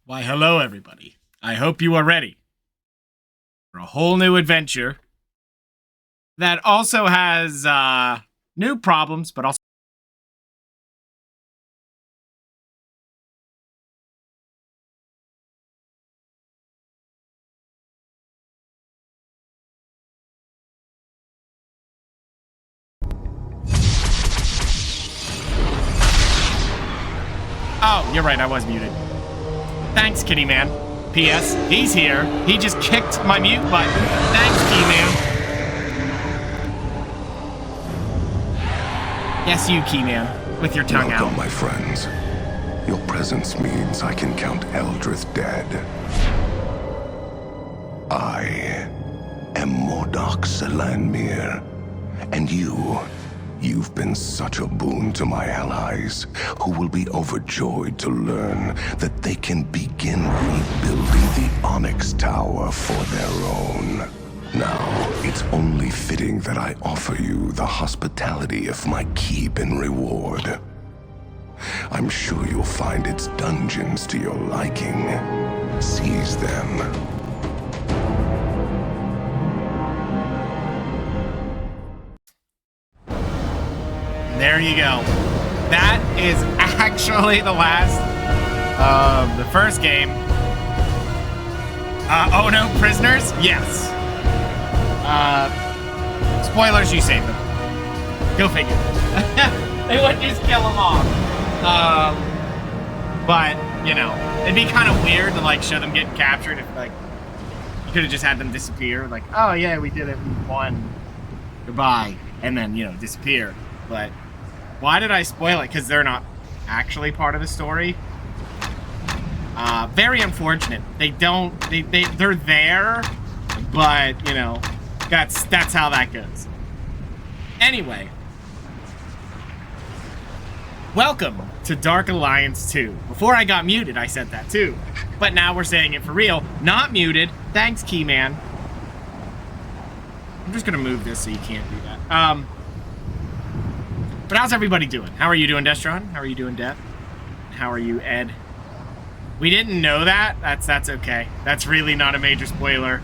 Why, hello, everybody. I hope you are ready for a whole new adventure that also has new problems, but also... Oh, you're right, I was muted. Thanks, Kitty Man. P.S. He's here. He just kicked my mute button. Thanks, Kitty Man. Yes, you, Key Man, with your tongue Welcome, out. my friends. Your presence means I can count Eldrith dead. I am Mordok Salanmir, and you've been such a boon to my allies, who will be overjoyed to learn that they can begin rebuilding the Onyx Tower for their own. Now, it's only fitting that I offer you the hospitality of my keep in reward. I'm sure you'll find its dungeons to your liking. Seize them. There you go. That is actually the last of the first game. Oh no, prisoners? Yes. Spoilers, you saved them. Go figure. They wouldn't just kill them off. But, you know, it'd be kind of weird to, like, show them getting captured if, like, you could have just had them disappear. Like, oh yeah, we did it, we won. Goodbye. And then, you know, disappear. But why did I spoil it? Because they're not actually part of the story. Very unfortunate. They're there, but, you know, that's how that goes. Anyway. Welcome to Dark Alliance 2. Before I got muted, I said that too. But now we're saying it for real. Not muted. Thanks, Keyman. I'm just gonna move this so you can't do that. But how's everybody doing? How are you doing, Destron? How are you doing, Death? How are you, Ed? We didn't know that. That's okay. That's really not a major spoiler.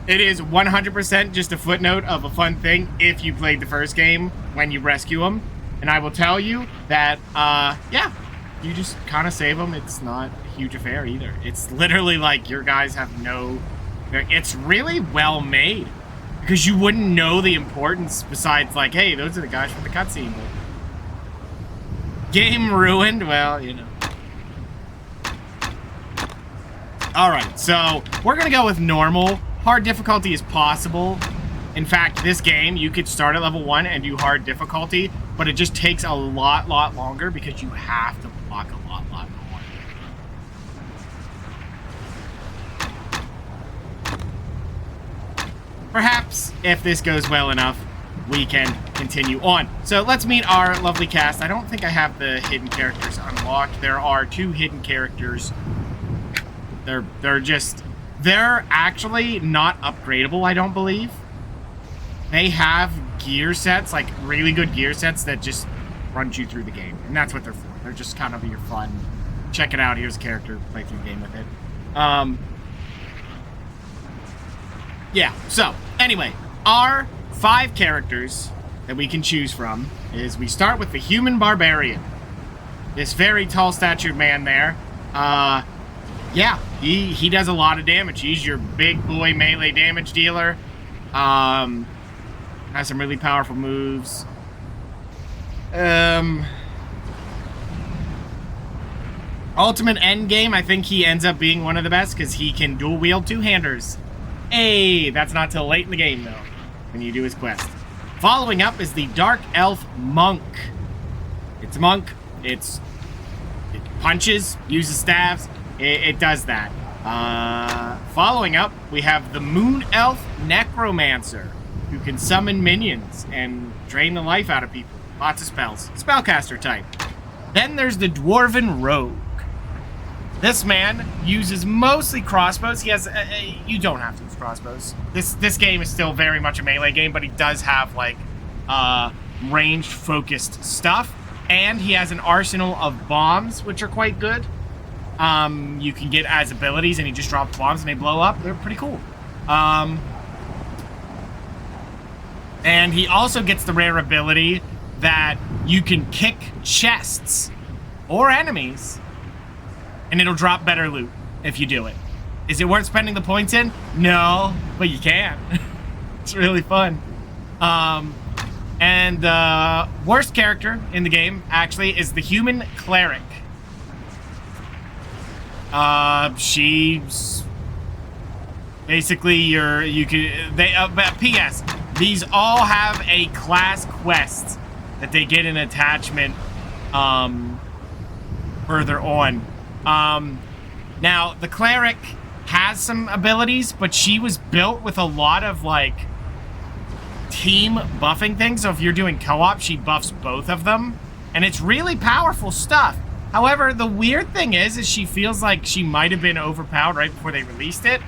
It is 100% just a footnote of a fun thing if you played the first game when you rescue them. And I will tell you that, yeah, you just kind of save them. It's not a huge affair either. It's literally like your guys have no... It's really well made. Because you wouldn't know the importance besides, like, hey, those are the guys from the cutscene. Game ruined? Well, you know. Alright, so we're going to go with normal. Hard difficulty is possible. In fact, this game, you could start at level 1 and do hard difficulty, but it just takes a lot longer because you have to block a lot more. Perhaps, if this goes well enough, we can continue on. So let's meet our lovely cast. I don't think I have the hidden characters unlocked. There are 2 hidden characters. They're actually not upgradable, I don't believe. They have gear sets, like really good gear sets that just runs you through the game. And that's what they're for. They're just kind of your fun. Check it out. Here's a character. Play through the game with it. Yeah, so, anyway. Our 5 characters that we can choose from is we start with the Human Barbarian. This very tall-statured man there. Yeah, he does a lot of damage. He's your big boy melee damage dealer. Has some really powerful moves. Ultimate endgame, I think he ends up being one of the best because he can dual wield 2-handers. Hey, that's not till late in the game though, when you do his quest. Following up is the Dark Elf Monk. It's a monk. It punches, uses staves. It does that. Following up, we have the Moon Elf Necromancer, who can summon minions and drain the life out of people. Lots of spells. Spellcaster type. Then there's the Dwarven Rogue. This man uses mostly crossbows. He has... you don't have to use crossbows. This game is still very much a melee game, but he does have, like, ranged, focused stuff. And he has an arsenal of bombs, which are quite good. you can get as abilities, and he just drops bombs and they blow up. They're pretty cool. And he also gets the rare ability that you can kick chests or enemies, and it'll drop better loot if you do it. Is it worth spending the points in? No, but you can. It's really fun. And the worst character in the game, actually, is the human cleric. She's basically P.S. These all have a class quest that they get an attachment further on. Now, the cleric has some abilities, but she was built with a lot of, like, team buffing things. So if you're doing co-op, she buffs both of them. And it's really powerful stuff. However, the weird thing is she feels like she might have been overpowered right before they released it.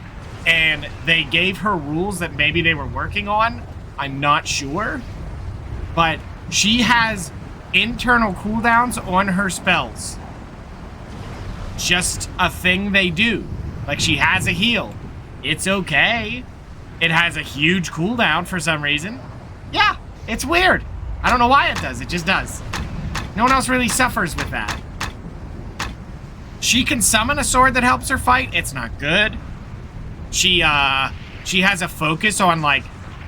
And they gave her rules that maybe they were working on. I'm not sure. But she has internal cooldowns on her spells. Just a thing they do. Like, she has a heal. It's okay. It has a huge cooldown for some reason. Yeah, it's weird. I don't know why it does. It just does. No one else really suffers with that. She can summon a sword that helps her fight. It's not good. She has a focus on, like,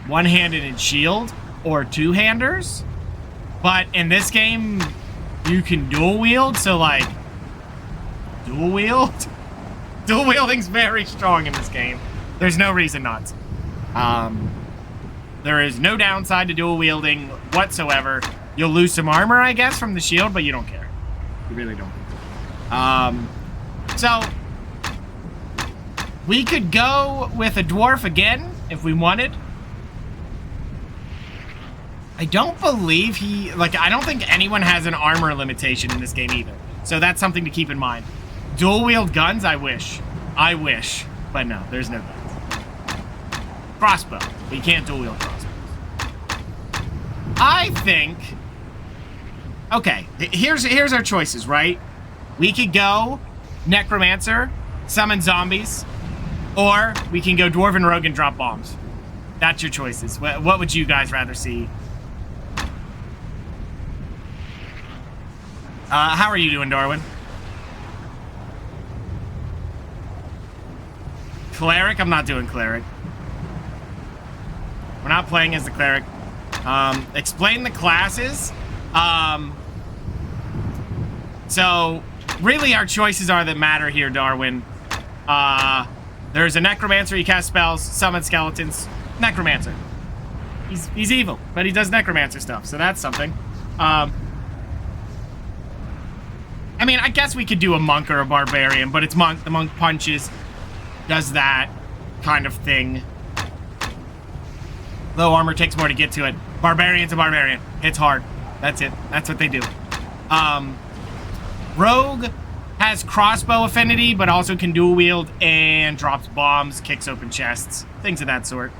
one-handed and shield or two-handers. But in this game, you can dual wield. So, like, dual wield? Dual wielding's very strong in this game. There's no reason not to. There is no downside to dual wielding whatsoever. You'll lose some armor, I guess, from the shield, but you don't care. You really don't. So we could go with a dwarf again if we wanted. I don't believe I don't think anyone has an armor limitation in this game either. So that's something to keep in mind. Dual wield guns, I wish. But no, there's no guns. Crossbow, but you can't dual wield crossbows. I think, okay, here's our choices, right? We could go Necromancer, summon zombies, or we can go Dwarven Rogue and drop bombs. That's your choices. What would you guys rather see? How are you doing, Darwin? Cleric? I'm not doing cleric. We're not playing as the cleric. Explain the classes. So, really our choices are that matter here, Darwin. There's a Necromancer, he casts spells, summons skeletons. Necromancer. He's evil, but he does Necromancer stuff, so that's something. I mean, I guess we could do a monk or a barbarian, but it's monk. The monk punches, does that kind of thing. Low armor takes more to get to it. Barbarian's a barbarian. Hits hard. That's it. That's what they do. Rogue has crossbow affinity, but also can dual wield and drops bombs, kicks open chests, things of that sort.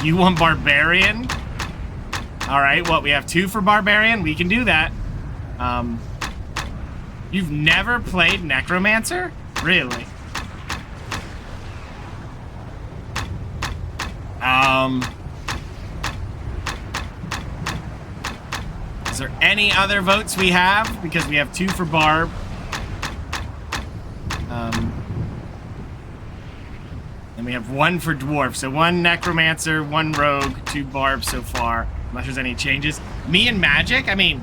You want barbarian? All right, we have 2 for barbarian. We can do that. You've never played Necromancer? Really? Is there any other votes we have? Because we have 2 for Barb. And we have 1 for Dwarf. So 1 Necromancer, 1 Rogue, 2 Barb so far. Unless there's any changes. Me and Magic? I mean,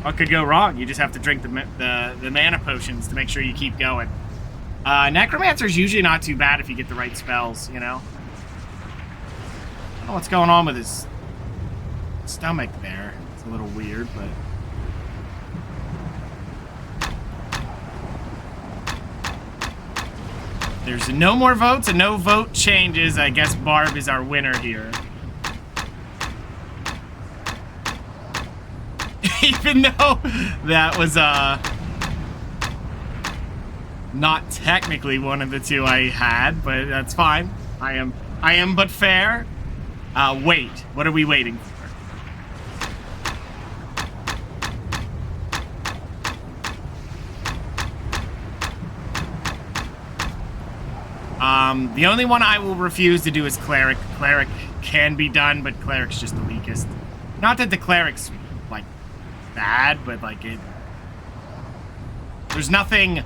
what could go wrong? You just have to drink the mana potions to make sure you keep going. Necromancer's usually not too bad if you get the right spells, you know? I don't know what's going on with his stomach there. It's a little weird, but... There's no more votes and no vote changes. I guess Barb is our winner here. Even though that was not technically one of the 2 I had, but that's fine. I am but fair. Wait. What are we waiting for? The only one I will refuse to do is Cleric. Cleric can be done, but Cleric's just the weakest. Not that the Cleric's, like, bad, but, like, it... There's nothing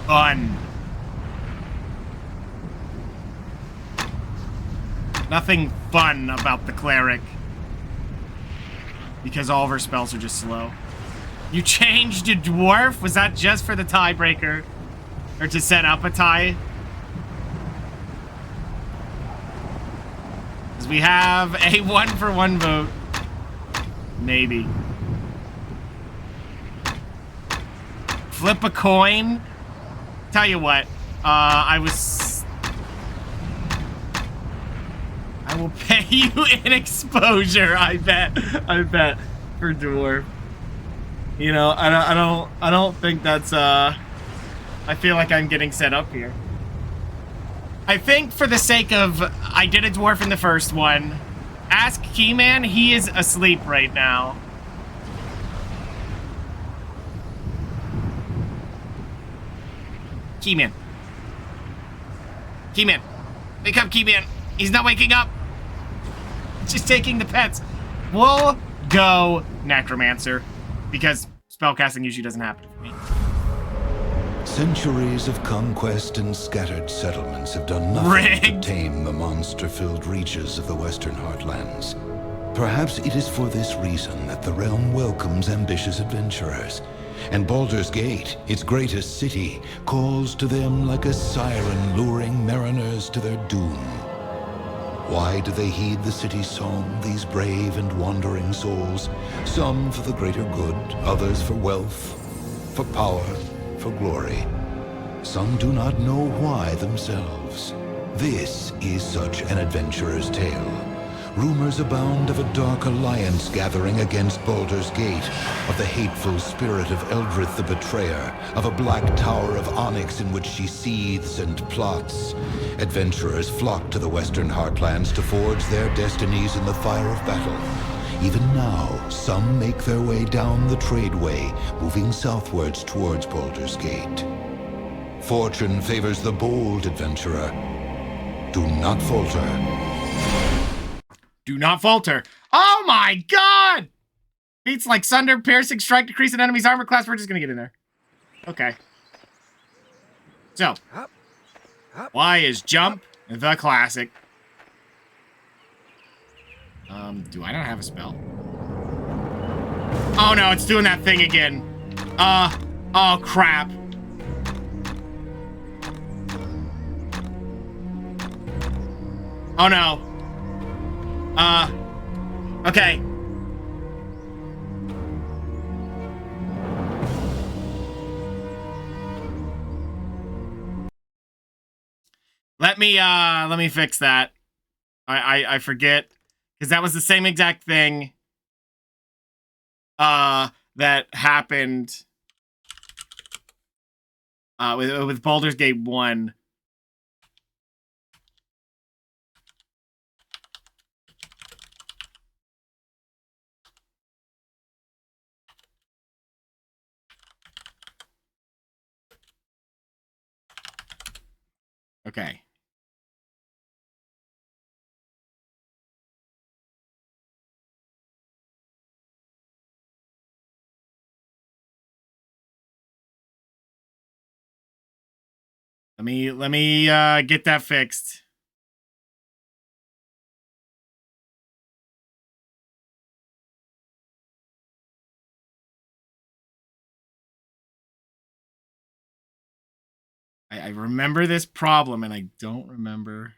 fun. Nothing fun about the Cleric. Because all of her spells are just slow. You changed to Dwarf? Was that just for the tiebreaker? Or to set up a tie? Because we have a 1-for-1 vote. Maybe. Flip a coin? Tell you what. I will pay you in exposure, I bet. I bet. For Dwarf. You know, I don't think that's, I feel like I'm getting set up here. I think for the sake of, I did a Dwarf in the first one. Ask Keyman, he is asleep right now. Keyman. Keyman. Wake up, Keyman. He's not waking up. Just taking the pets. We'll go Necromancer. Because spellcasting usually doesn't happen for me. Centuries of conquest and scattered settlements have done nothing to tame the monster-filled reaches of the Western Heartlands. Perhaps it is for this reason that the realm welcomes ambitious adventurers, and Baldur's Gate, its greatest city, calls to them like a siren luring mariners to their doom. Why do they heed the city's song, these brave and wandering souls? Some for the greater good, others for wealth, for power, for glory. Some do not know why themselves. This is such an adventurer's tale. Rumors abound of a dark alliance gathering against Baldur's Gate, of the hateful spirit of Eldrith the Betrayer, of a black tower of onyx in which she seethes and plots. Adventurers flock to the Western Heartlands to forge their destinies in the fire of battle. Even now, some make their way down the tradeway, moving southwards towards Baldur's Gate. Fortune favors the bold adventurer. Do not falter. Do not falter. Oh my god! Beats like Sunder, Piercing, Strike, decrease an enemy's armor class. We're just gonna get in there. Okay. So. Y is jump, the classic. Do I not have a spell? Oh no, it's doing that thing again. Oh crap. Oh no. Okay. Let me fix that. I forget. Because that was the same exact thing that happened with Baldur's Gate 1. Okay. Let me get that fixed. I remember this problem and I don't remember.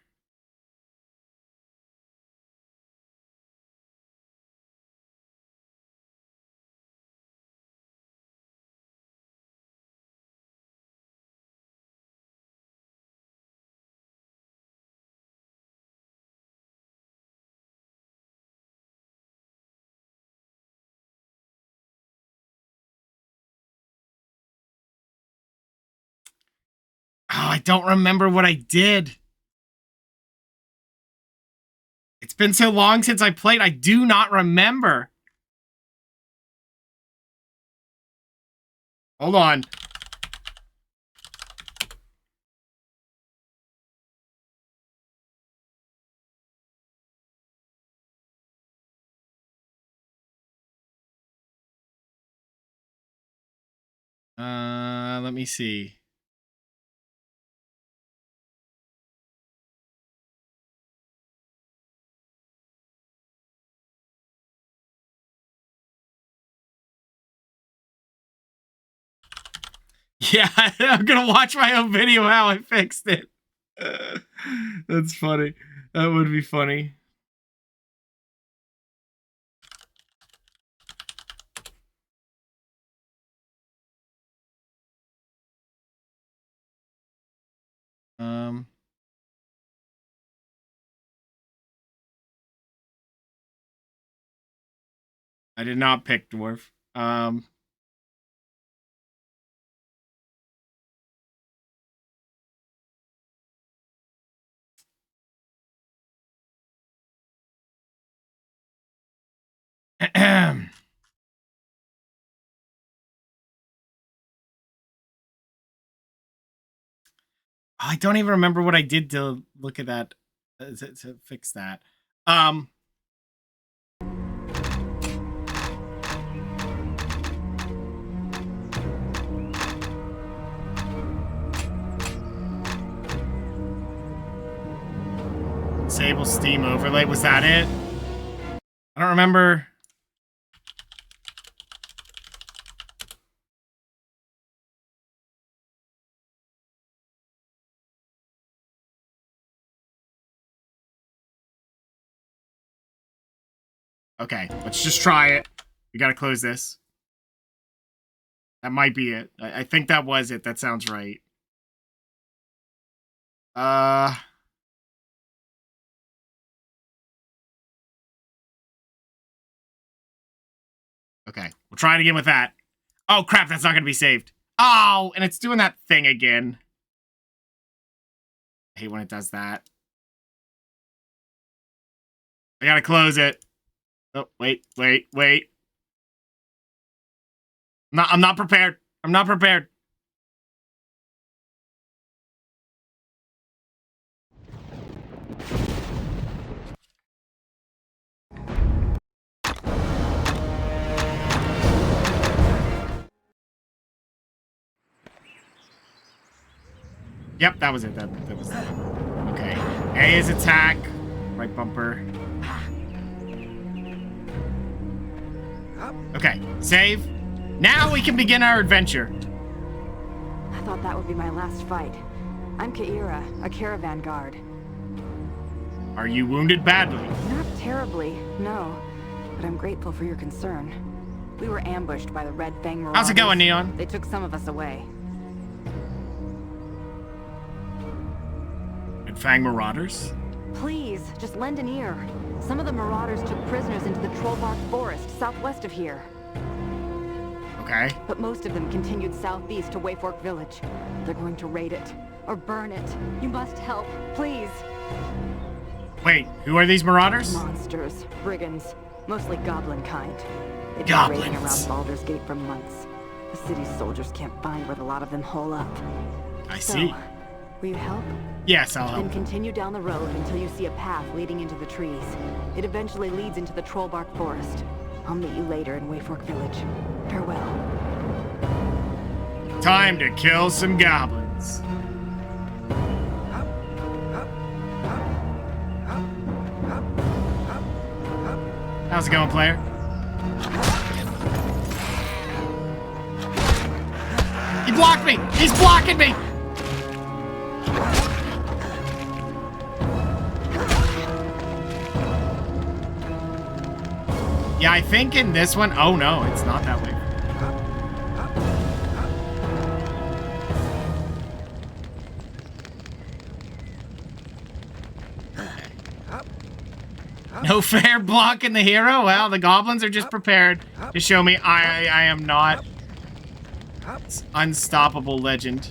Oh, I don't remember what I did. It's been so long since I played, I do not remember. Hold on. Let me see. Yeah, I'm gonna watch my own video how I fixed it. That's funny. That would be funny. I did not pick dwarf. I don't even remember what I did to look at that, to fix that. Disable Steam overlay. Was that it? I don't remember. Okay, let's just try it. We gotta close this. That might be it. I think that was it. That sounds right. Okay, we'll try it again with that. Oh, crap, that's not gonna be saved. Oh, and it's doing that thing again. I hate when it does that. I gotta close it. Oh, wait. I'm not prepared. I'm not prepared. Yep, that was it. That was the one. Okay. A is attack. Right bumper. Okay, save. Now we can begin our adventure. I thought that would be my last fight. I'm Kaira, a caravan guard. Are you wounded badly? Not terribly, no. But I'm grateful for your concern. We were ambushed by the Red Fang Marauders. How's it going, Neon? They took some of us away. Red Fang Marauders? Please, just lend an ear. Some of the Marauders took prisoners into the Trollbark Forest, southwest of here. Okay. But most of them continued southeast to Wayfork Village. They're going to raid it, or burn it. You must help, please. Wait, who are these Marauders? Monsters, brigands, mostly goblin kind. They've been Goblins. raiding around Baldur's Gate for months. The city's soldiers can't find where a lot of them hole up. I see. Will you help? Yes, I'll Then help. continue down the road until you see a path leading into the trees. It eventually leads into the Trollbark Forest. I'll meet you later in Wayfork Village. Farewell. Time to kill some goblins. How's it going, player? He blocked me! He's blocking me! Yeah, I think in this one... Oh, no, it's not that way. No fair blocking the hero? Well, the goblins are just prepared to show me I am not unstoppable legend.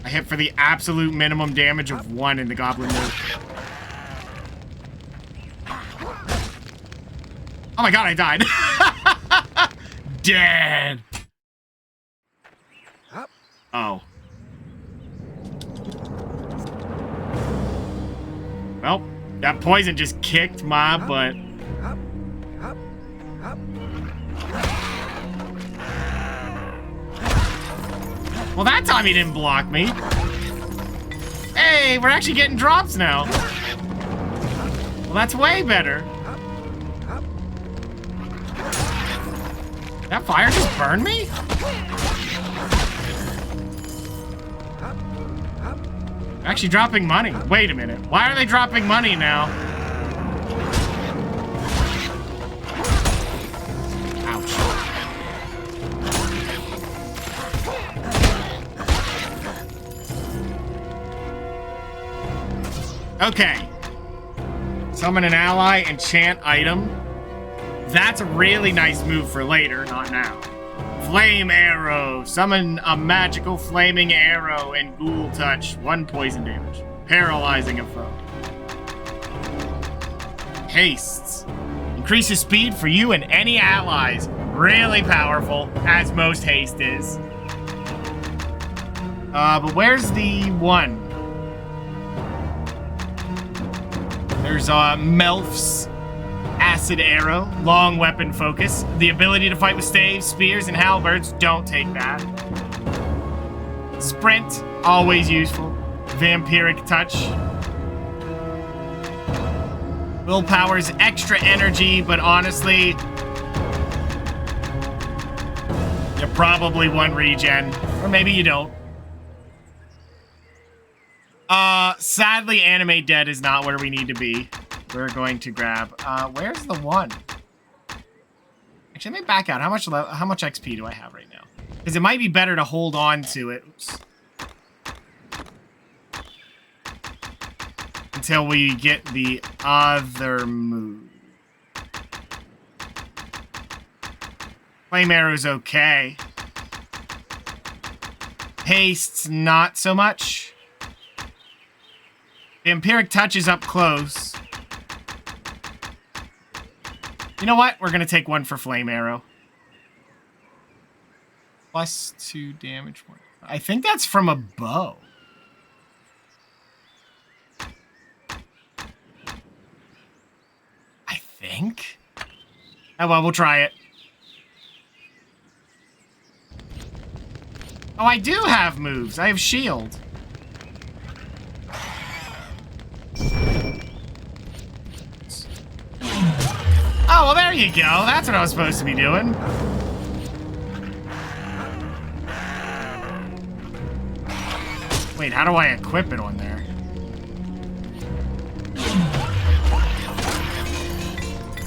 I hit for the absolute minimum damage of 1 in the goblin move. Oh my god, I died. Dead. Oh. Well, That poison just kicked my butt. Well, that time he didn't block me. Hey, we're actually getting drops now. Well, that's way better. That fire just burned me? Actually dropping money. Wait a minute. Why are they dropping money now? Ouch. Okay. Summon an ally, enchant item. That's a really nice move for later, not now. Flame arrow. Summon a magical flaming arrow and ghoul touch. 1 poison damage. Paralyzing a foe. Hastes. Increases speed for you and any allies. Really powerful, as most haste is. But where's the one? There's Melf's acid arrow, long weapon focus, the ability to fight with staves, spears, and halberds. Don't take that. Sprint, always useful. Vampiric touch. Willpower's extra energy, but honestly, you probably want regen, or maybe you don't. Sadly, Animate Dead is not where we need to be. We're going to grab, where's the one? Actually, let me back out. How much XP do I have right now? Because it might be better to hold on to it. Oops. Until we get the other move. Flame arrow's okay. Haste's not so much. Vampiric touch is up close. You know what? We're going to take 1 for Flame Arrow. +2 damage. I think that's from a bow. I think. Oh, well, we'll try it. Oh, I do have moves. I have shield. Oh, well, there you go. That's what I was supposed to be doing. Wait, how do I equip it on there?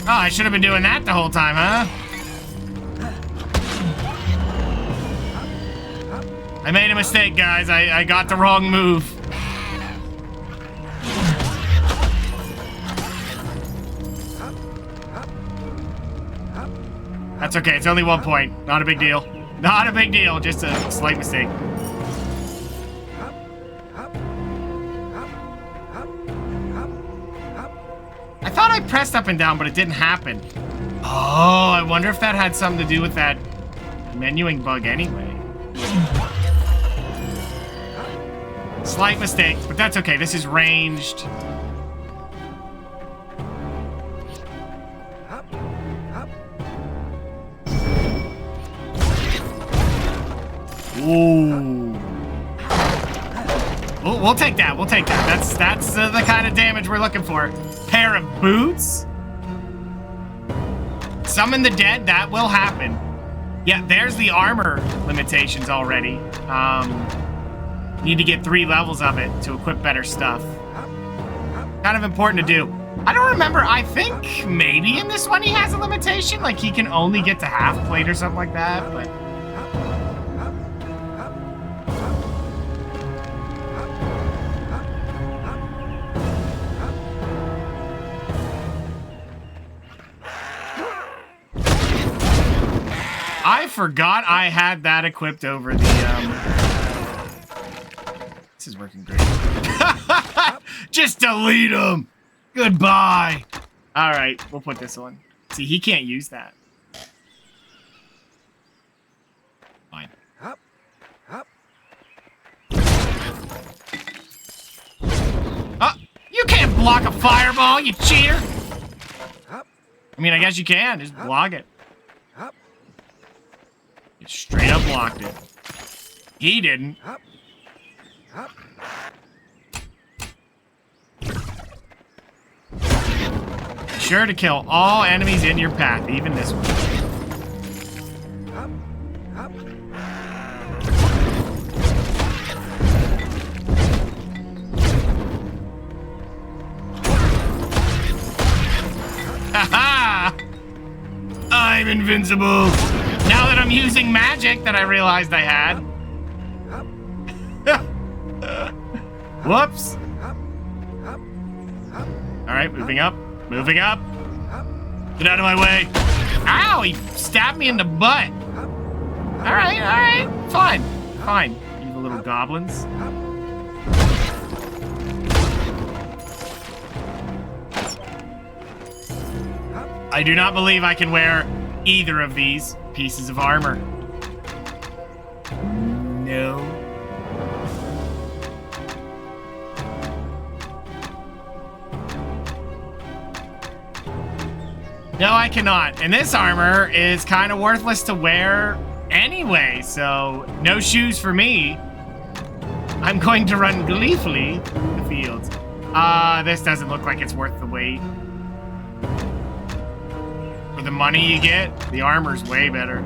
Oh, I should have been doing that the whole time, huh? I made a mistake, guys. I got the wrong move. That's okay. It's only 1 point. Not a big deal. Not a big deal. Just a slight mistake. I thought I pressed up and down, but it didn't happen. Oh, I wonder if that had something to do with that menuing bug anyway. Slight mistake, but that's okay. This is ranged. Ooh. We'll take that. We'll take that. That's the kind of damage we're looking for. Pair of boots. Summon the dead. That will happen. Yeah, there's the armor limitations already. Need to get 3 levels of it to equip better stuff. Kind of important to do. I don't remember. I think maybe in this one he has a limitation. Like he can only get to half plate or something like that. But I forgot I had that equipped over the, This is working great. Just delete him! Goodbye! Alright, we'll put this on. See, he can't use that. Fine. Oh, you can't block! block a fireball, you cheater? I mean, I guess you can. Just block it. You straight up blocked it. He didn't. Be sure to kill all enemies in your path, even this one. Haha! I'm invincible! Now that I'm using magic that I realized I had. Whoops! Alright, moving up. Moving up. Get out of my way. Ow! He stabbed me in the butt. Alright, alright. Fine. Fine. You little goblins. I do not believe I can wear either of these pieces of armor. No. No, I cannot. And this armor is kind of worthless to wear anyway, so no shoes for me. I'm going to run gleefully the fields. This doesn't look like it's worth the wait. For the money you get, the armor's way better.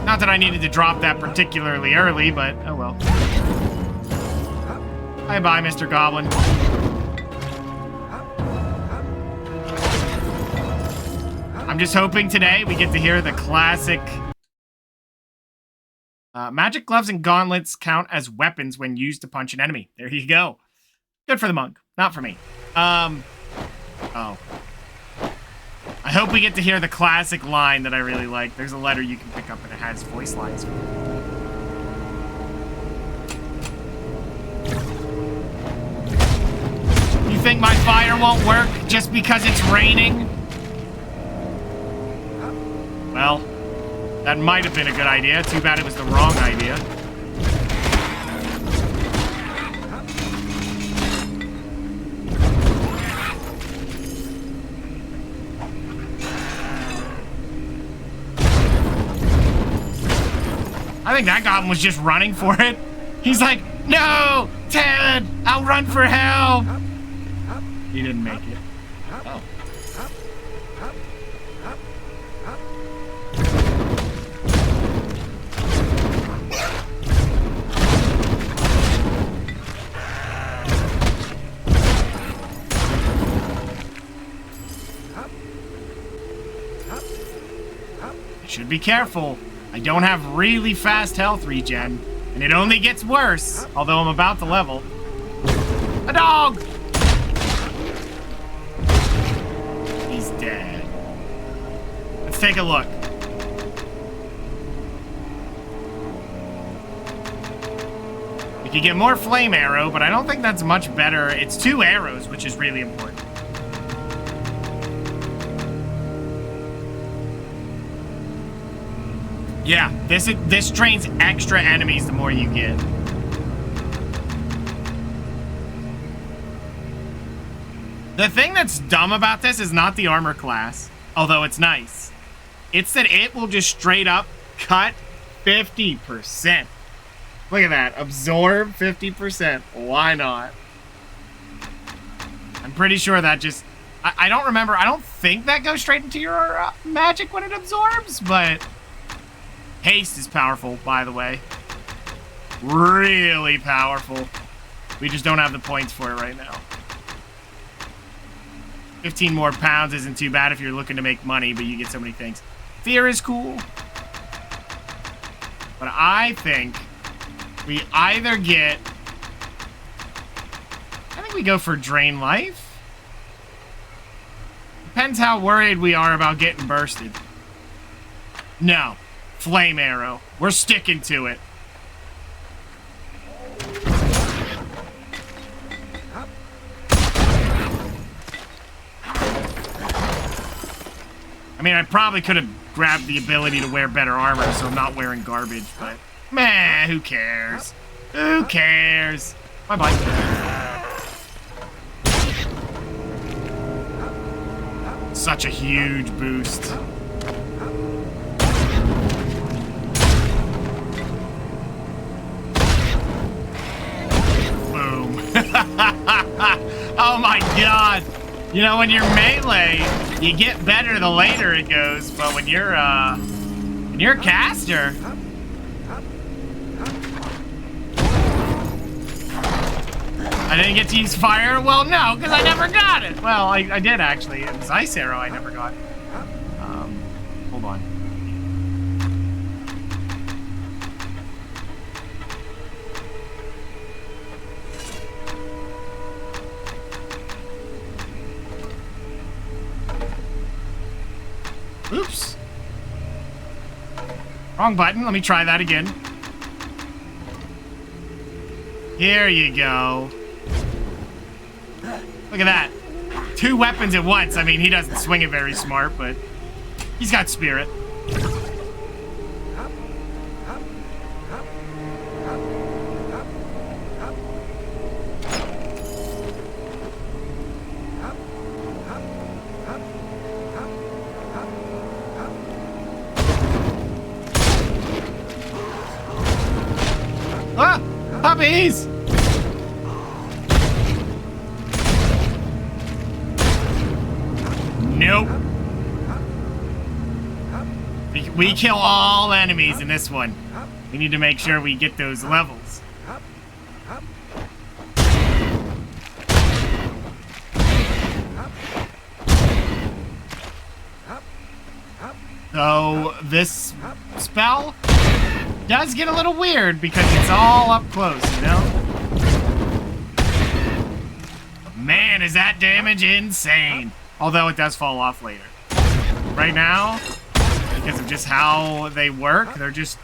Not that I needed to drop that particularly early, but oh well. Bye-bye, Mr. Goblin. I'm just hoping today we get to hear the classic... magic gloves and gauntlets count as weapons when used to punch an enemy. There you go. Good for the monk. Not for me. Oh. I hope we get to hear the classic line that I really like. There's a letter you can pick up and it has voice lines. You think my fire won't work just because it's raining? Well, that might have been a good idea. Too bad it was the wrong idea. I think that goblin was just running for it. He's like, no, Ted, I'll run for help. He didn't make it. Oh. I should be careful. I don't have really fast health regen, and it only gets worse, although I'm about to level. A dog! He's dead. Let's take a look. We could get more flame arrow, but I don't think that's much better. It's 2 arrows, which is really important. Yeah, this trains extra enemies the more you get. The thing that's dumb about this is not the armor class, although it's nice. It's that it will just straight up cut 50%. Look at that, absorb 50%. Why not? I'm pretty sure that just... I don't remember, I don't think that goes straight into your magic when it absorbs, but... Haste is powerful, by the way. Really powerful. We just don't have the points for it right now. 15 more pounds isn't too bad if you're looking to make money, but you get so many things. Fear is cool. But I think we either get... I think we go for Drain Life. Depends how worried we are about getting bursted. No. Flame arrow. We're sticking to it. I mean, I probably could have grabbed the ability to wear better armor, so I'm not wearing garbage, but meh, who cares? Who cares? Bye-bye. Such a huge boost. Boom. Oh my god. You know, when you're melee, you get better the later it goes, but when you're a caster, I didn't get to use fire? Well, no, because I never got it. Well, I did actually. It was Ice Arrow I never got. Hold on. Oops. Wrong button. Let me try that again. Here you go. Look at that. 2 weapons at once. I mean, he doesn't swing it very smart, but he's got spirit. Ah! Puppies! Nope. We kill all enemies in this one. We need to make sure we get those levels. So this spell does get a little weird because it's all up close, you know? Man, is that damage insane. Although it does fall off later. Right now, because of just how they work, they're just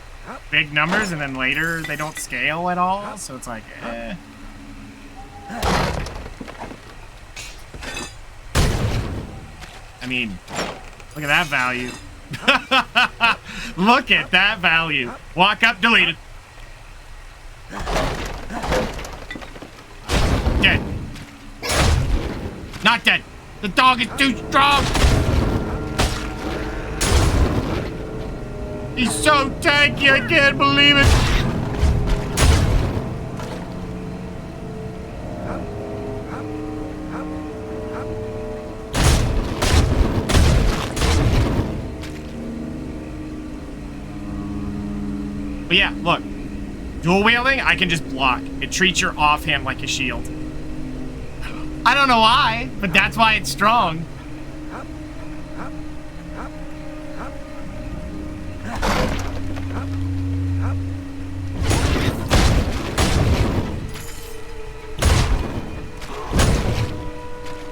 big numbers, and then later they don't scale at all, so it's like, eh. I mean, look at that value. Look at that value. Walk up, deleted. Dead. Not dead. The dog is too strong. He's so tanky, I can't believe it. But yeah, look. Dual wielding, I can just block. It treats your offhand like a shield. I don't know why, but that's why it's strong.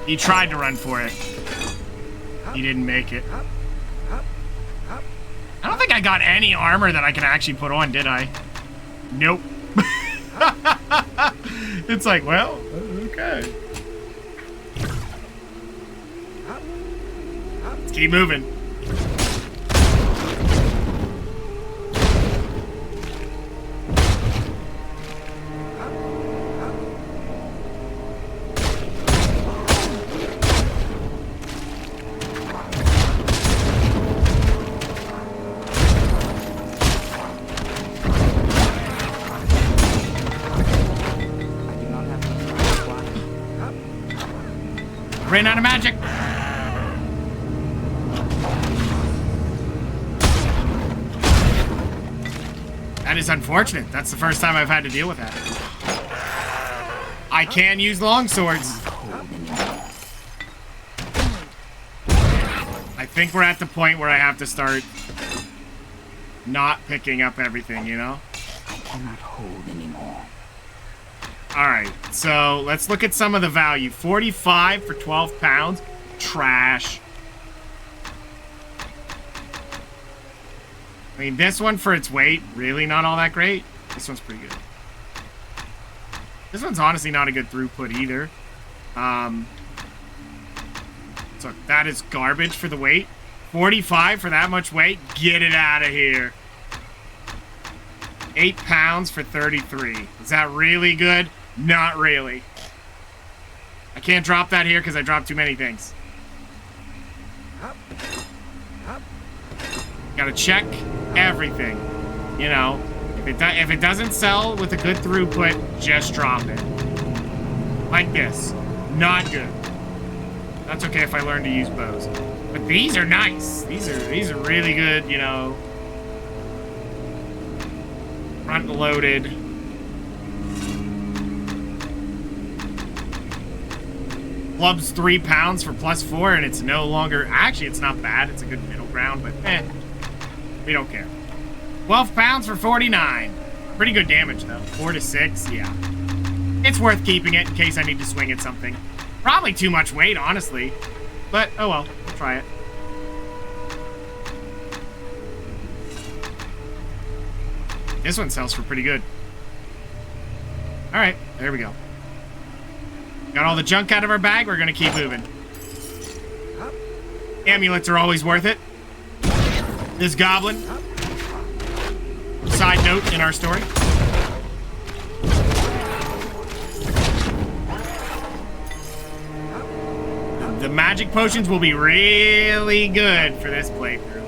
He tried to run for it. He didn't make it. I don't think I got any armor that I can actually put on, did I? Nope. It's like, well, okay. Let's keep moving. Ran out of magic. That is unfortunate. That's the first time I've had to deal with that. I can use long swords. I think we're at the point where I have to start not picking up everything, you know? I cannot hold anymore. Alright, so let's look at some of the value. 45 for 12 pounds. Trash. I mean, this one for its weight, really not all that great. This one's pretty good. This one's honestly not a good throughput either. So that is garbage for the weight. 45 for that much weight? Get it out of here. £8 for 33. Is that really good? Not really. I can't drop that here because I dropped too many things. Gotta check everything. You know, if it doesn't sell with a good throughput, just drop it. Like this. Not good. That's okay if I learn to use bows. But these are nice. These are really good, you know. Front loaded. Club's £3 for +4, and it's no longer. Actually, it's not bad. It's a good middle ground, but we don't care. £12 for 49. Pretty good damage though. 4 to 6, yeah. It's worth keeping it in case I need to swing at something. Probably too much weight, honestly. But, oh well, we'll try it. This one sells for pretty good. Alright, there we go. Got all the junk out of our bag, we're gonna keep moving. Amulets are always worth it. This goblin. Side note in our story. The magic potions will be really good for this playthrough.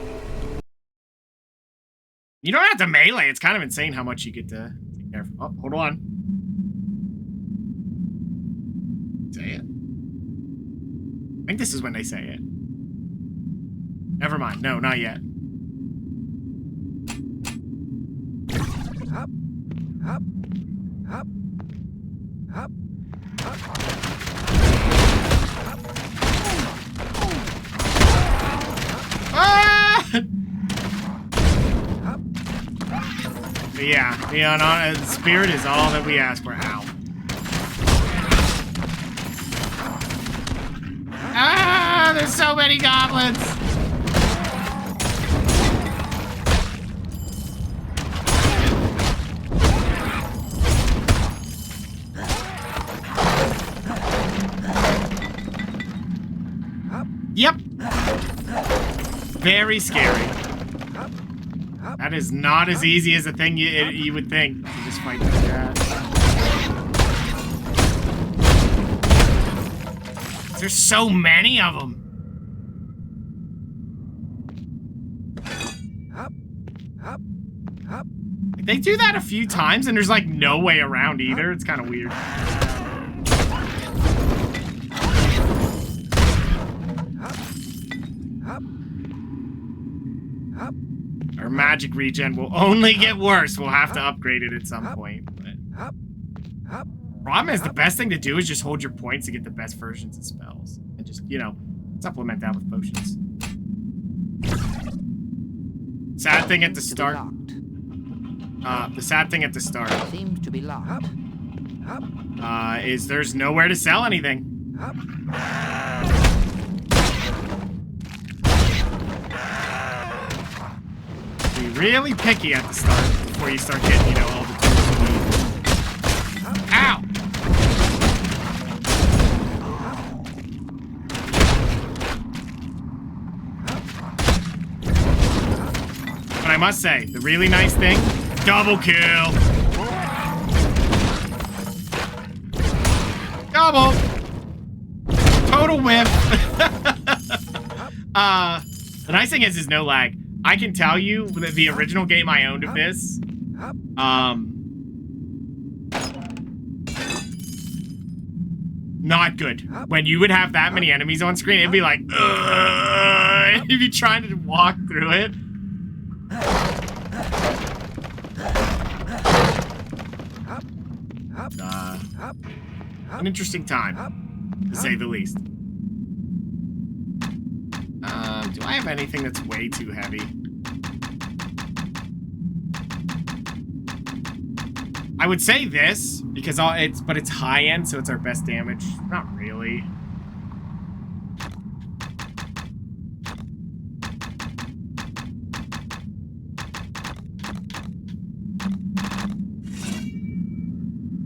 You don't have to melee. It's kind of insane how much you get to take care of. Oh, hold on. Say it. I think this is when they say it. Never mind. No, not yet. Up, up, up, up, up. Ah! But yeah, the spirit is all that we ask for. Ow. Ah, there's so many goblins. Yep. Very scary. That is not as easy as a thing you would think. You just fight this guy. There's so many of them. They do that a few times, and there's like no way around either. It's kind of weird. Our magic regen will only get worse. We'll have to upgrade it at some point. But problem is, the best thing to do is just hold your points to get the best versions of spells. And just, you know, supplement that with potions. Sad thing at the start. The sad thing at the start. Seems to be locked. Is there's nowhere to sell anything. Be really picky at the start before you start getting, you know, all the tools you need. Ow! But I must say, the really nice thing, double kill. Double. Total whip. The nice thing is no lag. I can tell you that the original game I owned of this, not good. When you would have that many enemies on screen, it'd be like, ugh, you'd be trying to walk through it. An interesting time, to say the least. Do I have anything that's way too heavy? I would say this, because it's high end, so it's our best damage. Not really.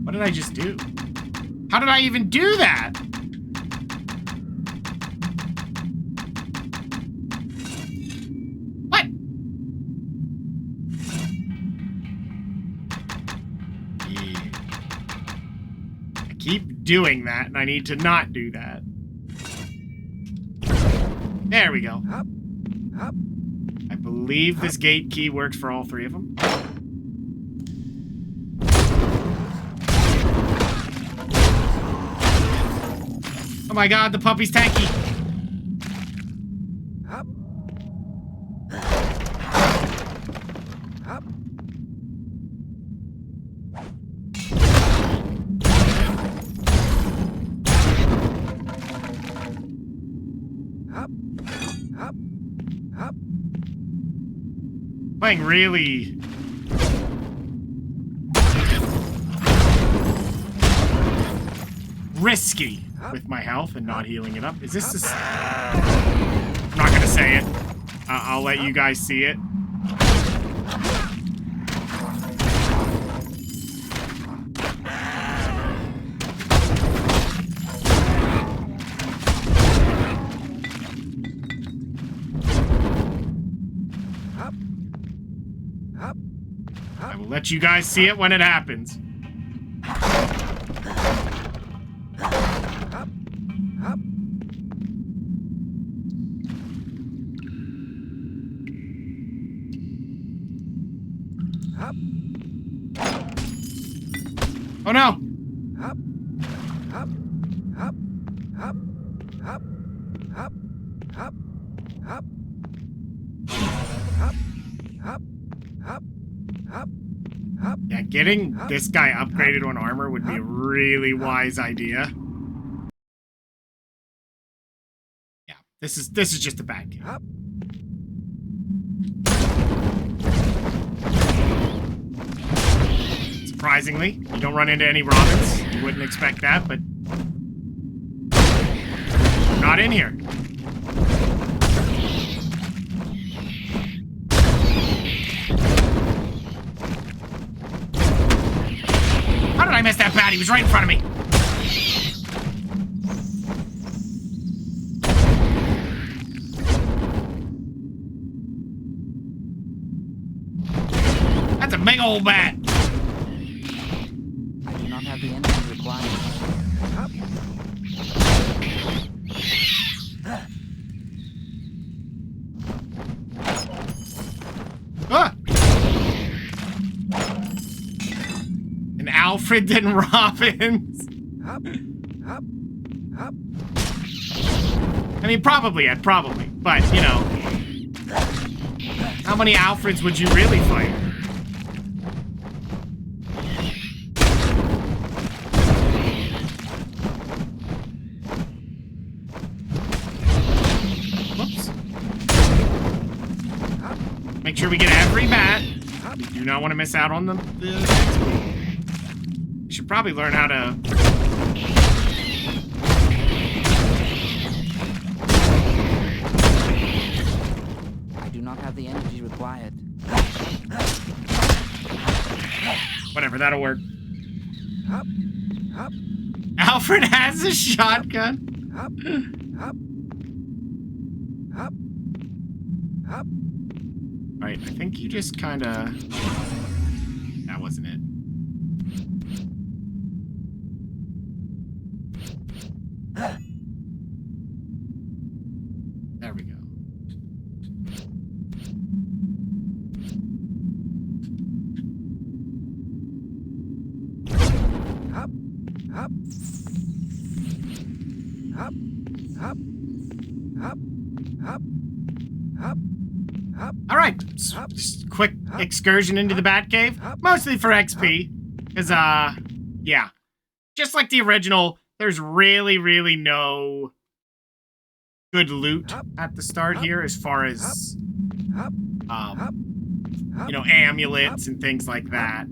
What did I just do? How did I even do that? keep doing that, and I need to not do that. There we go. I believe this gate key works for all three of them. Oh my god, the puppy's tanky. Playing really risky with my health and not healing it up. Is this the... I'm not gonna say it. I'll let you guys see it. I will let you guys see it when it happens. Oh no! Yeah, getting this guy upgraded on armor would be a really wise idea. Yeah, this is just a bad game. Surprisingly, you don't run into any Robins. You wouldn't expect that, but they're not in here. How did I miss that bat? He was right in front of me. That's a big old bat. I do not have the energy required. Ah! And Alfred and Robbins. I mean, probably. But, you know. How many Alfreds would you really fight? Whoops. Make sure we get every bat. We do not want to miss out on the we should probably learn how to... I do not have the energy required. Whatever, that'll work. Alfred has a shotgun. Alright, I think you just kinda... That wasn't it. There we go. Alright, just quick excursion into the Batcave. Mostly for XP. Because, yeah. Just like the original, there's really no good loot at the start here as far as, you know, amulets and things like that.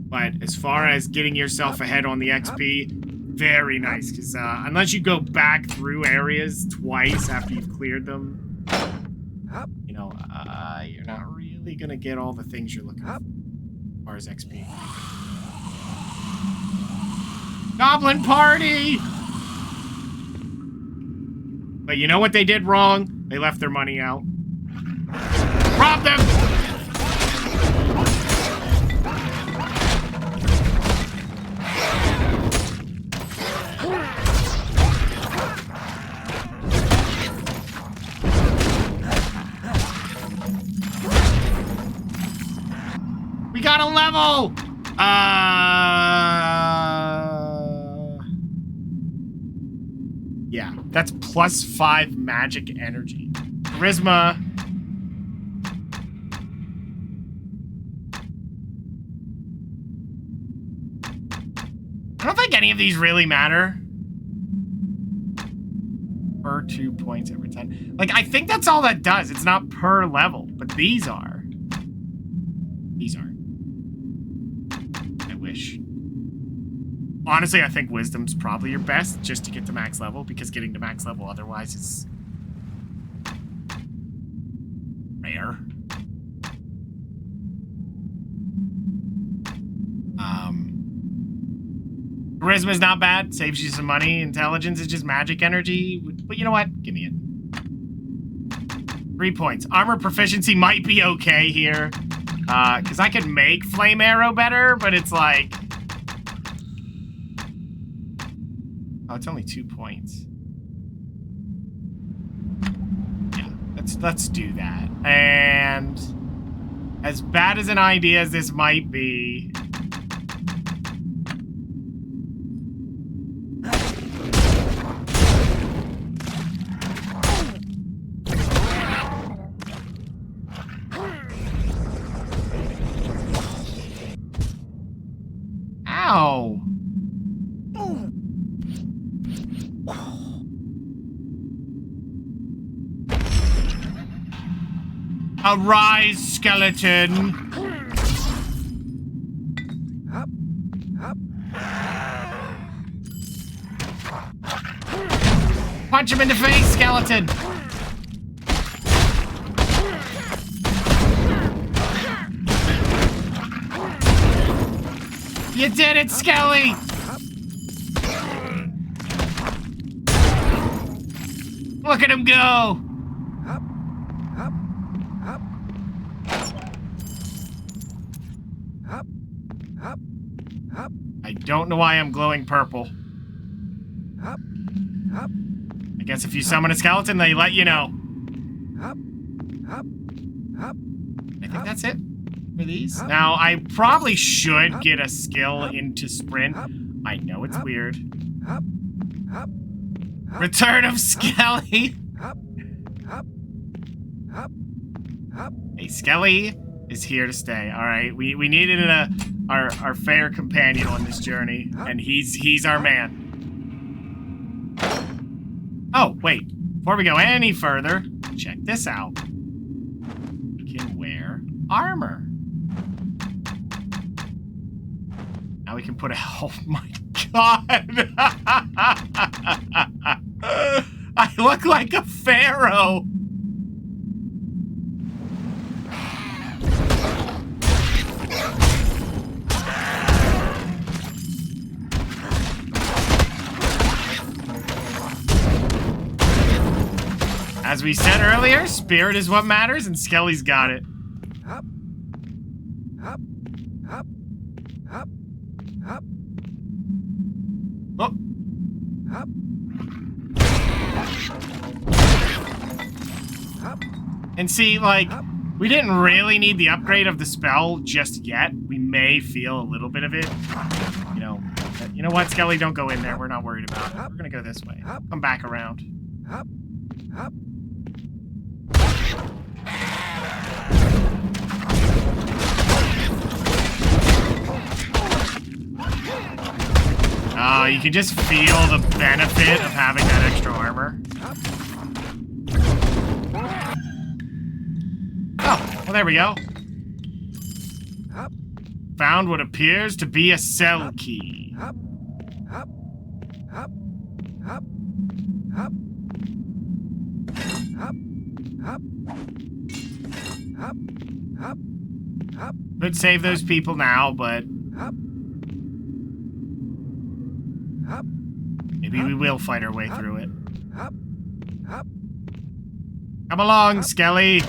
But as far as getting yourself ahead on the XP, very nice. Because unless you go back through areas twice after you've cleared them, you know, you're not really going to get all the things you're looking for as far as XP. Goblin party! But you know what they did wrong? They left their money out. Rob them! got a level! Yeah, that's +5 magic energy. Charisma. I don't think any of these really matter. Per 2 points every time. Like, I think that's all that does. It's not per level, but these are. These aren't. I wish. Honestly, I think Wisdom's probably your best just to get to max level, because getting to max level otherwise is rare. Charisma's not bad. Saves you some money. Intelligence is just magic energy. But you know what? Give me it. 3 points. Armor proficiency might be okay here. Because I could make Flame Arrow better, but it's like... Oh, it's only 2 points. Yeah, let's do that. And as bad as an idea as this might be... Ow! Arise, skeleton! Punch him in the face, skeleton! You did it, Skelly! Look at him go! I don't know why I'm glowing purple. I guess if you summon a skeleton, they let you know. I think that's it for these. Now, I probably should get a skill into sprint. I know it's weird. Return of Skelly. Hey, Skelly is here to stay. All right, we needed our fair companion on this journey, and he's our man. Oh, wait. Before we go any further, check this out. We can wear armor. Now we can put a... Oh my god! I look like a pharaoh! As we said earlier, spirit is what matters, and Skelly's got it. Oh. And see, like, we didn't really need the upgrade of the spell just yet. We may feel a little bit of it. You know what, Skelly? Don't go in there. We're not worried about it. We're gonna go this way. Come back around. Oh, you can just feel the benefit of having that extra armor. Oh, well, there we go. Found what appears to be a cell key. Could save those people now, but maybe we will fight our way through it. Come along, Skelly.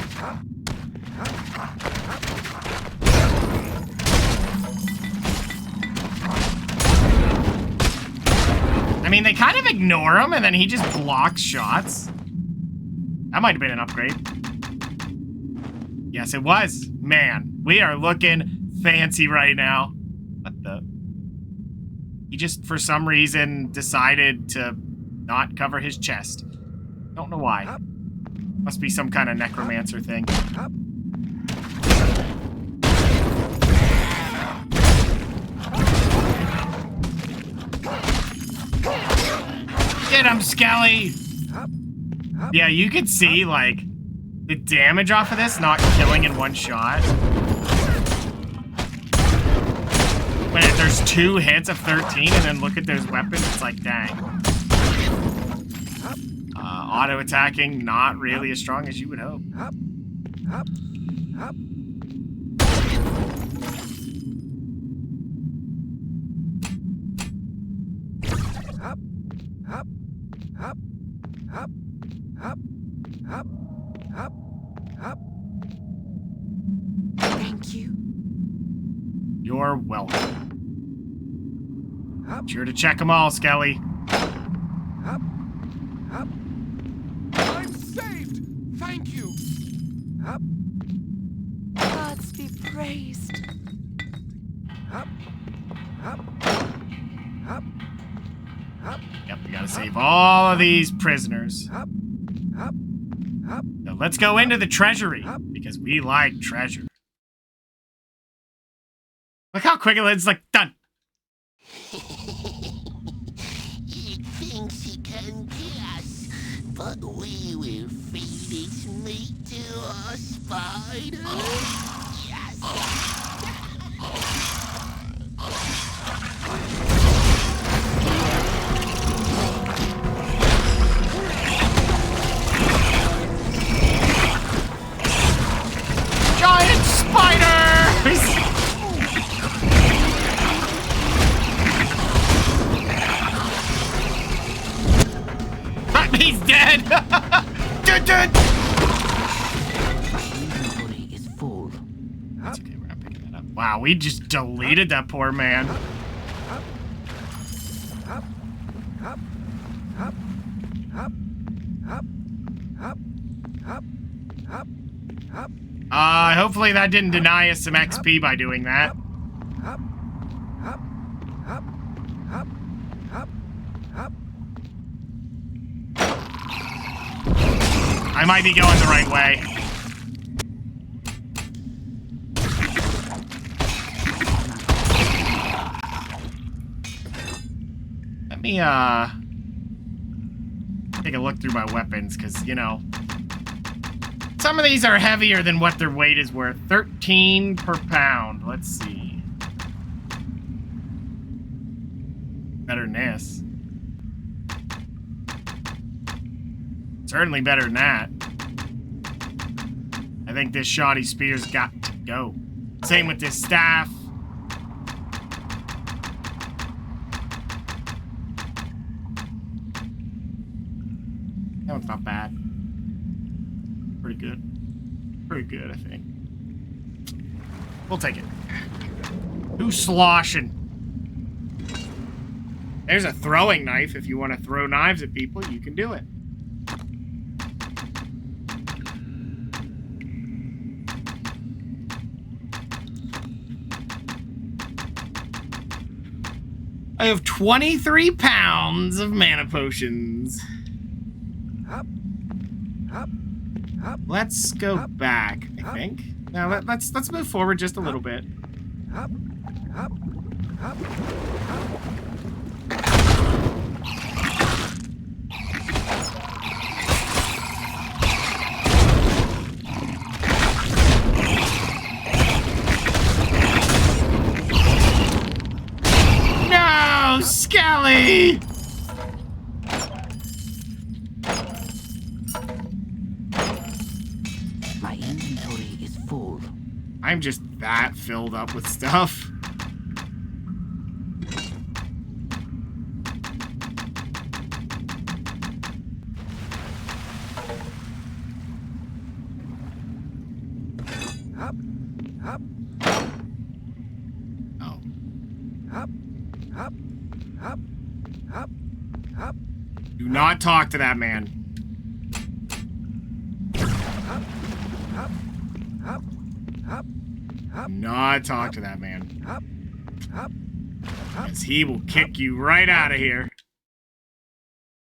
I mean, they kind of ignore him, and then he just blocks shots. That might have been an upgrade. Yes, it was. Man, we are looking fancy right now. What the? He just, for some reason, decided to not cover his chest. Don't know why. Must be some kind of necromancer thing. Get him, Skelly! Yeah, you could see, like, the damage off of this not killing in one shot. When there's 2 hits of 13, and then look at those weapons, it's like, dang. Auto-attacking, not really as strong as you would hope. Thank you. You're welcome. Sure to check them all, Skelly. I'm saved! Thank you! Gods be praised. Yep, we gotta save all of these prisoners. So let's go into the treasury, because we like treasure. Look how quick it's like, done. He thinks he can kill us, but we will feed its meat to our spiders. Yes! Giant spiders! He's dead! Inventory is full. That's okay, we're not picking that up. Wow, we just deleted that poor man. Hopefully that didn't deny us some XP by doing that. I might be going the right way. Let me, take a look through my weapons, because, you know, some of these are heavier than what their weight is worth. 13 per pound. Let's see. Better than this. Certainly better than that. I think this shoddy spear's got to go. Same with this staff. That one's not bad. Pretty good. Pretty good, I think. We'll take it. Who's sloshing? There's a throwing knife. If you want to throw knives at people, you can do it. I have 23 pounds of mana potions. Let's go back, I think. Now let's move forward just a little bit. No, Skelly! My inventory is full. I'm just that filled up with stuff. Do not talk to that man. not talk to that man. Because he will kick you right out of here.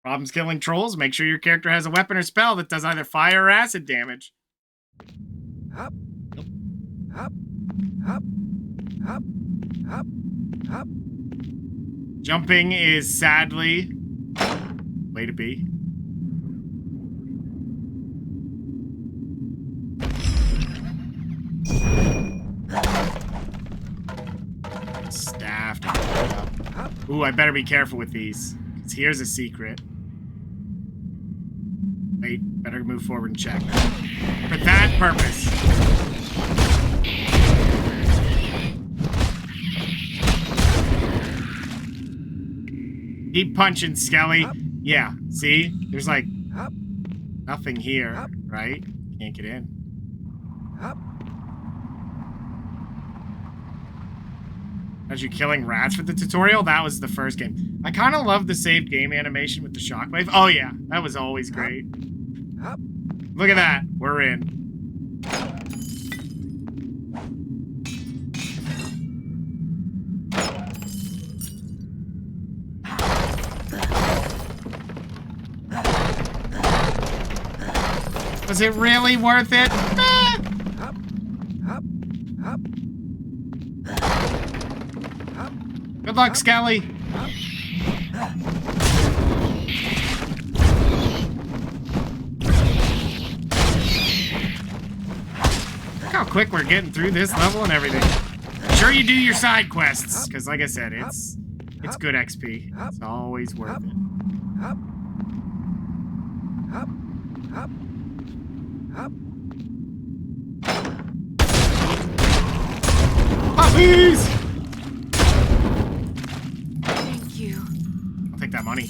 Problems killing trolls? Make sure your character has a weapon or spell that does either fire or acid damage. Jumping is sadly way to be. Staff. Ooh, I better be careful with these. Because here's a secret. Wait, better move forward and check. For that purpose. Keep punching, Skelly. Yeah, see? There's like nothing here, right? Can't get in. As you killing rats for the tutorial? That was the first game. I kind of love the saved game animation with the shockwave. Oh yeah, that was always great. Look at that. We're in. Was it really worth it? Good luck, Skelly. Look how quick we're getting through this level and everything. Make sure you do your side quests, because like I said, it's good XP. It's always worth it. Puppies! Thank you. I'll take that money.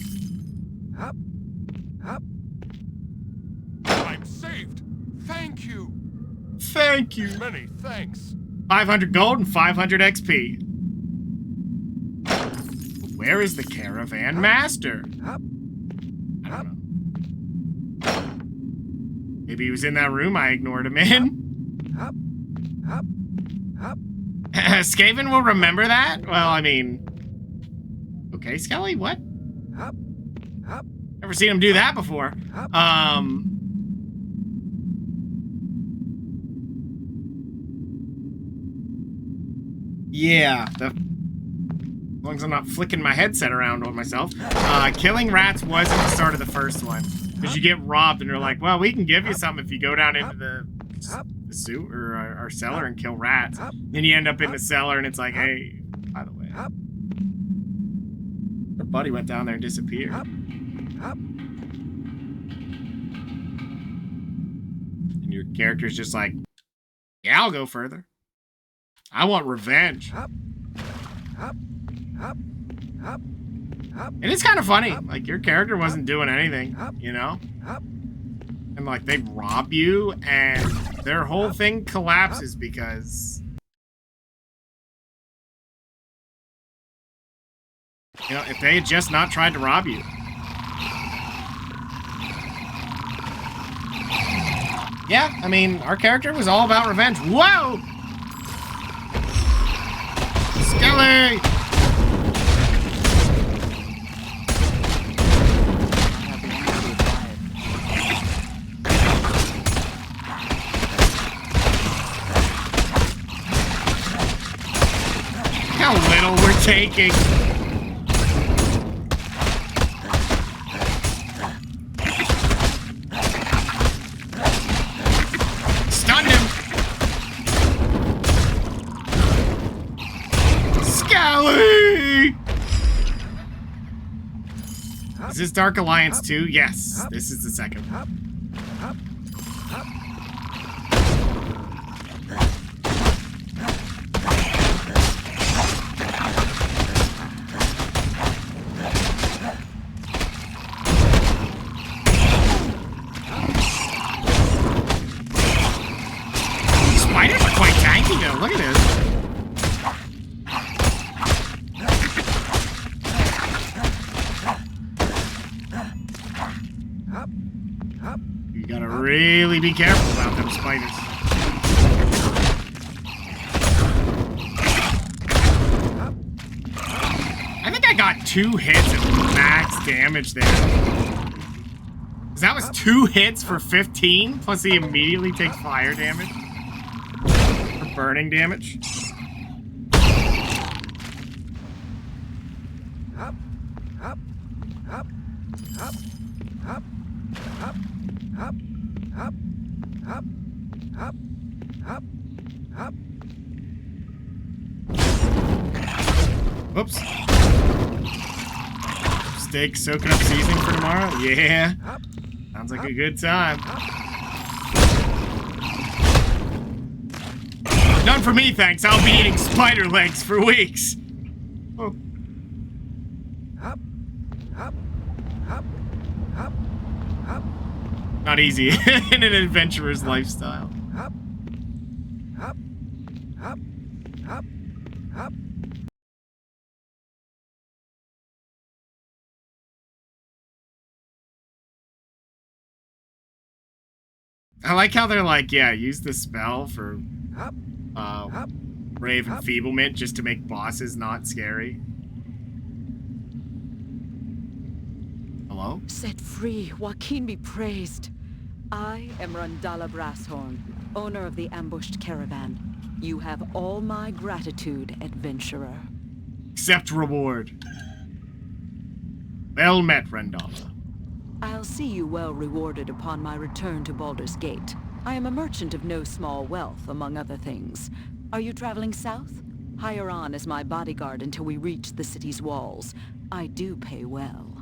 I'm saved. Thank you. Thank you. Many thanks. 500 gold and 500 XP. Where is the caravan master? I don't know. Maybe he was in that room I ignored him in. Skaven will remember that? Well, I mean... Okay, Skelly, what? Never seen him do that before. Yeah, as long as I'm not flicking my headset around on myself. Killing rats was at the start of the first one. Because you get robbed and they're like, well, we can give you something if you go down into the suit or our cellar and kill rats. Then you end up in the cellar and it's like, hey, by the way, our buddy went down there and disappeared. And your character's just like, yeah, I'll go further. I want revenge. And it's kind of funny. Like, your character wasn't doing anything, you know? And, like, they rob you, and their whole thing collapses because... You know, if they had just not tried to rob you. Yeah, I mean, our character was all about revenge. Whoa! Skelly! How little we're taking. Stunned him. Skelly! Is this Dark Alliance 2? Yes, this is the second. Spiders are quite tanky though, look at this. You gotta really be careful about them spiders. got 2 hits and max damage there. That was 2 hits for 15, plus he immediately takes fire damage. Or burning damage. Whoops. Steak soaking up seasoning for tomorrow? Yeah. Sounds like a good time. None for me, thanks. I'll be eating spider legs for weeks. Oh. Not easy in an adventurer's lifestyle. I like how they're like, yeah, use the spell for Brave Enfeeblement just to make bosses not scary. Hello? Set free, Joaquin be praised. I am Randala Brasshorn, owner of the ambushed caravan. You have all my gratitude, adventurer. Accept reward. Well met, Randala. I'll see you well rewarded upon my return to Baldur's Gate. I am a merchant of no small wealth, among other things. Are you traveling south? Hire on as my bodyguard until we reach the city's walls. I do pay well.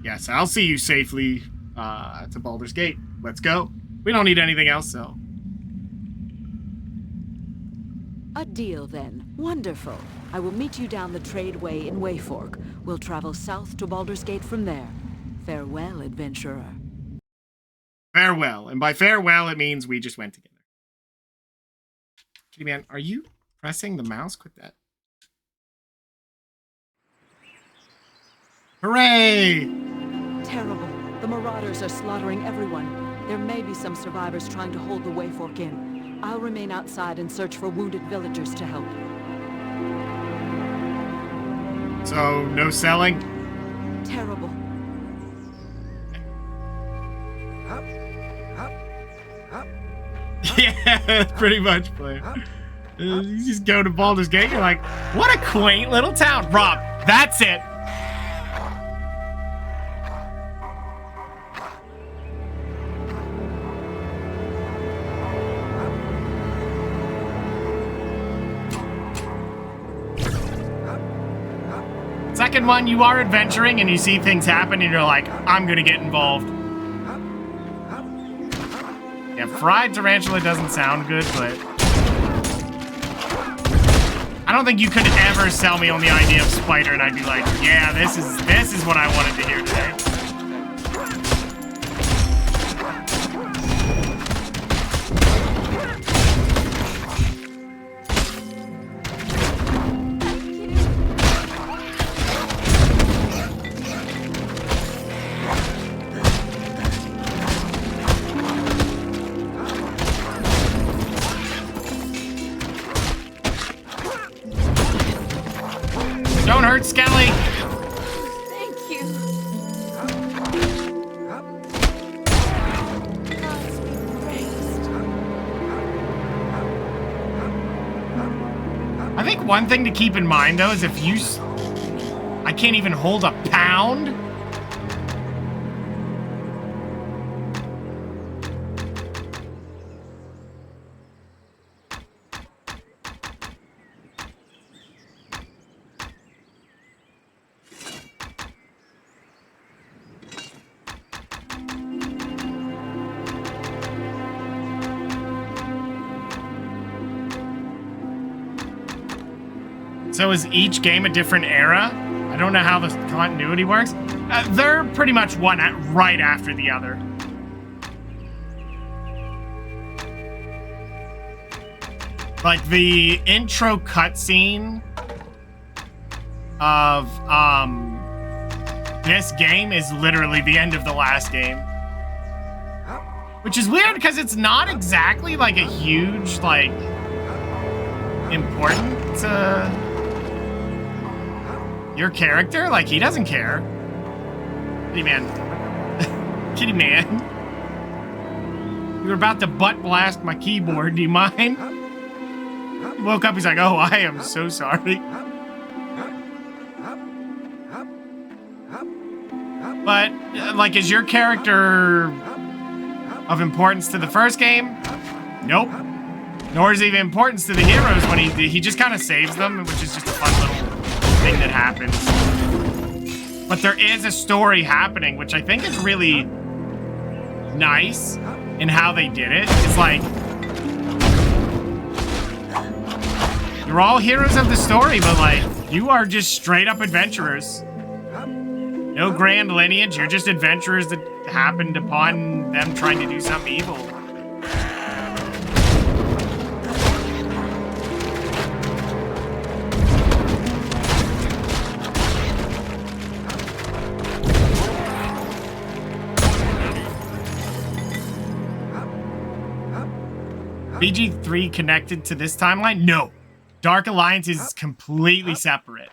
Yes, I'll see you safely to Baldur's Gate. Let's go. We don't need anything else, so. A deal, then. Wonderful. I will meet you down the tradeway in Wayfork. We'll travel south to Baldur's Gate from there. Farewell, adventurer. Farewell. And by farewell, it means we just went together. Kitty man, are you pressing the mouse? Quit that. Hooray! Terrible. The marauders are slaughtering everyone. There may be some survivors trying to hold the Wayfork in. I'll remain outside and search for wounded villagers to help. So, no selling? Terrible. Yeah, pretty much, player. You just go to Baldur's Gate, you're like, what a quaint little town. Rob, that's it. Second one, you are adventuring and you see things happen and you're like, I'm gonna get involved. Yeah, fried tarantula doesn't sound good, but I don't think you could ever sell me on the idea of spider and I'd be like, yeah, this is what I wanted to hear today. Don't hurt Skelly! Thank you. Gods be praised. I think one thing to keep in mind, though, is if you... I can't even hold a pound? So is each game a different era? I don't know how the continuity works. They're pretty much one right after the other. Like the intro cutscene of this game is literally the end of the last game. Which is weird because it's not exactly like a huge, like, important Your character? Like, he doesn't care. Kitty man. Kitty man. You were about to butt blast my keyboard. Do you mind? He woke up, he's like, oh, I am so sorry. But, like, is your character of importance to the first game? Nope. Nor is he of importance to the heroes when he just kind of saves them, which is just a fun little thing that happens. But there is a story happening, which I think is really nice in how they did it. It's like, you're all heroes of the story, but like, you are just straight up adventurers. No grand lineage, you're just adventurers that happened upon them trying to do something evil. BG3 connected to this timeline? No. Dark Alliance is completely separate.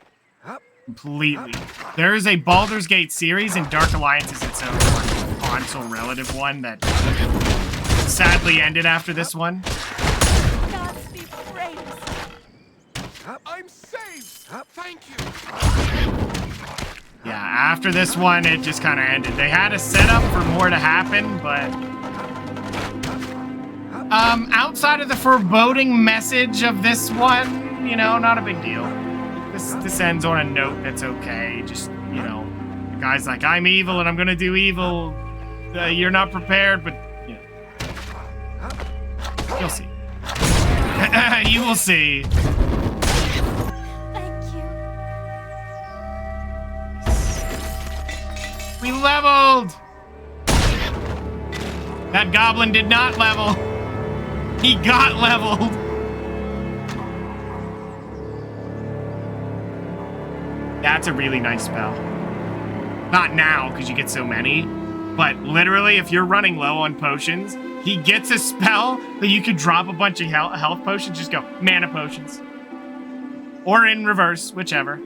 Completely. There is a Baldur's Gate series, and Dark Alliance is its own like, console relative one that sadly ended after this one. I'm saved! Thank you! Yeah, after this one, it just kind of ended. They had a setup for more to happen, but... outside of the foreboding message of this one, you know, not a big deal. This ends on a note that's okay. Just, you know, the guy's like, I'm evil and I'm gonna do evil. You're not prepared, but, you know. You'll see. You will see. Thank you. We leveled! That goblin did not level. He got leveled. That's a really nice spell. Not now, because you get so many. But literally, if you're running low on potions, he gets a spell that you could drop a bunch of health potions. Just go, mana potions. Or in reverse, whichever.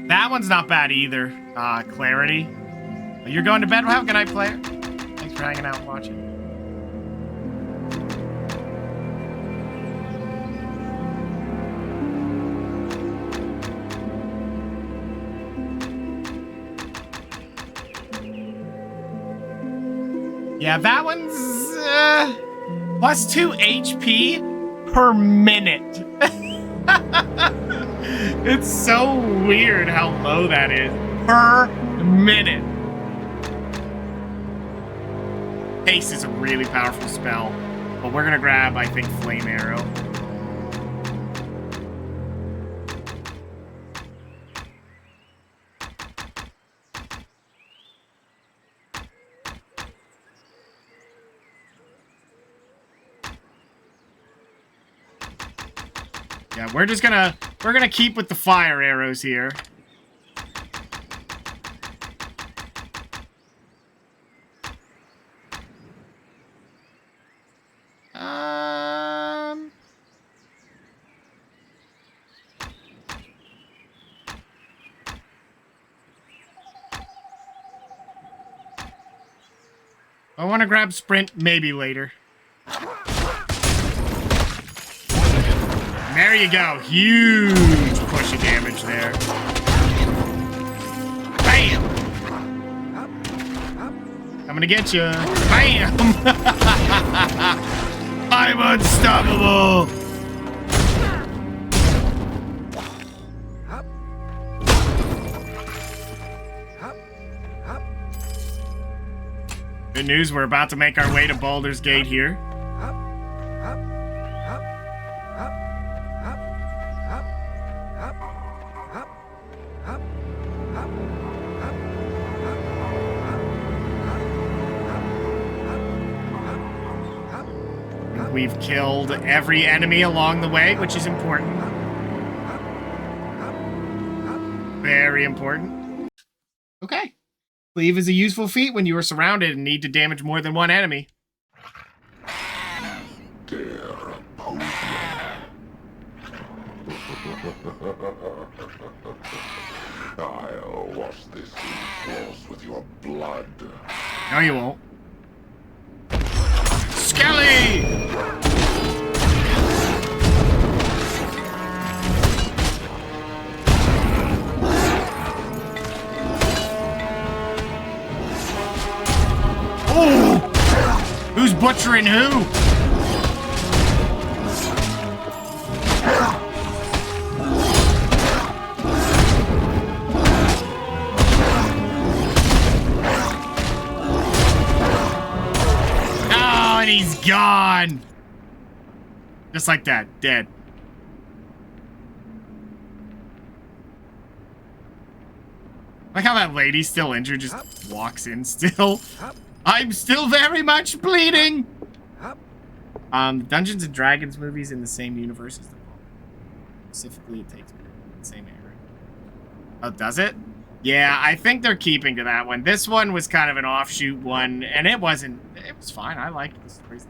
That one's not bad either. Clarity. You're going to bed? Well, have a good night, player. Thanks for hanging out and watching. Yeah, that one's plus 2 HP per minute. It's so weird how low that is. Per minute. Haste is a really powerful spell, but we're gonna grab, I think, Flame Arrow. Yeah, we're gonna keep with the fire arrows here. I want to grab sprint maybe later. There you go. Huge push of damage there. Bam! I'm gonna get you. Bam! I'm unstoppable! Good news, we're about to make our way to Baldur's Gate here. We've killed every enemy along the way, which is important. Very important. Okay. Cleave is a useful feat when you are surrounded and need to damage more than one enemy. I'll wash this floors with your blood. No, you won't. Skelly! Oh! Who's butchering who? Oh, and he's gone. Just like that, dead. Like how that lady still injured just walks in still. I'm still very much bleeding. Dungeons and Dragons movies in the same universe as the film. Specifically, it takes place in the same era. Oh, does it? Yeah, I think they're keeping to that one. This one was kind of an offshoot one, and it was fine. I liked the stories.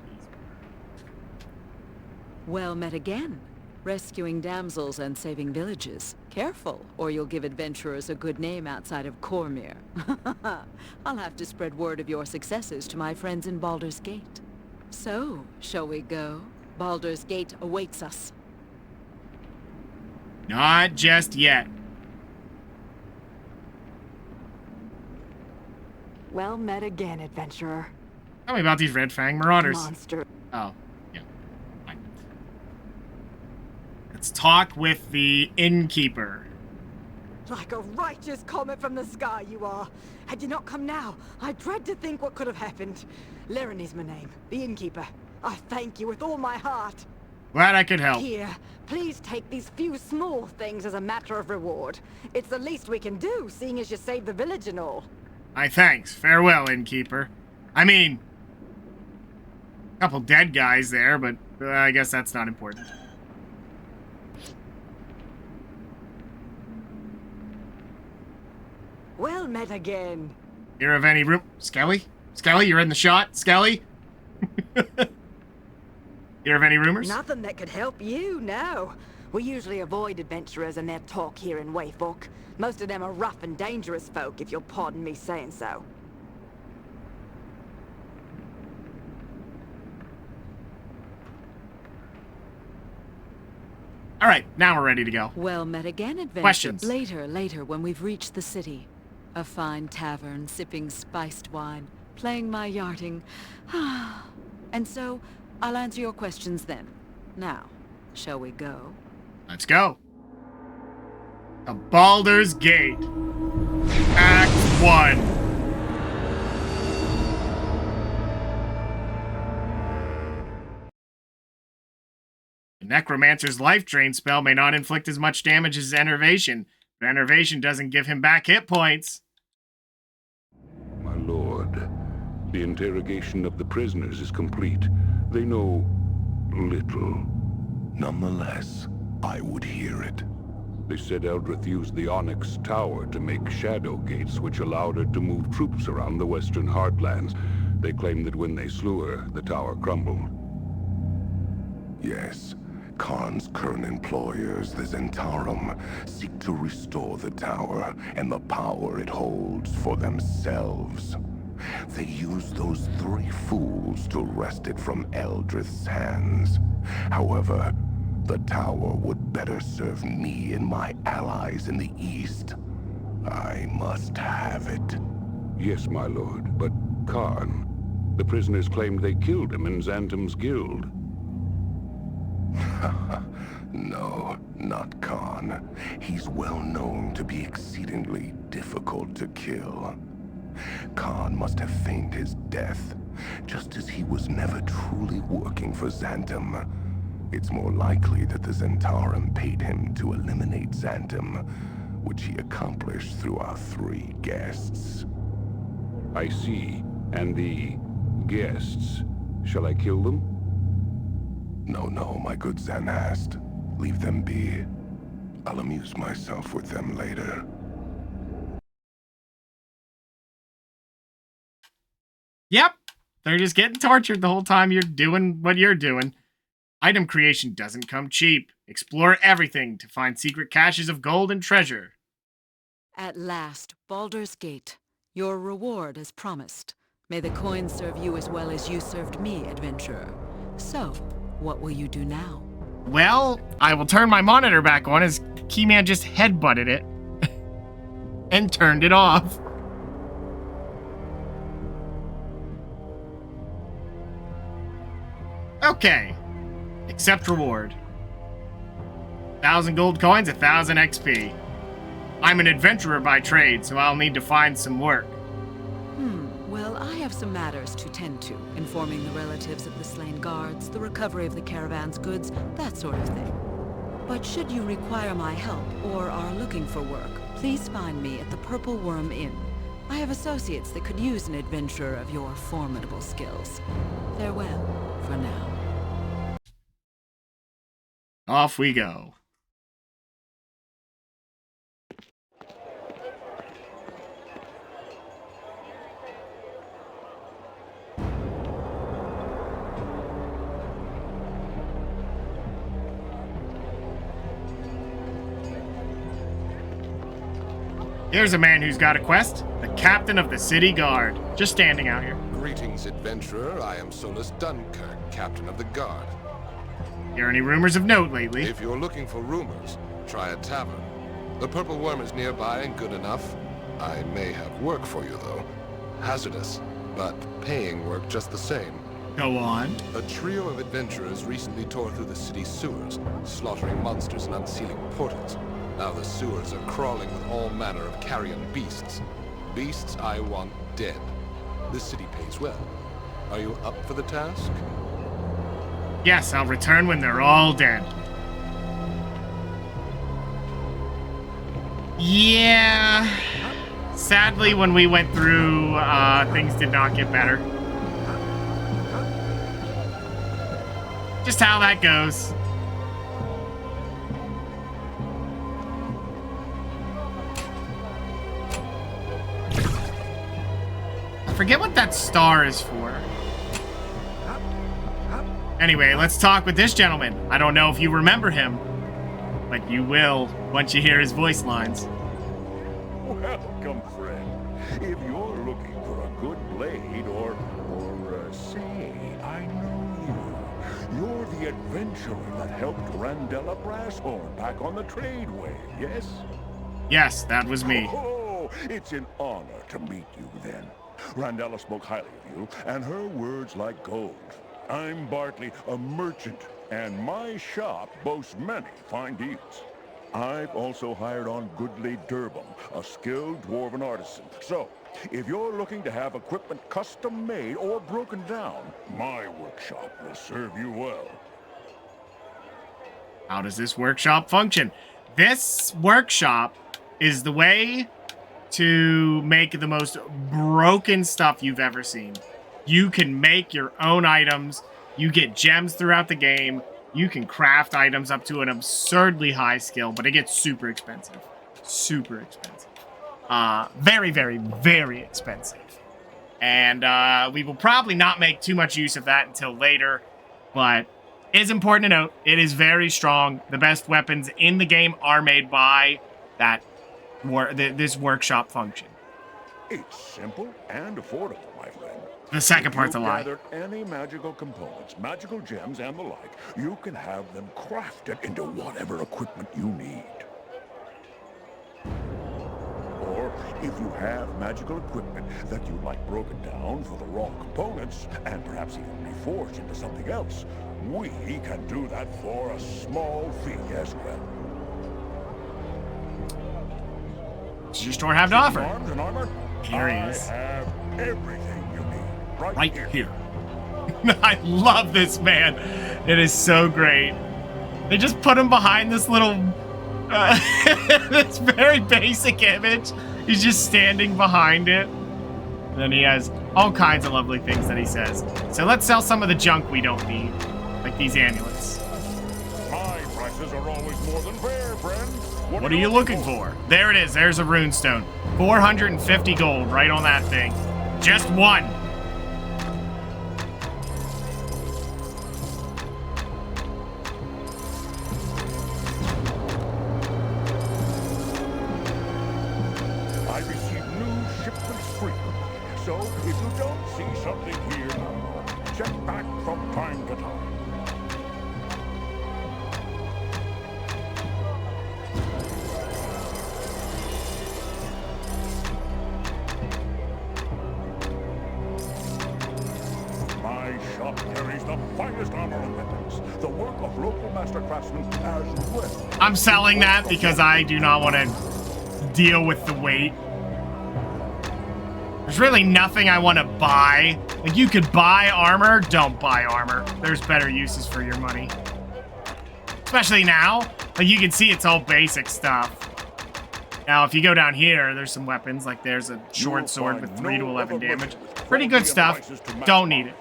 Well met again. Rescuing damsels and saving villages. Careful, or you'll give adventurers a good name outside of Cormyr. I'll have to spread word of your successes to my friends in Baldur's Gate. So, shall we go? Baldur's Gate awaits us. Not just yet. Well met again, adventurer. Tell me about these Red Fang Marauders. Monster. Oh, yeah. Fine. Let's talk with the innkeeper. Like a righteous comet from the sky you are. Had you not come now, I dread to think what could have happened. Laren is my name, the innkeeper. I thank you with all my heart. Glad I could help. Here, please take these few small things as a matter of reward. It's the least we can do, seeing as you saved the village and all. My thanks. Farewell, innkeeper. I mean, a couple dead guys there, but I guess that's not important. Well met again. Hear of any room? Skelly? Skelly, you're in the shot? Skelly? Hear of any rumors? Nothing that could help you, no. We usually avoid adventurers and their talk here in Wayfork. Most of them are rough and dangerous folk, if you'll pardon me saying so. All right, now we're ready to go. Well met again, adventure. Questions? Later, when we've reached the city. A fine tavern, sipping spiced wine, playing my yachting. And so, I'll answer your questions then. Now, shall we go? Let's go. The Baldur's Gate. Act 1. The Necromancer's life drain spell may not inflict as much damage as Enervation, but Enervation doesn't give him back hit points. My lord, the interrogation of the prisoners is complete. They know little. Nonetheless, I would hear it. They said Eldrith used the Onyx Tower to make shadow gates, which allowed her to move troops around the Western Heartlands. They claimed that when they slew her, the tower crumbled. Yes, Khan's current employers, the Zentarum, seek to restore the tower and the power it holds for themselves. They use those 3 fools to wrest it from Eldrith's hands. However, the tower would better serve me and my allies in the East. I must have it. Yes, my lord, but Khan... The prisoners claimed they killed him in Xantam's guild. No, not Khan. He's well known to be exceedingly difficult to kill. Khan must have feigned his death, just as he was never truly working for Xantam. It's more likely that the Zentarum paid him to eliminate Xantam, which he accomplished through our 3 guests. I see. And the guests. Shall I kill them? No, my good Zanast. Leave them be. I'll amuse myself with them later. Yep. They're just getting tortured the whole time you're doing what you're doing. Item creation doesn't come cheap. Explore everything to find secret caches of gold and treasure. At last, Baldur's Gate. Your reward as promised. May the coin serve you as well as you served me, adventurer. So, what will you do now? Well, I will turn my monitor back on as Keyman just headbutted it and turned it off. Okay. Accept reward. 1,000 gold coins, 1,000 XP. I'm an adventurer by trade, so I'll need to find some work. Well, I have some matters to tend to. Informing the relatives of the slain guards, the recovery of the caravan's goods, that sort of thing. But should you require my help, or are looking for work, please find me at the Purple Worm Inn. I have associates that could use an adventurer of your formidable skills. Farewell, for now. Off we go. Here's a man who's got a quest. The captain of the city guard. Just standing out here. Greetings, adventurer. I am Solus Dunkirk, captain of the guard. Hear any rumors of note lately? If you're looking for rumors, try a tavern. The Purple Worm is nearby and good enough. I may have work for you, though. Hazardous, but paying work just the same. Go on. A trio of adventurers recently tore through the city's sewers, slaughtering monsters and unsealing portals. Now the sewers are crawling with all manner of carrion beasts. Beasts I want dead. This city pays well. Are you up for the task? Yes, I'll return when they're all dead. Yeah. Sadly, when we went through, things did not get better. Just how that goes. I forget what that star is for. Anyway, let's talk with this gentleman. I don't know if you remember him, but you will once you hear his voice lines. Welcome, friend. If you're looking for a good blade or say, I know you. You're the adventurer that helped Randella Brasshorn back on the tradeway, yes? Yes, that was me. Oh, it's an honor to meet you then. Randella spoke highly of you, and her words like gold. I'm Bartley, a merchant, and my shop boasts many fine deals. I've also hired on Goodly Durbum, a skilled dwarven artisan. So, if you're looking to have equipment custom made or broken down, my workshop will serve you well. How does this workshop function? This workshop is the way to make the most broken stuff you've ever seen. You can make your own items. You get gems throughout the game. You can craft items up to an absurdly high skill, but it gets super expensive. Super expensive. Very, very, very expensive. And we will probably not make too much use of that until later, but it is important to note, it is very strong. The best weapons in the game are made by this workshop function. It's simple and affordable, my friend. The second part's a lie. If you gather any magical components, magical gems, and the like, you can have them crafted into whatever equipment you need. Or, if you have magical equipment that you like broken down for the raw components, and perhaps even reforged into something else, we can do that for a small fee as well. What does your store have to offer? Arms and armor? Here he is. I have everything you need. Right here. I love this man. It is so great. They just put him behind this little, this very basic image. He's just standing behind it. And then he has all kinds of lovely things that he says. So let's sell some of the junk we don't need, like these amulets. My prices are always more than fair, friend. What are you looking for? There it is. There's a runestone. 450 gold right on that thing. Just one. So, if you don't see something here now, check back from time to time. My shop carries the finest armor and weapons, the work of local master craftsmen as well. I'm selling that because I do not want to deal with the weight. There's really nothing I want to buy. Like, you could buy armor. Don't buy armor. There's better uses for your money. Especially now. Like, you can see it's all basic stuff. Now, if you go down here, there's some weapons. Like, there's a short sword with 3 to 11 damage. Pretty good stuff. Don't need it.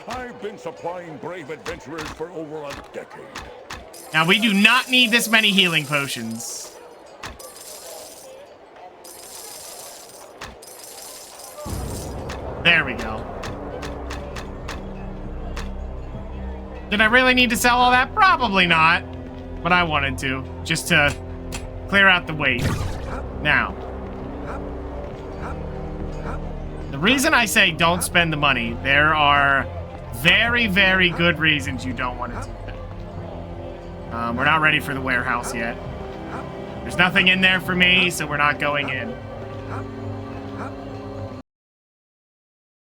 I've been supplying brave adventurers for over a decade. Now, we do not need this many healing potions. There we go. Did I really need to sell all that? Probably not. But I wanted to, just to clear out the weight. Now, the reason I say don't spend the money, there are very, very good reasons you don't want to do that. We're not ready for the warehouse yet. There's nothing in there for me, so we're not going in.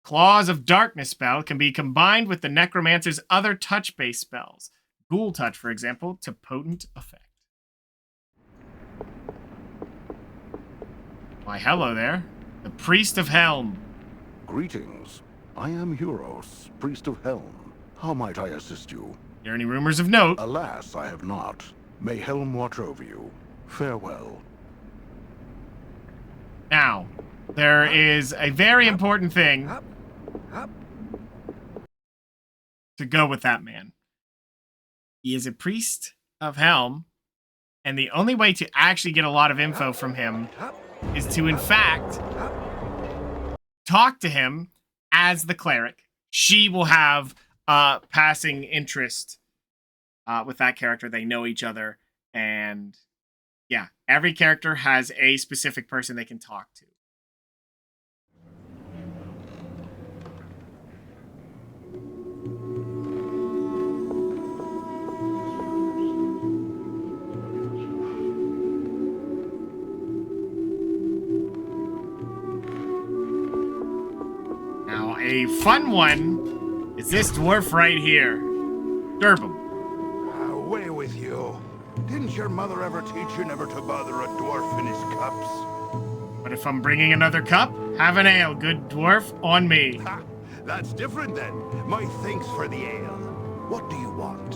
Claws of Darkness spell can be combined with the Necromancer's other touch-based spells. Ghoul Touch, for example, to potent effect. Why, hello there. The Priest of Helm. Greetings. I am Euros, Priest of Helm. How might I assist you? Hear any rumors of note? Alas, I have not. May Helm watch over you. Farewell. Now, there is a very important thing to go with that man. He is a Priest of Helm, and the only way to actually get a lot of info from him is to, in fact, talk to him as the cleric. She will have passing interest with that character. They know each other, and yeah, every character has a specific person they can talk to. A fun one is this dwarf right here. Durbum. Away with you. Didn't your mother ever teach you never to bother a dwarf in his cups? But if I'm bringing another cup, have an ale, good dwarf, on me. Ha! That's different then. My thanks for the ale. What do you want?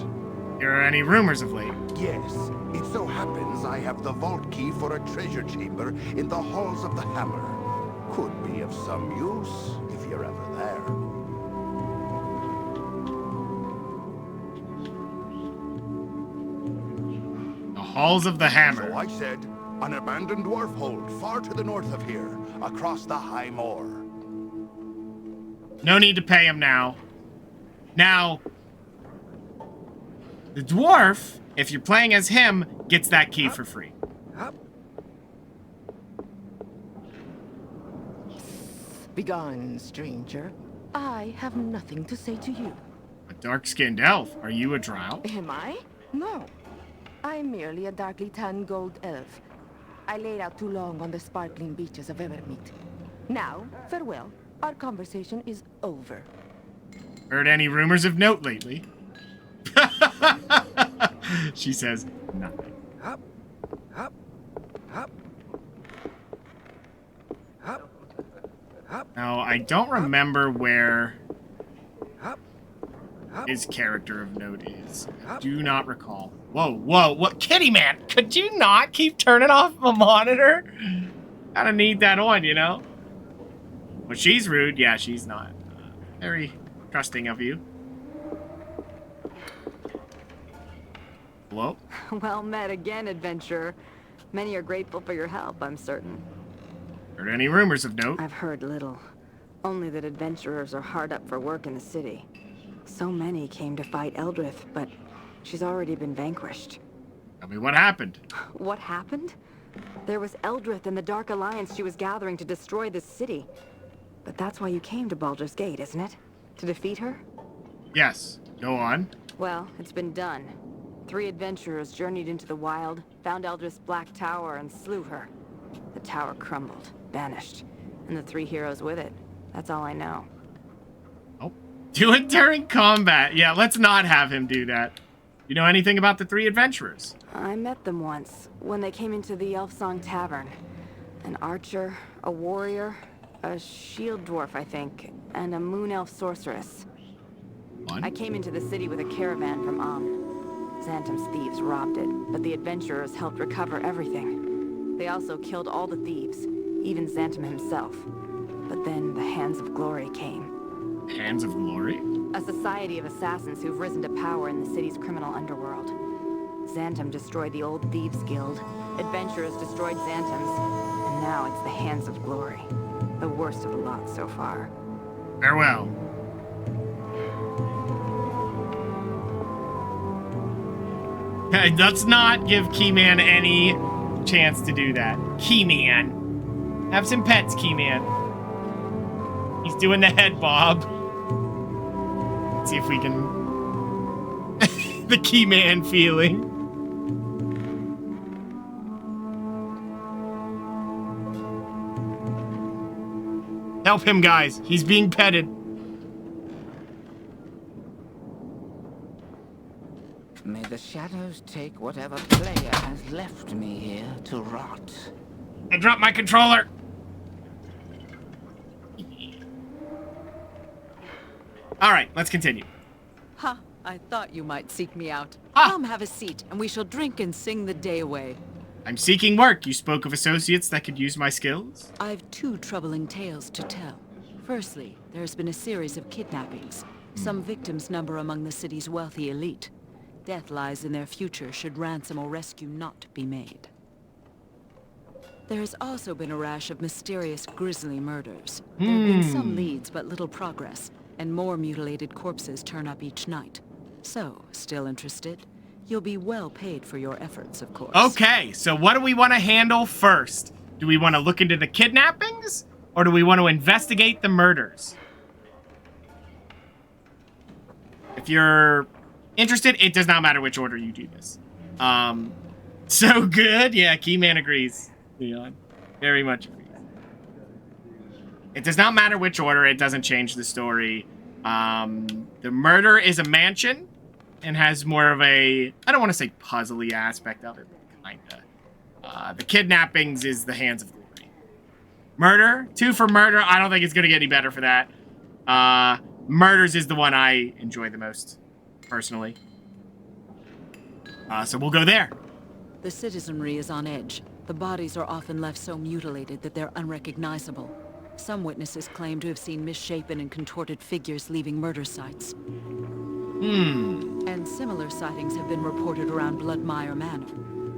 Here are any rumors of late? Yes, it so happens I have the vault key for a treasure chamber in the halls of the Hammer. Could be of some use if you're ever there. The halls of the Hammer. So I said, an abandoned dwarf hold far to the north of here, across the high moor. No need to pay him now. Now, the dwarf, if you're playing as him, gets that key for free. Begone, stranger. I have nothing to say to you. A dark-skinned elf? Are you a drow? Am I? No. I'm merely a darkly tanned gold elf. I laid out too long on the sparkling beaches of Evermeet. Now, farewell. Our conversation is over. Heard any rumors of note lately? She says nothing. Hop, hop, hop, hop. Now, I don't remember where his character of note is. I do not recall. Whoa, whoa, what? Kitty man, could you not keep turning off the monitor? Gotta need that on, you know? But she's rude. Yeah, she's not. Very trusting of you. Hello? Well met again, adventurer. Many are grateful for your help, I'm certain. Heard any rumors of note? I've heard little. Only that adventurers are hard up for work in the city. So many came to fight Eldrith, but she's already been vanquished. Tell me what happened. What happened? There was Eldrith and the Dark Alliance she was gathering to destroy this city. But that's why you came to Baldur's Gate, isn't it? To defeat her? Yes. Go on. Well, it's been done. 3 adventurers journeyed into the wild, found Eldrith's Black Tower, and slew her. The tower crumbled, vanished, and the 3 heroes with it. That's all I know. Oh. Do it during combat. Yeah, let's not have him do that. You know anything about the 3 adventurers? I met them once, when they came into the Elfsong Tavern. An archer, a warrior, a shield dwarf, I think, and a moon elf sorceress. Fun. I came into the city with a caravan from Xantam's thieves robbed it, but the adventurers helped recover everything. They also killed all the thieves, even Xantam himself. But then the Hands of Glory came. Hands of Glory? A society of assassins who've risen to power in the city's criminal underworld. Xantam destroyed the old Thieves Guild, adventurers destroyed Xantam's, and now it's the Hands of Glory. The worst of the lot so far. Farewell. Let's not give Keyman any chance to do that. Keyman. Have some pets, Keyman. He's doing the head bob. Let's see if we can... the Keyman feeling. Help him, guys. He's being petted. May the shadows take whatever player has left me here to rot. I dropped my controller. All right, let's continue. Ha! I thought you might seek me out. Ah. Come have a seat, and we shall drink and sing the day away. I'm seeking work. You spoke of associates that could use my skills. I've 2 troubling tales to tell. Firstly, there's been a series of kidnappings. Some victims number among the city's wealthy elite. Death lies in their future should ransom or rescue not be made. There has also been a rash of mysterious, grisly murders. There have been some leads, but little progress, and more mutilated corpses turn up each night. So, still interested? You'll be well paid for your efforts, of course. Okay, so what do we want to handle first? Do we want to look into the kidnappings? Or do we want to investigate the murders? If you're interested, it does not matter which order you do this. So good. Yeah, Keyman agrees. Leon. Very much agrees. It does not matter which order. It doesn't change the story. The murder is a mansion and has more of a, I don't want to say puzzly aspect of it, but kinda. The kidnappings is the Hands of Glory. Murder, 2 for murder. I don't think it's going to get any better for that. Murders is the one I enjoy the most, personally. So we'll go there. The citizenry is on edge. The bodies are often left so mutilated that they're unrecognizable. Some witnesses claim to have seen misshapen and contorted figures leaving murder sites. And similar sightings have been reported around Bloodmire Manor.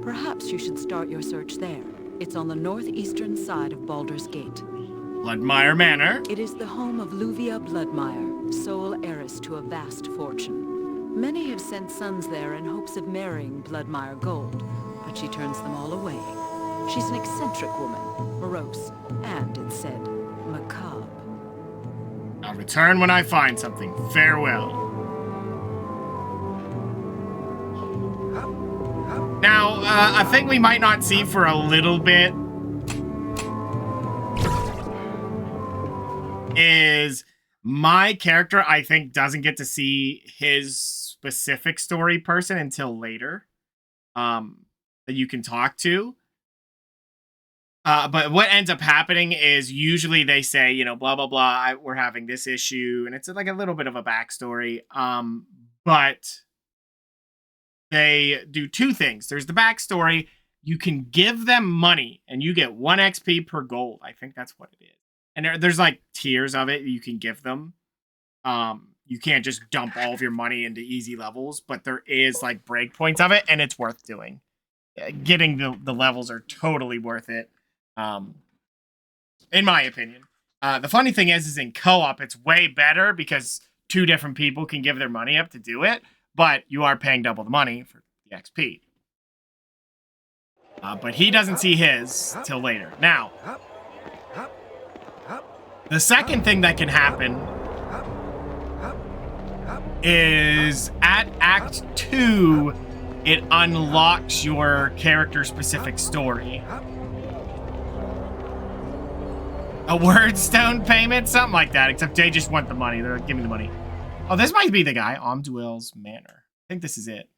Perhaps you should start your search there. It's on the northeastern side of Baldur's Gate. Bloodmire Manor. It is the home of Luvia Bloodmire, sole heiress to a vast fortune. Many have sent sons there in hopes of marrying Bloodmire Gold, but she turns them all away. She's an eccentric woman, morose, and, it's said, macabre. I'll return when I find something. Farewell. Now, a thing we might not see for a little bit is my character, I think, doesn't get to see his specific story person until later that you can talk to. But what ends up happening is usually they say, you know, blah, blah, blah, we're having this issue. And it's like a little bit of a backstory. But they do 2 things. There's the backstory. You can give them money and you get 1 XP per gold. I think that's what it is. And there's like tiers of it you can give them. You can't just dump all of your money into easy levels, but there is like breakpoints of it and it's worth doing. Getting the levels are totally worth it. In my opinion. The funny thing is in co-op, it's way better because 2 different people can give their money up to do it, but you are paying double the money for the XP. But he doesn't see his till later. Now, The second thing that can happen is at Act 2, it unlocks your character-specific story. A wordstone payment? Something like that, except they just want the money. They're like, give me the money. Oh, this might be the guy. Omduel's Manor. I think this is it.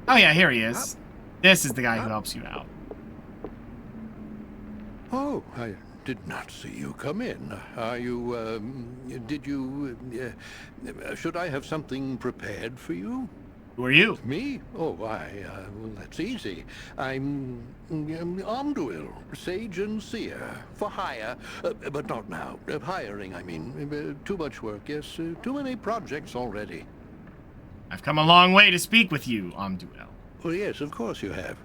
Oh yeah, here he is. This is the guy who helps you out. Oh, I did not see you come in. Are you, did you, should I have something prepared for you? Who are you? Me? Oh, well, that's easy. I'm Omduel, Sage and Seer, for hire, but not now. Hiring, I mean. Too much work, yes. Too many projects already. I've come a long way to speak with you, Omduel. Well, yes, of course you have.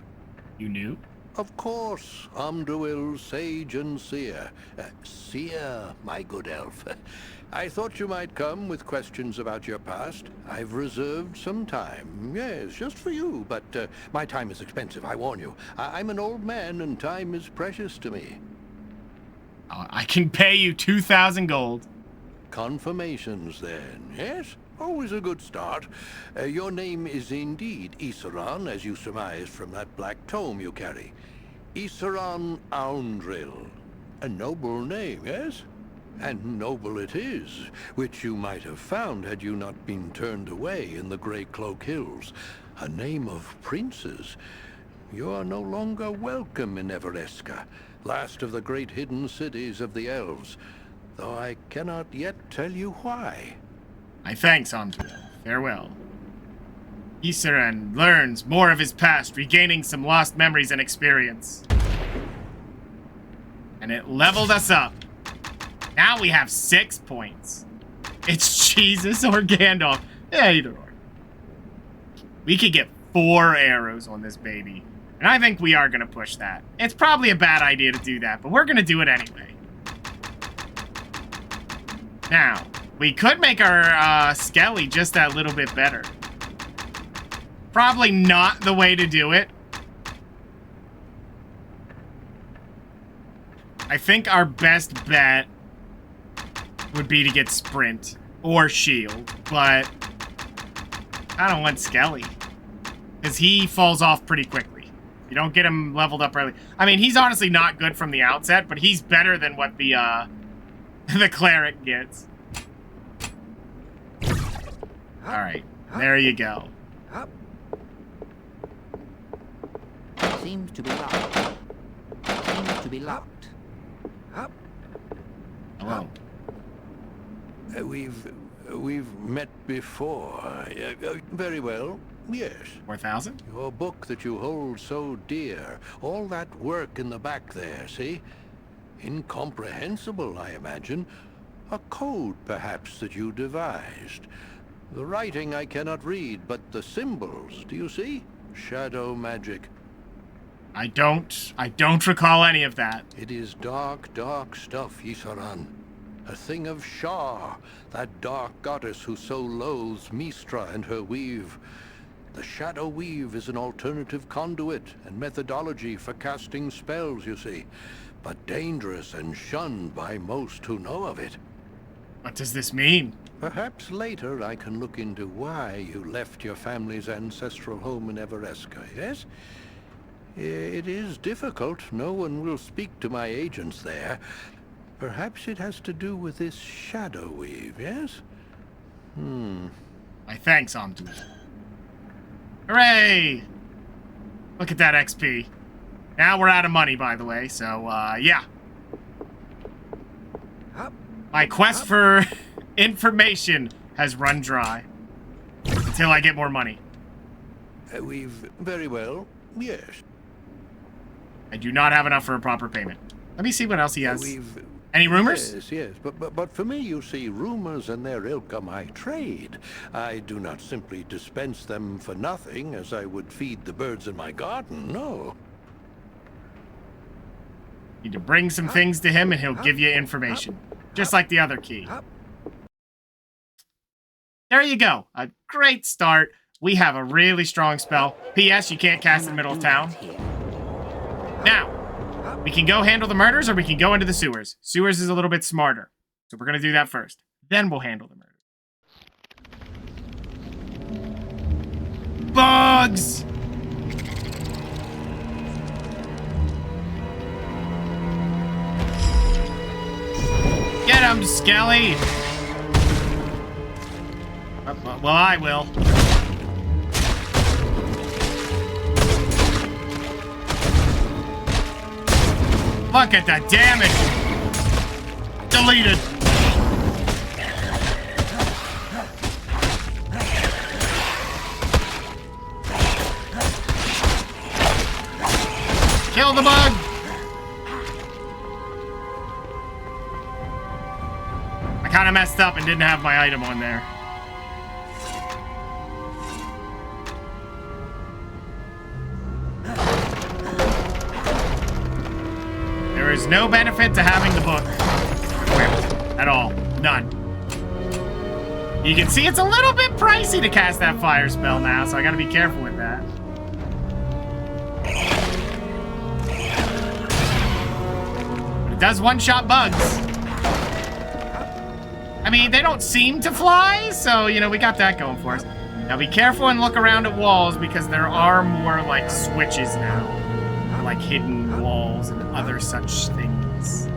You knew? Of course, Omduel, Sage and Seer. Seer, my good elf. I thought you might come with questions about your past. I've reserved some time. Yes, just for you, but my time is expensive, I warn you. I'm an old man, and time is precious to me. I can pay you 2,000 gold. Confirmations, then, yes? Always a good start. Your name is indeed Iseran, as you surmised from that black tome you carry. Iseran Aundril. A noble name, yes? And noble it is, which you might have found had you not been turned away in the Grey Cloak Hills. A name of princes. You are no longer welcome in Evereska, last of the great hidden cities of the elves, though I cannot yet tell you why. My thanks, Omduel. Farewell. Iseran learns more of his past, regaining some lost memories and experience. And it leveled us up. Now we have 6 points. It's Jesus or Gandalf. Yeah, either or. We could get 4 arrows on this baby. And I think we are going to push that. It's probably a bad idea to do that, but we're going to do it anyway. Now, we could make our Skelly just that little bit better. Probably not the way to do it. I think our best bet would be to get Sprint or Shield, but I don't want Skelly because he falls off pretty quickly. You don't get him leveled up early. I mean, he's honestly not good from the outset, but he's better than what the the cleric gets. All right, there you go. Seems to be locked. Seems to be locked. Hello. We've met before. Very well. Yes. 4,000? Your book that you hold so dear. All that work in the back there, see? Incomprehensible, I imagine. A code, perhaps, that you devised. The writing I cannot read, but the symbols, do you see? Shadow magic. I don't recall any of that. It is dark, dark stuff, Iseran. A thing of Shar, that dark goddess who so loathes Mistra and her weave. The Shadow Weave is an alternative conduit and methodology for casting spells, you see, but dangerous and shunned by most who know of it. What does this mean? Perhaps later I can look into why you left your family's ancestral home in Evereska, yes? It is difficult. No one will speak to my agents there. Perhaps it has to do with this Shadow Weave, yes? My thanks, Omduel. Hooray! Look at that XP. Now we're out of money, by the way, so, yeah. My quest for information has run dry. Until I get more money. Very well, yes. I do not have enough for a proper payment. Let me see what else he has. Any rumors? Yes, yes, but for me, you see, rumors and their ilk are my trade. I do not simply dispense them for nothing, as I would feed the birds in my garden, no. You need to bring some things to him and he'll give you information. Just like the other key. There you go. A great start. We have a really strong spell. P.S. You can't cast in the middle of town. Now, We can go handle the murders, or we can go into the sewers. Sewers is a little bit smarter. So we're going to do that first. Then we'll handle the murders. Bugs! Get him, Skelly! Well, I will. Look at the damage! Deleted! Kill the bug! I kind of messed up and didn't have my item on there. There is no benefit to having the book equipped at all. None. You can see it's a little bit pricey to cast that fire spell now, so I gotta be careful with that. But it does one-shot bugs. I mean, they don't seem to fly, so, you know, we got that going for us. Now be careful and look around at walls, because there are more, like, switches now. Like hidden walls and other such things.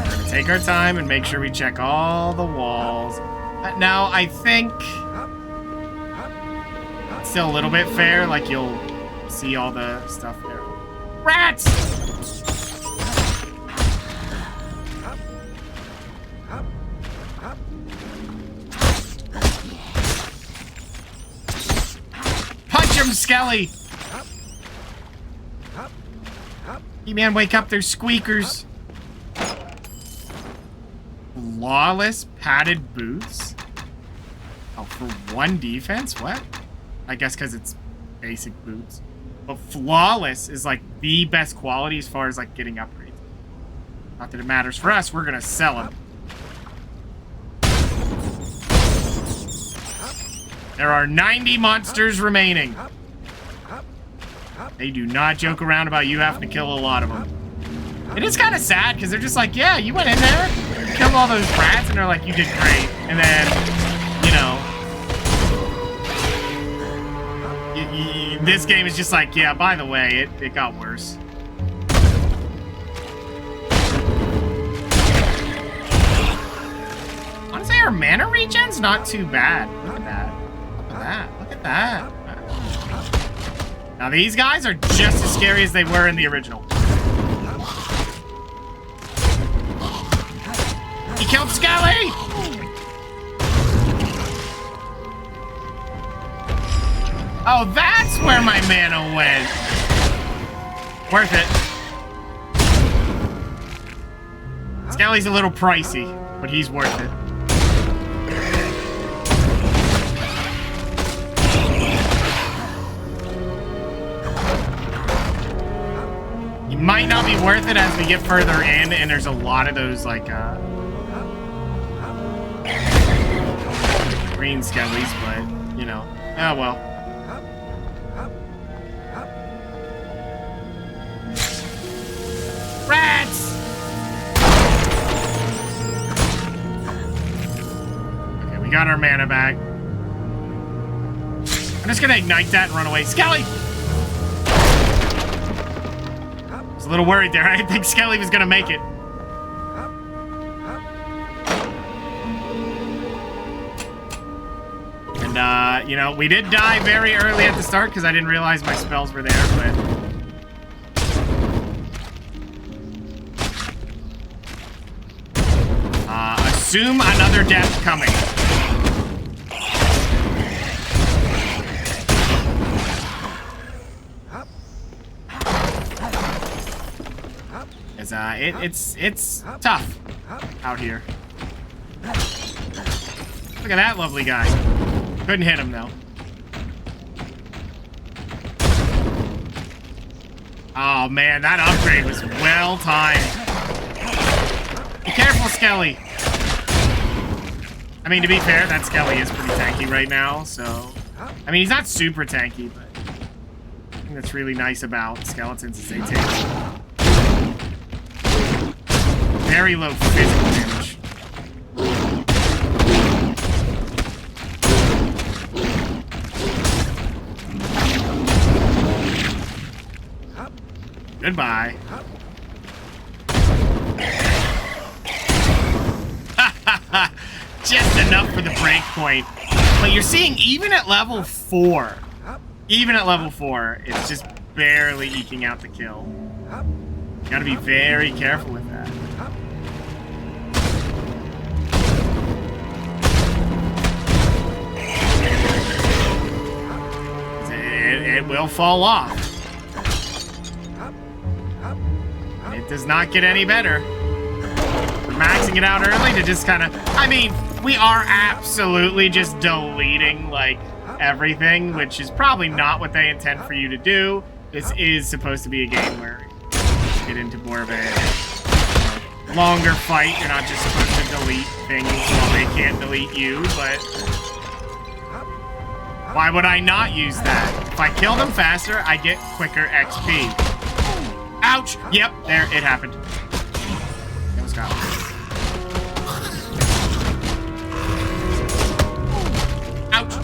We're gonna take our time and make sure we check all the walls. Now, I think it's still a little bit fair, like you'll see all the stuff there. Rats! Skelly! Hey man, wake up, there's squeakers. Flawless padded boots? Oh, for 1 defense? What? I guess because it's basic boots. But flawless is like the best quality as far as like getting upgrades. Not that it matters for us, we're gonna sell them. There are 90 monsters remaining. They do not joke around about you having to kill a lot of them. It is kind of sad, because they're just like, yeah, you went in there, killed all those rats, and they're like, you did great. And then, you know, this game is just like, yeah, by the way, it got worse. Honestly, our mana regen's not too bad. Look at that. Look at that. Look at that. Now these guys are just as scary as they were in the original. He killed Skelly! Oh, that's where my mana went. Worth it. Skelly's a little pricey, but he's worth it. Might not be worth it as we get further in, and there's a lot of those, like, green skellies, but, you know, oh well. Rats! Okay, we got our mana back. I'm just gonna ignite that and run away. Skelly! I was a little worried there. I didn't think Skelly was gonna make it. And, you know, we did die very early at the start because I didn't realize my spells were there, but... assume another death coming. It's tough out here. Look at that lovely guy. Couldn't hit him though. Oh man, that upgrade was well timed. Be careful, Skelly. I mean, to be fair, that Skelly is pretty tanky right now, so... I mean, he's not super tanky, but... thing that's really nice about skeletons is they take very low physical damage. Goodbye. Just enough for the break point. But you're seeing, even at level 4, it's just barely eking out the kill. You gotta be very careful with that. It will fall off. It does not get any better. We're maxing it out early to just kind of... I mean, we are absolutely just deleting, like, everything, which is probably not what they intend for you to do. This is supposed to be a game where you get into more of a longer fight. You're not just supposed to delete things while they can't delete you, but... why would I not use that? If I kill them faster, I get quicker XP. Ouch! Yep, there, it happened. That was got. Ouch!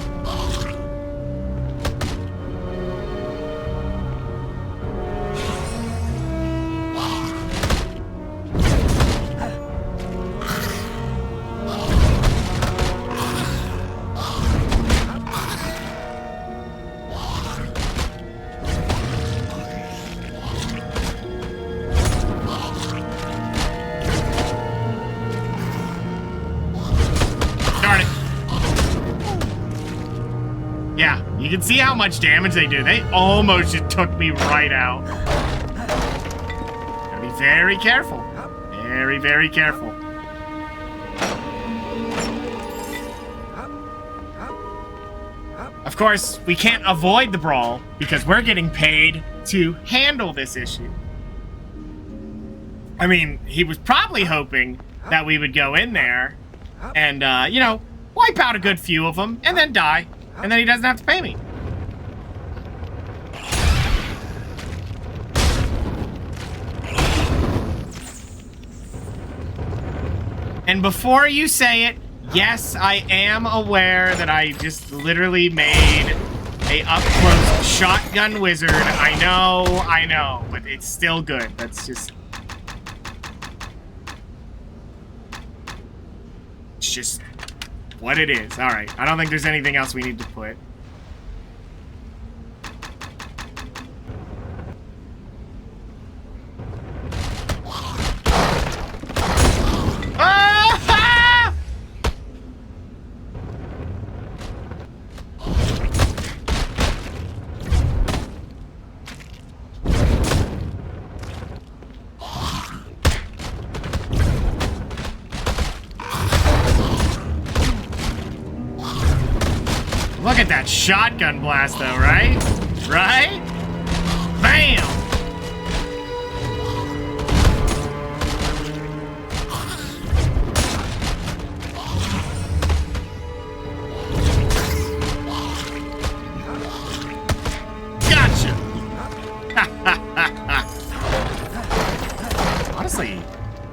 You can see how much damage they do. They almost just took me right out. Gotta be very careful. Very, very careful. Of course, we can't avoid the brawl because we're getting paid to handle this issue. I mean, he was probably hoping that we would go in there and, you know, wipe out a good few of them and then die. And then he doesn't have to pay me. And before you say it, yes, I am aware that I just literally made a up-close shotgun wizard. I know, but it's still good. That's just... it's just... what it is. Alright, I don't think there's anything else we need to put. Ah! Look at that shotgun blast, though, right? Right? Bam! Gotcha! Honestly,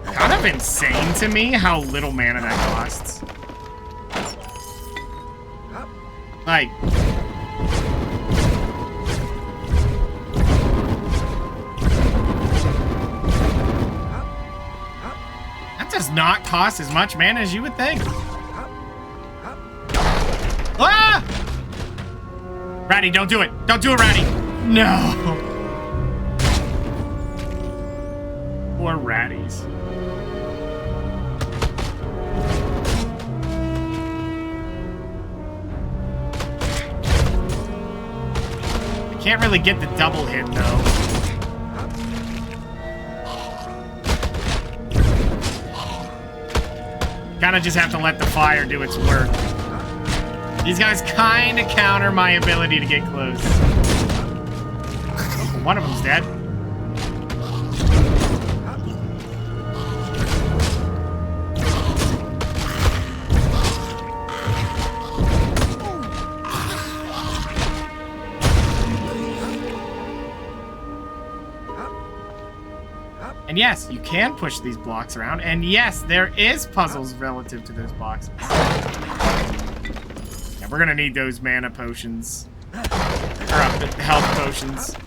kind of insane to me how little mana that costs. Like, that does not cost as much mana as you would think. Ah! Ratty, don't do it. Don't do it, Ratty. No. Poor Ratties. Can't really get the double hit, though. Kinda just have to let the fire do its work. These guys kinda counter my ability to get close. One of them's dead. And yes, you can push these blocks around. And yes, there is puzzles relative to those blocks. Yeah, we're gonna need those mana potions. Or health potions.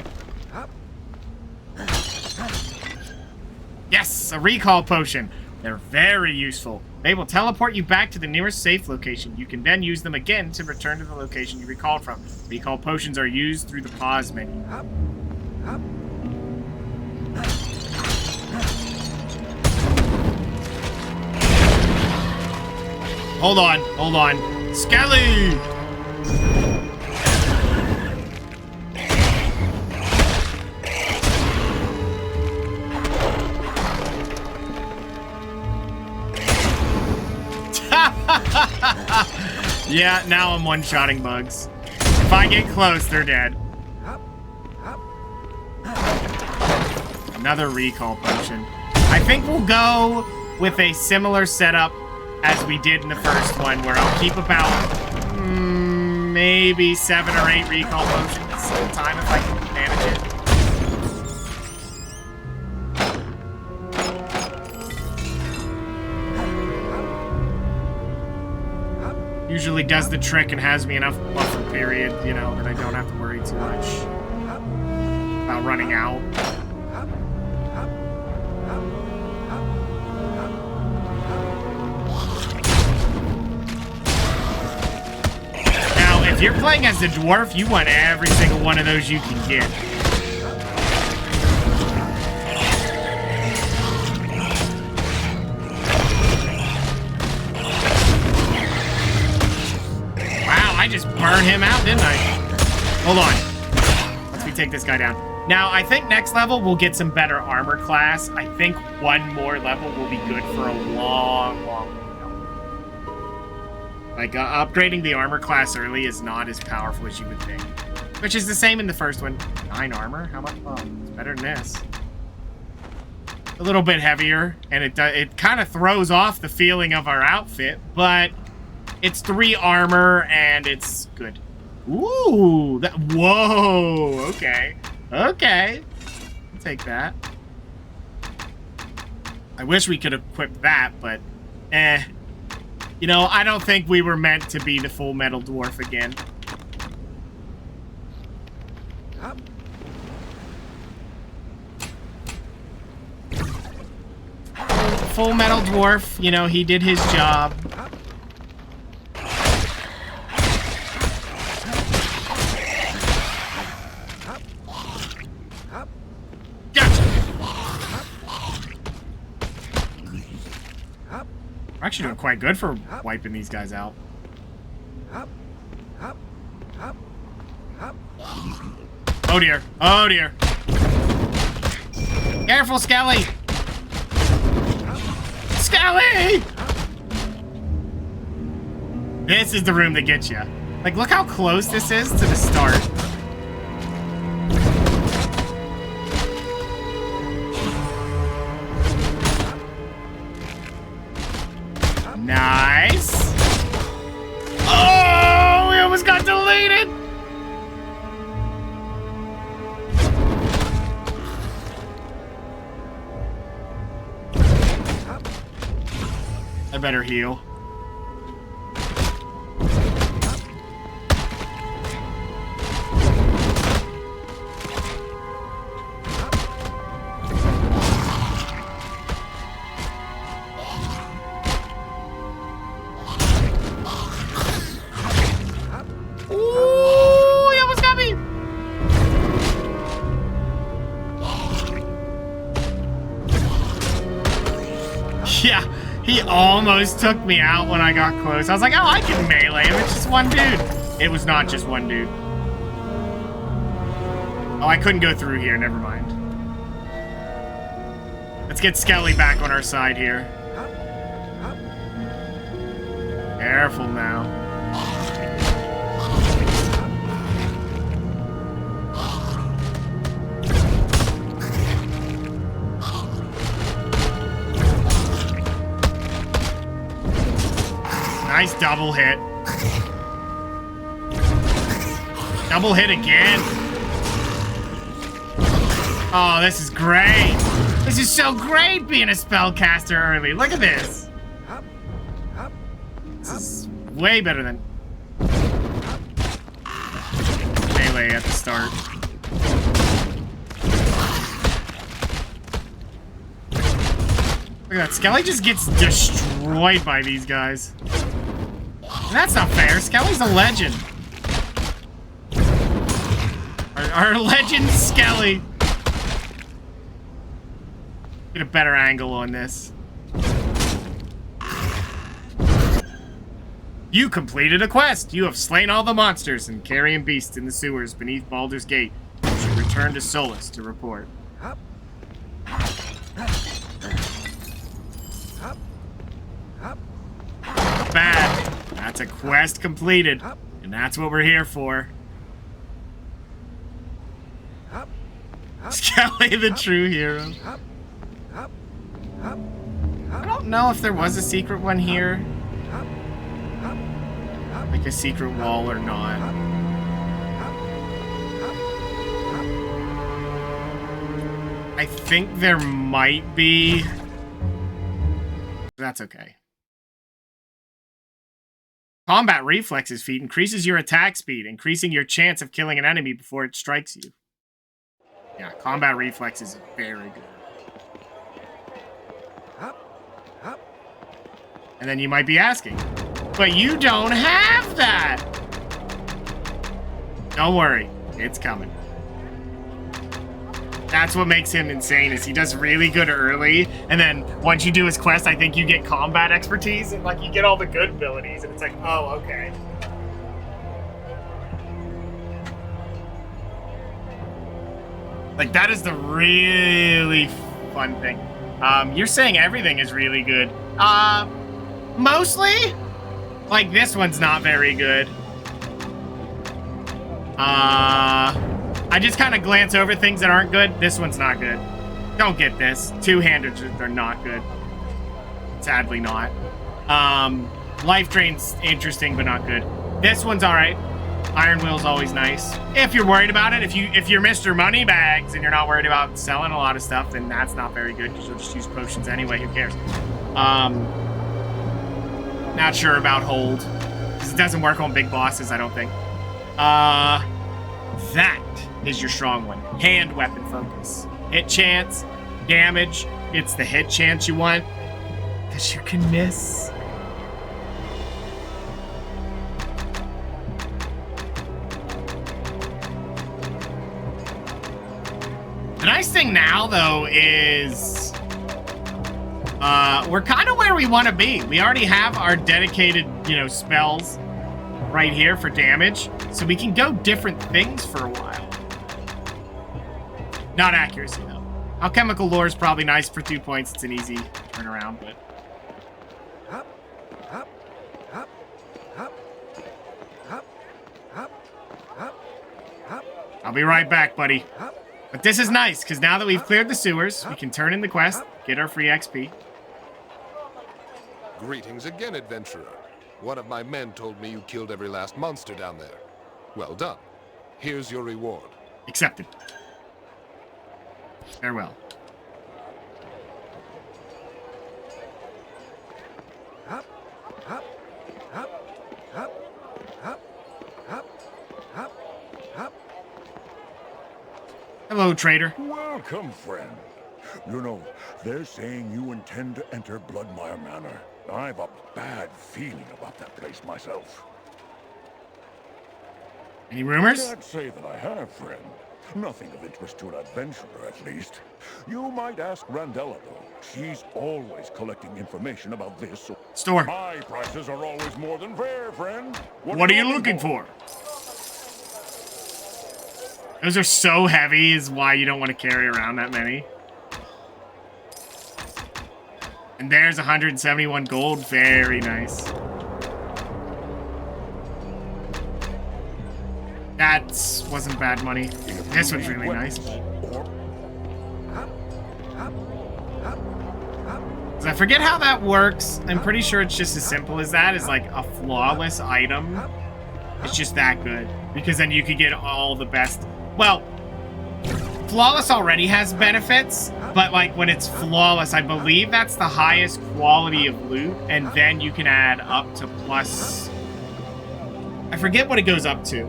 Yes, a recall potion. They're very useful. They will teleport you back to the nearest safe location. You can then use them again to return to the location you recalled from. Recall potions are used through the pause menu. Hold on. Skelly! Yeah, now I'm one-shotting bugs. If I get close, they're dead. Another recall potion. I think we'll go with a similar setup as we did in the first one, where I'll keep about maybe 7 or 8 recall potions at a time if I can manage it. Usually does the trick and has me enough buffer period, you know, that I don't have to worry too much about running out. Now, if you're playing as a dwarf, you want every single one of those you can get. I just burned him out, didn't I? Hold on. Let's take this guy down. Now, I think next level we'll get some better armor class. I think one more level will be good for a long, long time. Like, upgrading the armor class early is not as powerful as you would think. Which is the same in the first one. 9 armor? How much? Oh, it's better than this. A little bit heavier, and it kind of throws off the feeling of our outfit, but it's 3 armor, and it's good. Ooh! Whoa! Okay. Okay. I'll take that. I wish we could equip that, but you know, I don't think we were meant to be the Full Metal Dwarf again. Full Metal Dwarf, you know, he did his job. We're actually doing quite good for wiping these guys out. Oh dear. Oh dear. Careful, Skelly! Skelly! This is the room that gets you. Like, look how close this is to the start. Nice. Oh, we almost got deleted. I better heal. Yeah, he almost took me out when I got close. I was like, oh, I can melee him. It's just one dude. It was not just one dude. Oh, I couldn't go through here. Never mind. Let's get Skelly back on our side here. Careful now. Nice double hit. Double hit again. Oh, this is great. This is so great being a spellcaster early. Look at this. This is way better than melee at the start. Look at that. Skelly just gets destroyed by these guys. And that's not fair. Skelly's a legend. Our legend Skelly. Get a better angle on this. You completed a quest. You have slain all the monsters and carrion beasts in the sewers beneath Baldur's Gate. You should return to Solus to report. Bad. That's a quest completed. And that's what we're here for. Skelly, the true hero. I don't know if there was a secret one here. Like a secret wall or not. I think there might be. That's okay. Combat reflexes feat increases your attack speed, increasing your chance of killing an enemy before it strikes you. Yeah, combat reflexes is very good. And then you might be asking, but you don't have that! Don't worry, it's coming. That's what makes him insane, is he does really good early, and then once you do his quest, I think you get combat expertise, and like you get all the good abilities, and it's like, oh, okay. Like, that is the really fun thing. You're saying everything is really good. Mostly? Like, this one's not very good. I just kind of glance over things that aren't good. This one's not good. Don't get this. Two-handers are not good. Sadly not. Life Drain's interesting, but not good. This one's alright. Iron Will's always nice. If you're worried about it, if you're Mr. Moneybags and you're not worried about selling a lot of stuff, then that's not very good because you'll just use potions anyway. Who cares? Not sure about Hold. It doesn't work on big bosses, I don't think. That is your strong one. Hand weapon focus. Hit chance, damage. It's the hit chance you want because you can miss. The nice thing now, though, is we're kind of where we want to be. We already have our dedicated, spells right here for damage, so we can go different things for a while. Not accuracy, though. Alchemical Lore is probably nice for 2 points. It's an easy turnaround, but... I'll be right back, buddy. But this is nice, because now that we've cleared the sewers, we can turn in the quest, get our free XP. Greetings again, adventurer. One of my men told me you killed every last monster down there. Well done. Here's your reward. Accepted. Farewell. Hello, trader. Welcome, friend. You know, they're saying you intend to enter Bloodmire Manor. I've a bad feeling about that place myself. Any rumors? Can't say that I have, friend. Nothing of interest to an adventurer, at least. You might ask Randella, though. She's always collecting information about this. Store. My prices are always more than fair, friend. What are you looking for? Those are so heavy, is why you don't want to carry around that many. And there's 171 gold. Very nice. That wasn't bad money. This one's really nice. So I forget how that works. I'm pretty sure it's just as simple as that. Is like a flawless item. It's just that good. Because then you could get all the best. Well, flawless already has benefits, But like when it's flawless, I believe that's the highest quality of loot, and then you can add up to plus... I forget what it goes up to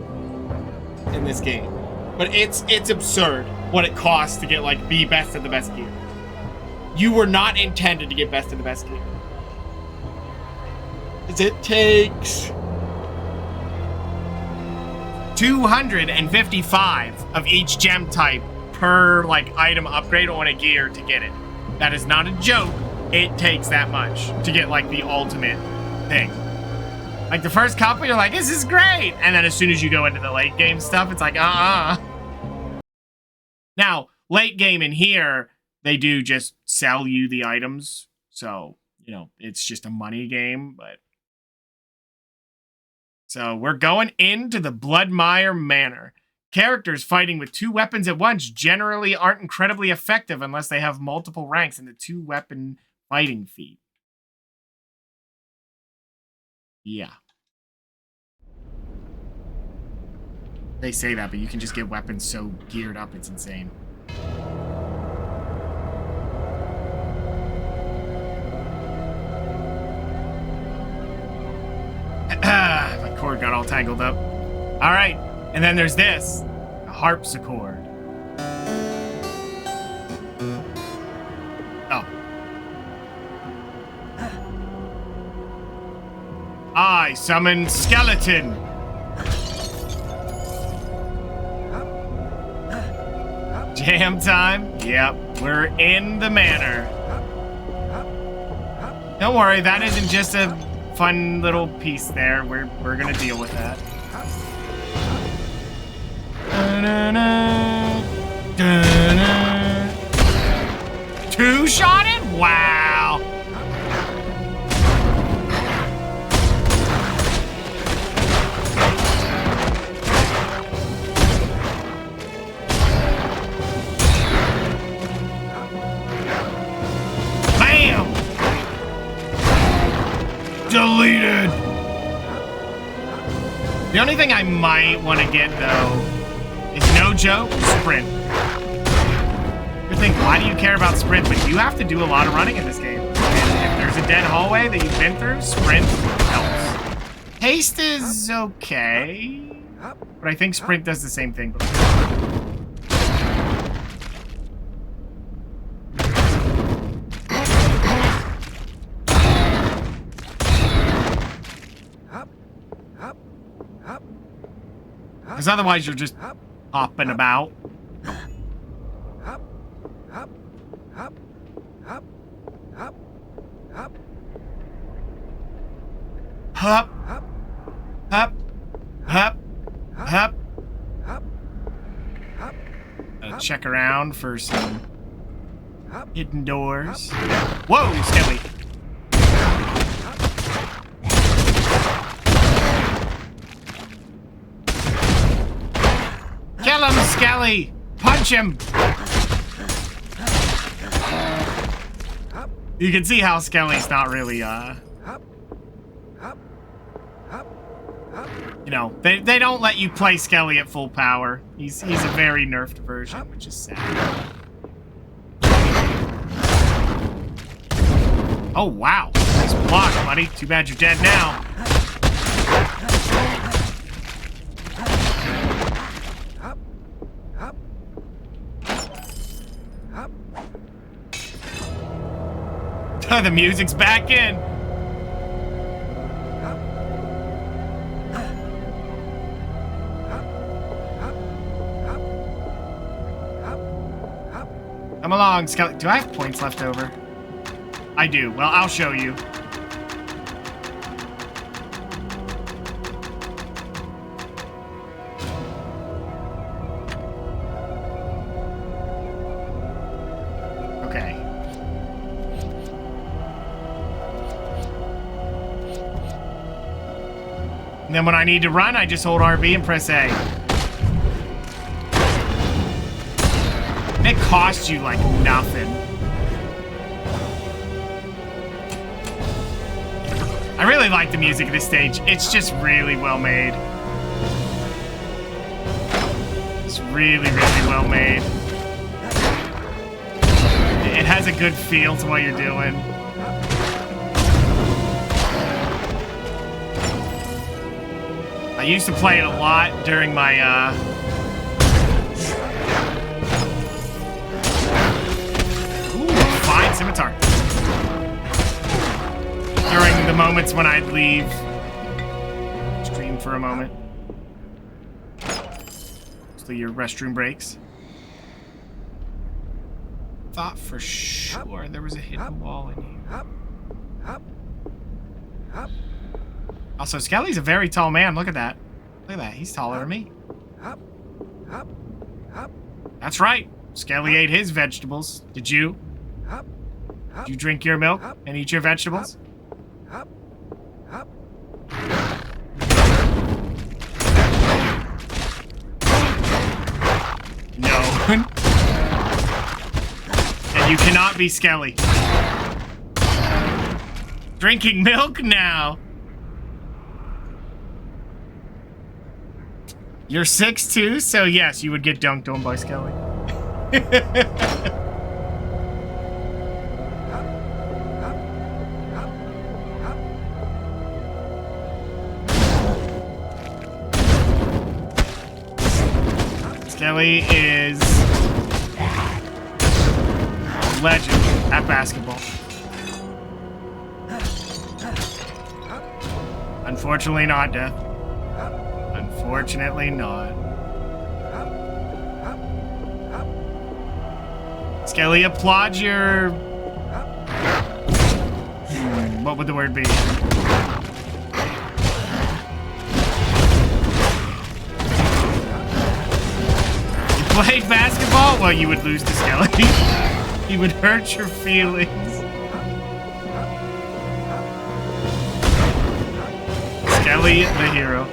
in this game, but it's absurd what it costs to get like the best of the best gear. You were not intended to get best of the best gear. It takes 255 of each gem type per like item upgrade on a gear to get it. That is not a joke. It takes that much to get like the ultimate thing. Like the first couple, you're like, this is great. And then as soon as you go into the late game stuff, it's like, Now, late game in here, they do just sell you the items. So, you know, it's just a money game, but. So we're going into the Bloodmire Manor. Characters fighting with 2 weapons at once generally aren't incredibly effective unless they have multiple ranks in the 2-weapon fighting feat. Yeah. They say that, but you can just get weapons so geared up, it's insane. My cord got all tangled up. All right, and then there's this, a harpsichord. Oh. I summon skeleton. Jam time? Yep, we're in the manor. Don't worry, that isn't just a fun little piece there. We're gonna deal with that. Two-shotted? Wow. Bam! Deleted! The only thing I might want to get, though, is no joke, sprint. You think, why do you care about sprint? But you have to do a lot of running in this game. And if there's a dead hallway that you've been through, sprint helps. Haste is okay, but I think sprint does the same thing. Because otherwise you're just hopping about. Hop, hop, hop, hop. Check around for some hidden doors. Whoa, Skelly. Kill him, Skelly! Punch him! You can see how Skelly's not really, you know, they don't let you play Skelly at full power. He's a very nerfed version, which is sad. Oh, wow. Nice block, buddy. Too bad you're dead now. The music's back in. Come along, Skelly. Do I have points left over? I do. Well, I'll show you. Okay. And then when I need to run, I just hold RB and press A. It costs you like nothing. I really like the music of this stage. It's just really well made. It's really, really well made. has a good feel to what you're doing. I used to play it a lot during my, Ooh, fine scimitar. During the moments when I'd leave stream for a moment. So your restroom breaks. Thought for sure there was a hidden wall in here. Also, Skelly's a very tall man. Look at that. Look at that. He's taller than me. That's right. Skelly ate his vegetables. Did you? Did you drink your milk and eat your vegetables? No. And you cannot be Skelly. Drinking milk now. You're 6'2", so yes, you would get dunked on by Skelly. Skelly is a legend at basketball. Unfortunately not, Death. Unfortunately not. Skelly, applaud your... what would the word be? You played basketball? Well, you would lose to Skelly. He would hurt your feelings. Skelly, the hero.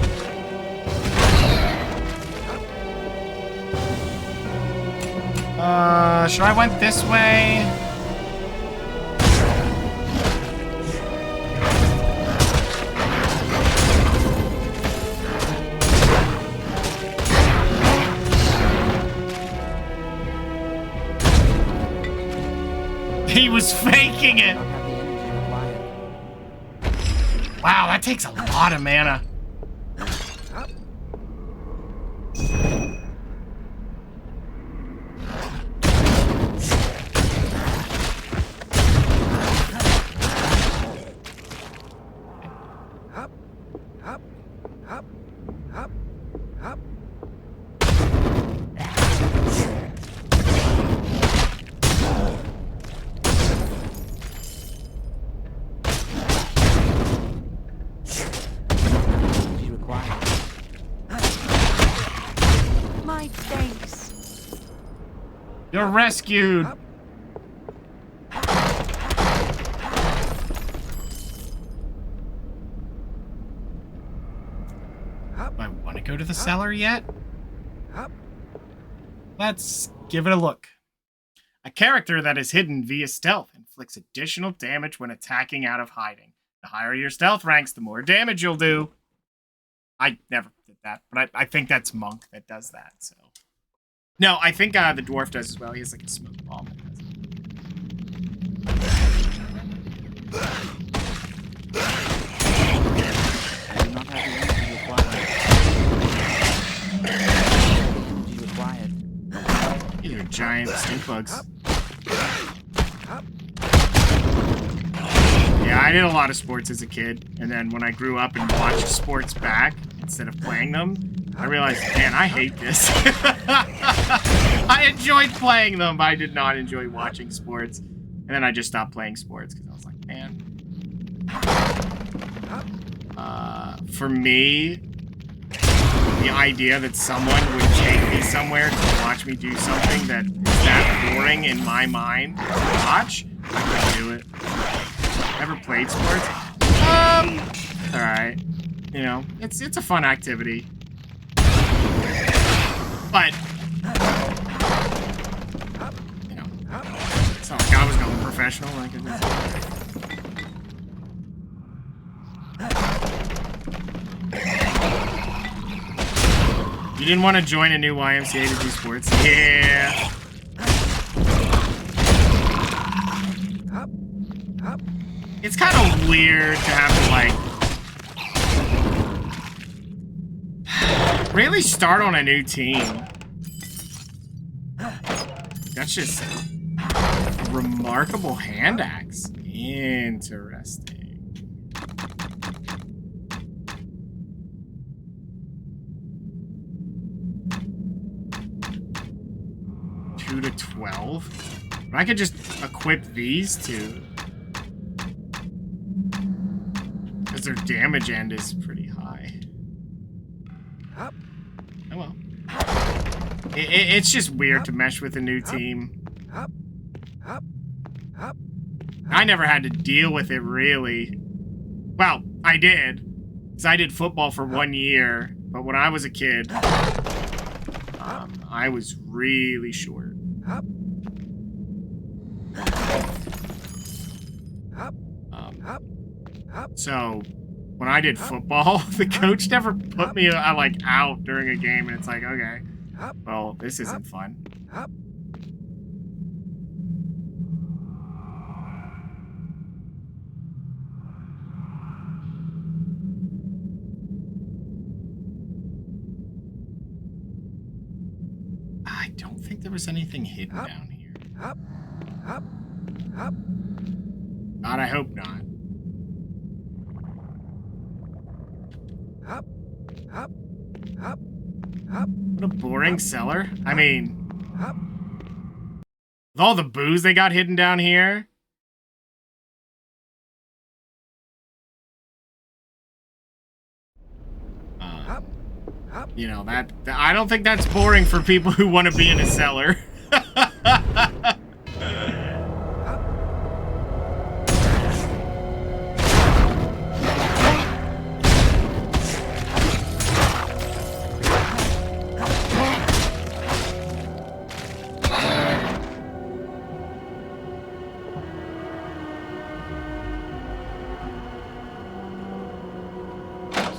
Should I went this way? He was faking it. Wow, that takes a lot of mana. You're rescued. Do I want to go to the cellar yet? Let's give it a look. A character that is hidden via stealth inflicts additional damage when attacking out of hiding. The higher your stealth ranks, the more damage you'll do. I never did that, but I think that's Monk that does that, so... No, I think the dwarf does as well. He has like a smoke bomb. These are giant stink bugs. Yeah, I did a lot of sports as a kid, and then when I grew up and watched sports back instead of playing them, I realized, man, I hate this. I enjoyed playing them, but I did not enjoy watching sports. And then I just stopped playing sports because I was like, man. For me, the idea that someone would take me somewhere to watch me do something that is that boring in my mind to watch, I couldn't do it. Ever played sports? Alright. You know, it's a fun activity. But, you know, it's not like I was going professional. Like you didn't want to join a new YMCA to do sports? Yeah. It's kind of weird to have to, like, really start on a new team. That's just a remarkable hand axe. Interesting. Two to 12. But I could just equip these two. Because their damage end is pretty high. Oh well. It's just weird to mesh with a new team. I never had to deal with it, really. Well, I did. Because I did football for 1 year. But when I was a kid, I was really short. So, when I did football, the coach never put me, like, out during a game. And it's like, okay, well, this isn't fun. I don't think there was anything hidden down here. God, I hope not. What a boring cellar. I mean, with all the booze they got hidden down here. You know, that I don't think that's boring for people who want to be in a cellar.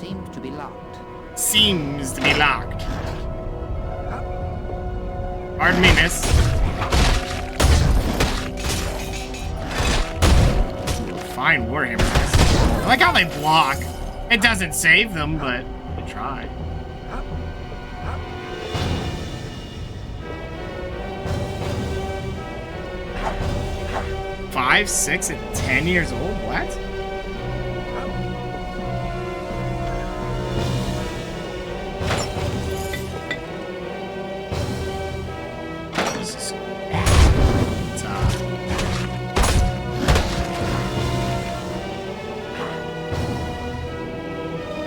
Seems to be locked. Seems to be locked. Pardon me, miss. Ooh, fine warhammer. I like how they block. It doesn't save them, but they try. Five, 6, and 10 years old? What?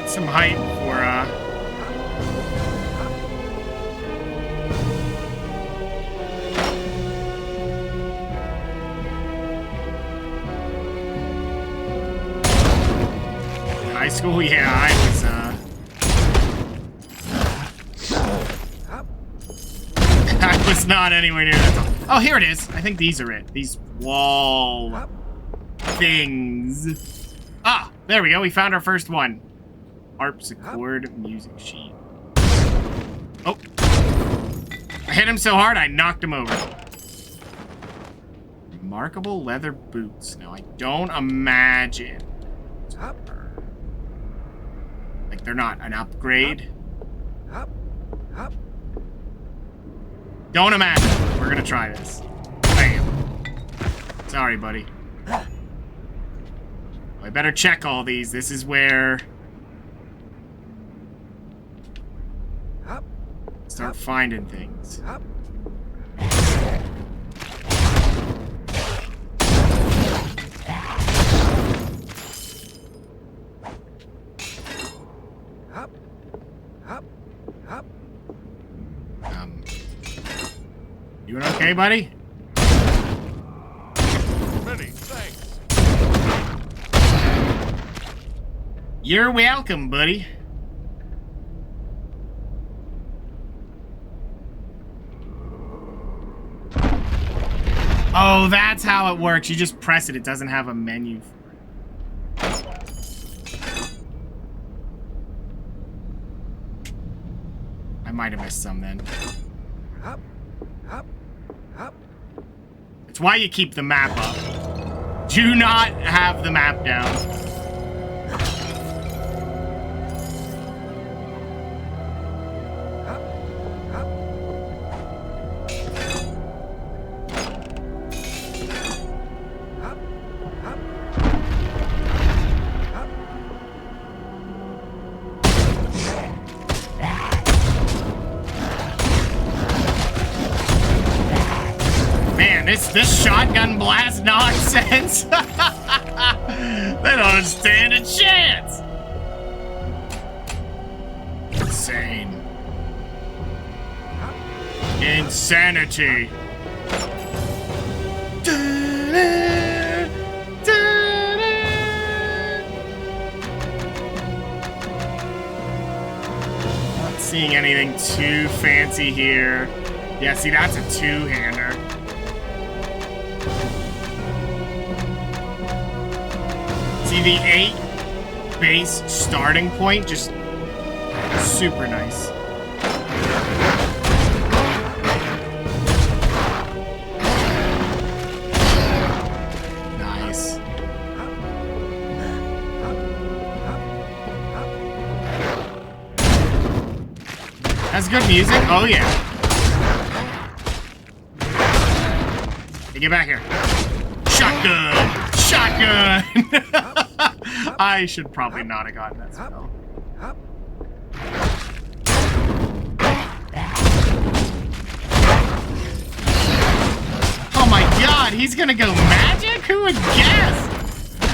Some height for high school. Yeah, I was not anywhere near that. Oh, here it is. I think these are it. These wall things. Ah, there we go. We found our first one. Harpsichord music sheet. Oh. I hit him so hard I knocked him over. Remarkable leather boots. Now, I don't imagine. Like, they're not an upgrade. Don't imagine. We're gonna try this. Bam. Sorry, buddy. I better check all these. This is where... start finding things. You doing okay, buddy? Many thanks. You're welcome, buddy. Oh, that's how it works. You just press it. It doesn't have a menu for it. I might have missed some then. It's why you keep the map up. do not have the map down. This shotgun blast nonsense. They don't stand a chance. Insane. Insanity. Not seeing anything too fancy here. Yeah, see, that's a two-hander. See, the 8 base starting point, just super nice. Nice. That's good music. Oh, yeah. Hey, get back here. Shotgun! Shotgun! I should probably not have gotten that spell. Oh my god, he's gonna go magic? Who would guess?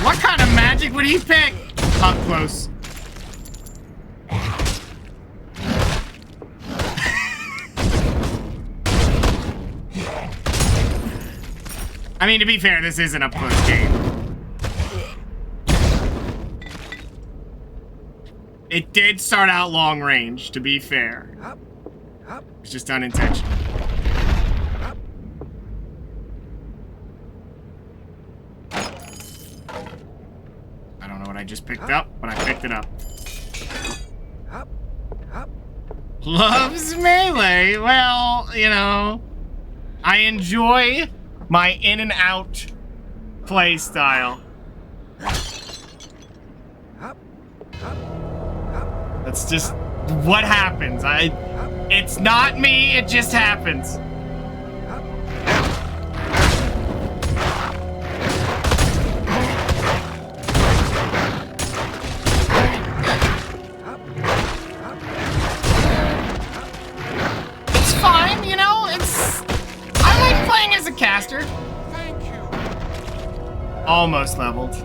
What kind of magic would he pick? Up close. I mean, to be fair, this is an up-close game. It did start out long range, to be fair. It's just unintentional. I don't know what I just picked up, but I picked it up. Loves melee. Well, you know, I enjoy my in and out play style. That's just what happens. It's not me, it just happens. It's fine, you know, I like playing as a caster. Thank you. Almost leveled.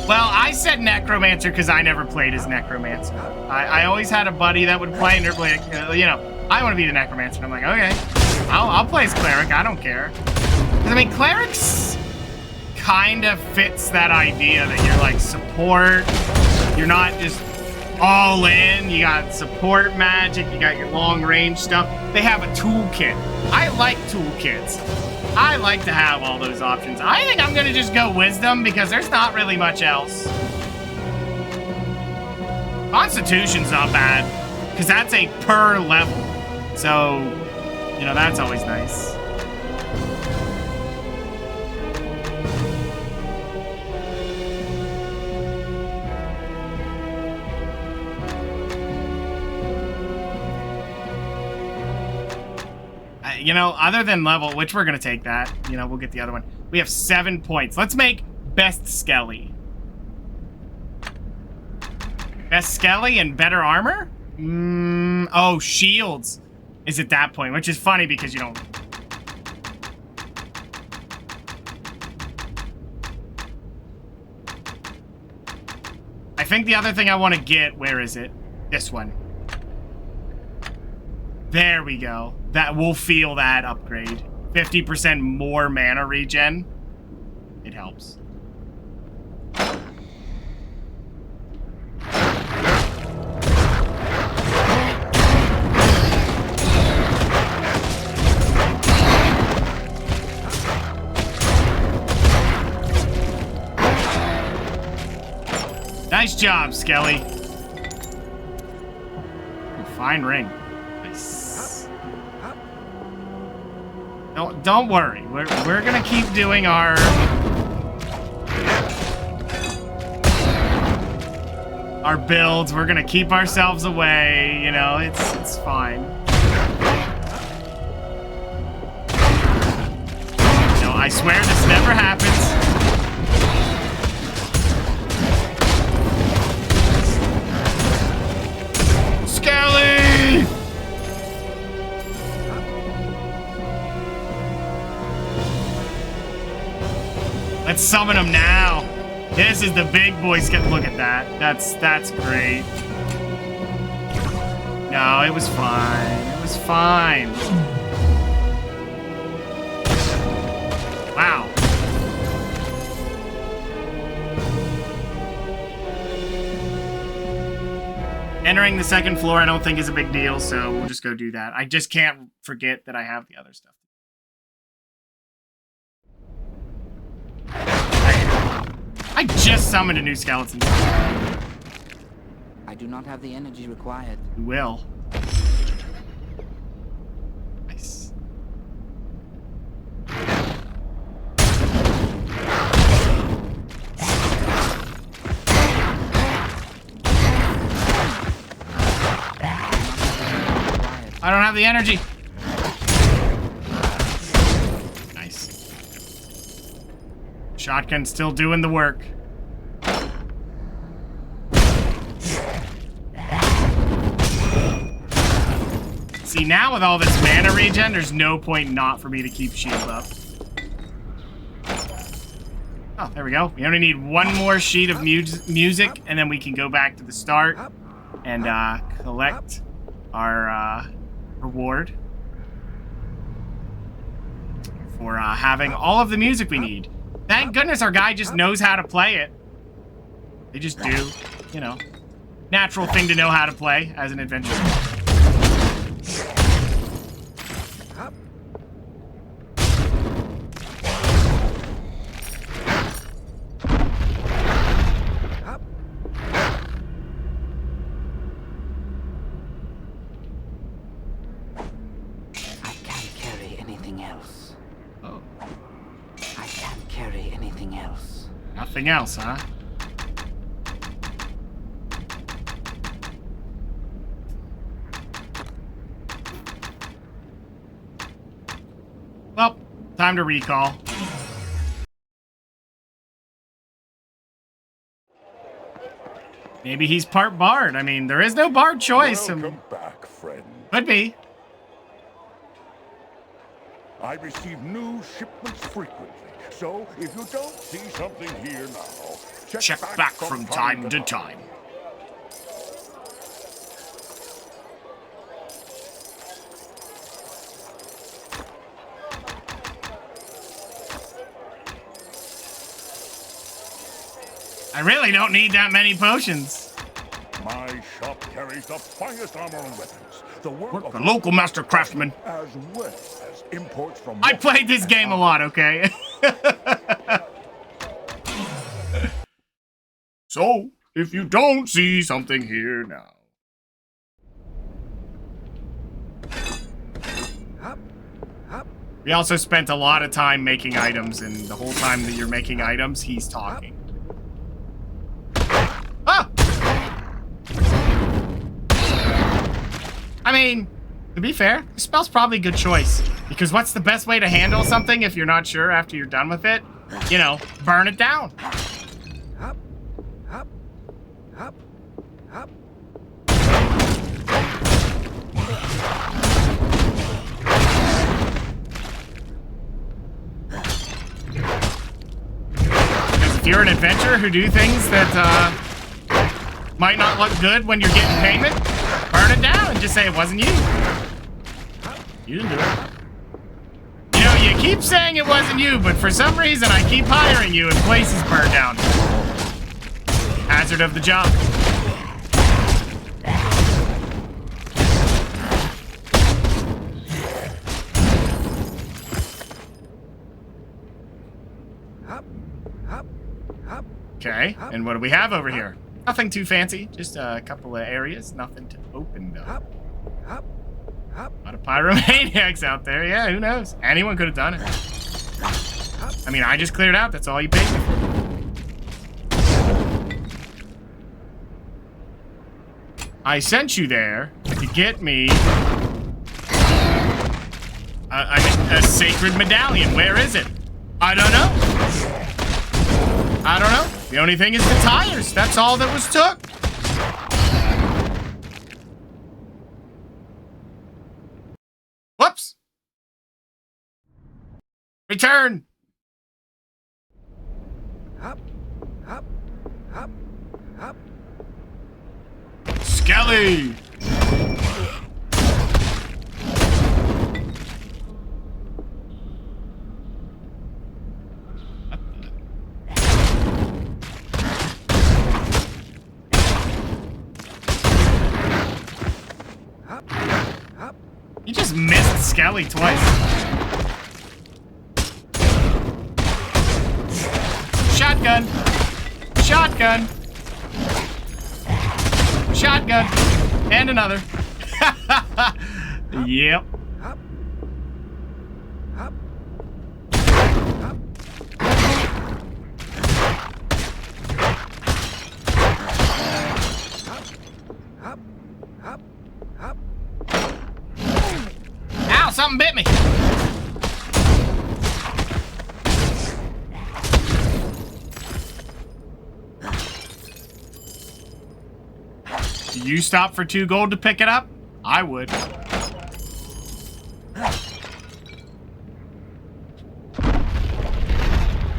Well, I said Necromancer because I never played as Necromancer. I always had a buddy that would play and they're like, you know, I want to be the Necromancer. And I'm like, okay, I'll play as Cleric. I don't care. Because, I mean, Clerics kind of fits that idea that you're like support. You're not just all in. You got support magic. You got your long range stuff. They have a toolkit. I like toolkits. I like to have all those options. I think I'm gonna just go Wisdom because there's not really much else. Constitution's not bad because that's a per level. So, you know, that's always nice. You know, other than level, which we're gonna take that. You know, we'll get the other one. We have 7 points. Let's make Best Skelly. Best Skelly and better armor? Oh, shields is at that point, which is funny because you don't... I think the other thing I want to get, where is it? This one. There we go. That we'll feel that upgrade. 50% more mana regen. It helps. Nice job, Skelly. Ooh, fine ring. Nice. Don't worry. We're gonna keep doing our builds. We're gonna keep ourselves away. You know, it's fine. No, I swear this never happens. Skelly! Let's summon him now. This is the big boy skeleton. Look at that. That's great. No, it was fine. It was fine. Wow. Entering the second floor I don't think is a big deal, so we'll just go do that. I just can't forget that I have the other stuff. I just summoned a new skeleton. I do not have the energy required. You will. Nice. I don't have the energy. Nice. Shotgun still doing the work. See, now with all this mana regen, there's no point not for me to keep shield up. Oh, there we go. We only need one more sheet of music, and then we can go back to the start and collect our reward for having all of the music we need. Thank goodness our guy just knows how to play it. They just do, you know. Natural thing to know how to play as an adventurer. Nothing else, huh? Well, time to recall. Maybe he's part bard. I mean, there is no bard choice. Welcome back, friend. Could be. I receive new shipments frequently. So, if you don't see something here now, check back from time to time. I really don't need that many potions. My shop carries the finest armor and weapons. The work of a local master craftsman. As well as imports from I played this game a lot, okay? So, if you don't see something here now. We also spent a lot of time making items, and the whole time that you're making items, he's talking. Ah! I mean, to be fair, the spell's probably a good choice. Because what's the best way to handle something if you're not sure after you're done with it? You know, burn it down. Because if you're an adventurer who do things that might not look good when you're getting payment, burn it down and just say it wasn't you. You didn't do it. You know, you keep saying it wasn't you, but for some reason I keep hiring you and places burn down. Hazard of the job. Okay, and what do we have over here? Nothing too fancy, just a couple of areas, nothing to open though. Not a pyromaniacs out there. Yeah, who knows? Anyone could have done it. I mean, I just cleared out. That's all you paid me for. I sent you there to get me a sacred medallion. Where is it? I don't know. I don't know. The only thing is the tires. That's all that was took. Whoops. Return. Hop, hop, hop, hop. Skelly. You just missed Skelly twice. Shotgun. Shotgun. Shotgun. And another. Yep. Ow, something bit me. Do you stop for 2 gold to pick it up? I would.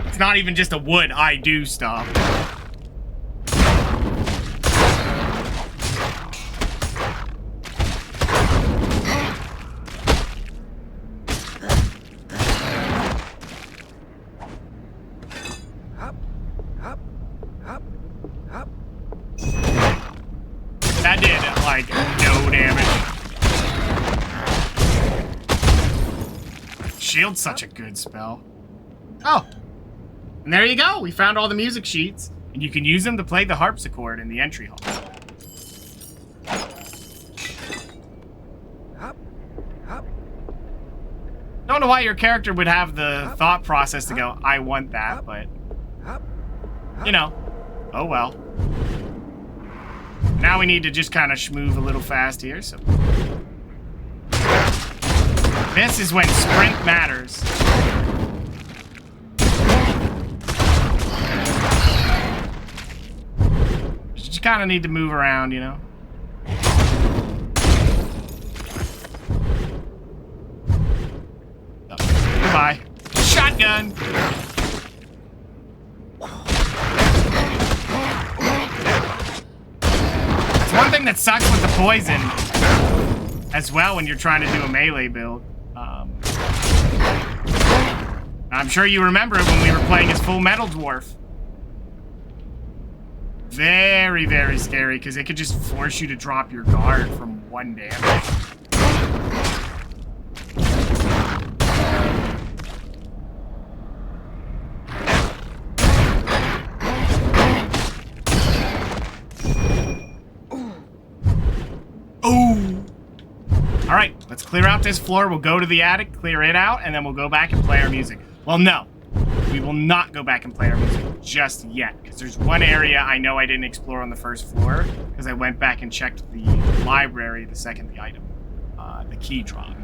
It's not even just a would, I do stop. That did, like, no damage. Shield's such a good spell. Oh. And there you go. We found all the music sheets. And you can use them to play the harpsichord in the entry hall. Don't know why your character would have the thought process to go, I want that, but... You know. Oh well. Now we need to just kind of schmoove a little fast here, so... This is when sprint matters. You just kind of need to move around, you know? Oh, goodbye. Shotgun! One thing that sucks with the poison as well when you're trying to do a melee build. I'm sure you remember it when we were playing as Full Metal Dwarf. Very, very scary because it could just force you to drop your guard from 1 damage. Ooh. All right, let's clear out this floor. We'll go to the attic, clear it out, and then we'll go back and play our music. Well, no, we will not go back and play our music just yet, because there's one area I know I didn't explore on the first floor, because I went back and checked the library the second the item, the key dropped.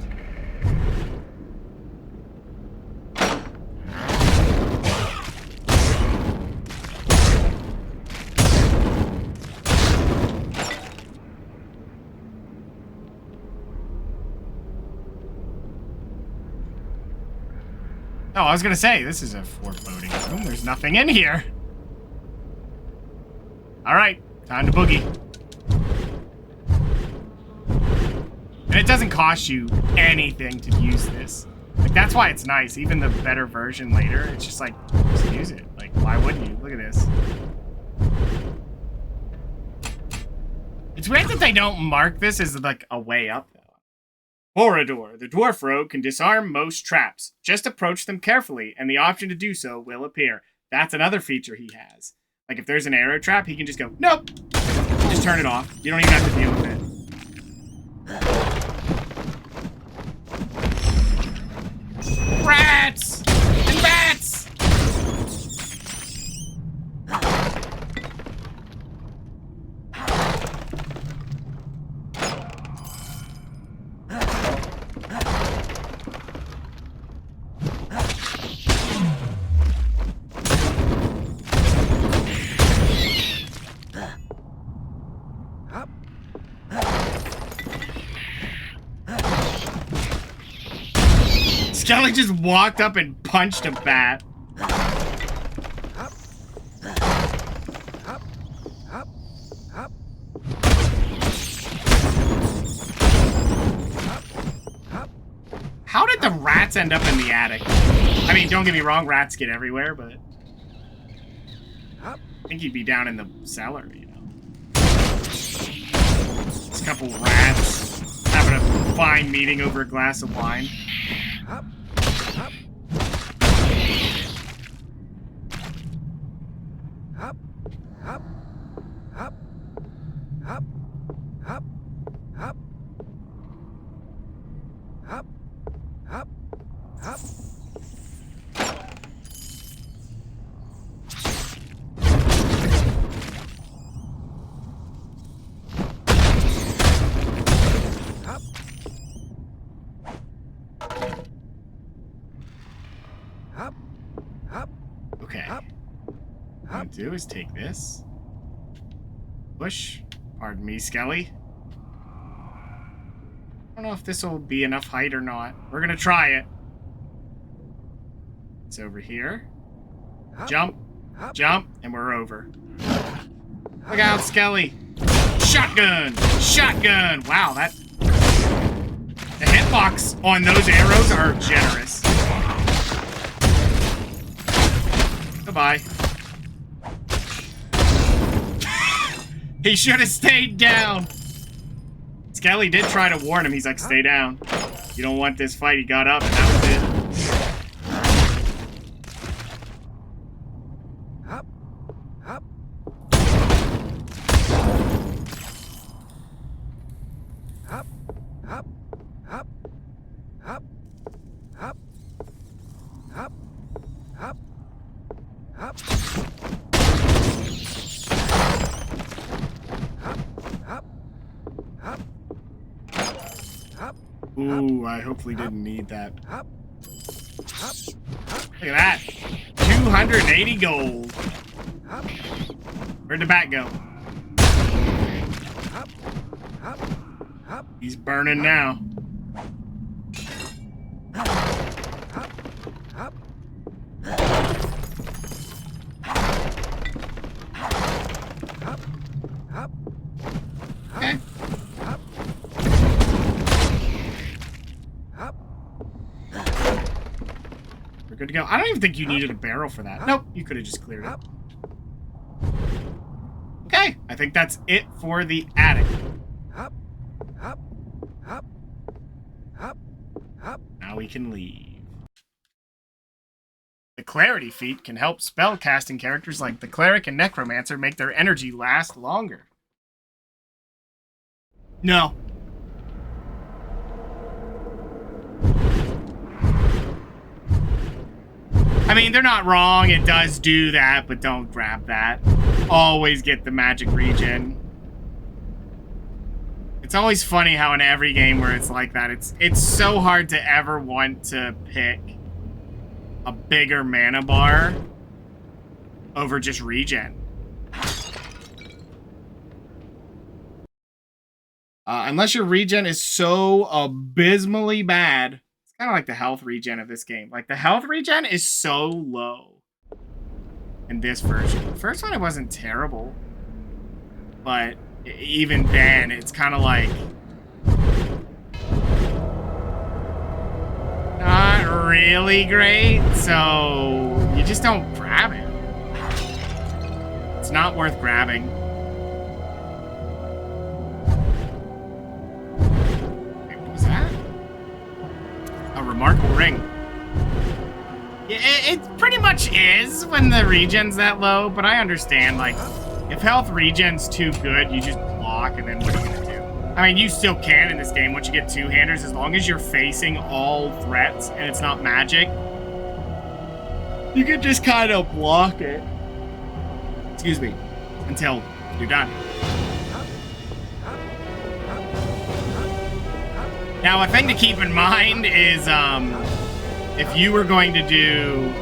Oh, I was gonna say, this is a foreboding room. There's nothing in here. Alright, time to boogie. And it doesn't cost you anything to use this. Like, that's why it's nice. Even the better version later, it's just like, just use it. Like, why wouldn't you? Look at this. It's weird that they don't mark this as, like, a way up, though. Corridor. The dwarf rogue can disarm most traps. Just approach them carefully, and the option to do so will appear. That's another feature he has. Like, if there's an arrow trap, he can just go, nope! Just turn it off. You don't even have to deal with it. Skelly just walked up and punched a bat. How did the rats end up in the attic? I mean, don't get me wrong, rats get everywhere, but I think he'd be down in the cellar, you know. Just a couple rats having a fine meeting over a glass of wine. Okay. What I'm gonna do is take this. Push. Pardon me, Skelly. I don't know if this will be enough height or not. We're gonna try it. It's over here. Jump. Jump. And we're over. Look out, Skelly. Shotgun. Shotgun. Wow, that... The hitbox on those arrows are generous. Goodbye. He should have stayed down. Skelly did try to warn him. He's like, stay down. You don't want this fight. He got up and that was it. Ooh, I hopefully didn't need that. Look at that. 280 gold. Where'd the bat go? He's burning now. Okay. We're good to go. I don't even think you needed a barrel for that. Nope, you could have just cleared it. Okay, I think that's it for the attic. Now we can leave. The Clarity feat can help spellcasting characters like the Cleric and Necromancer make their energy last longer. No. I mean, they're not wrong. It does do that, but don't grab that. Always get the magic regen. It's always funny how in every game where it's like that, it's so hard to ever want to pick a bigger mana bar over just regen. Unless your regen is so abysmally bad. It's kind of like the health regen of this game. Like, the health regen is so low in this version. The first one, it wasn't terrible. But even then, it's kind of like... not really great, so you just don't grab it. It's not worth grabbing. Wait, what was that? A remarkable ring. Yeah, it pretty much is when the regen's that low, but I understand, like, if health regen's too good, you just block, and then what are you gonna do? I mean, you still can in this game once you get two-handers, as long as you're facing all threats and it's not magic. You can just kind of block it. Excuse me. Until you're done. Now, a thing to keep in mind is, if you were going to do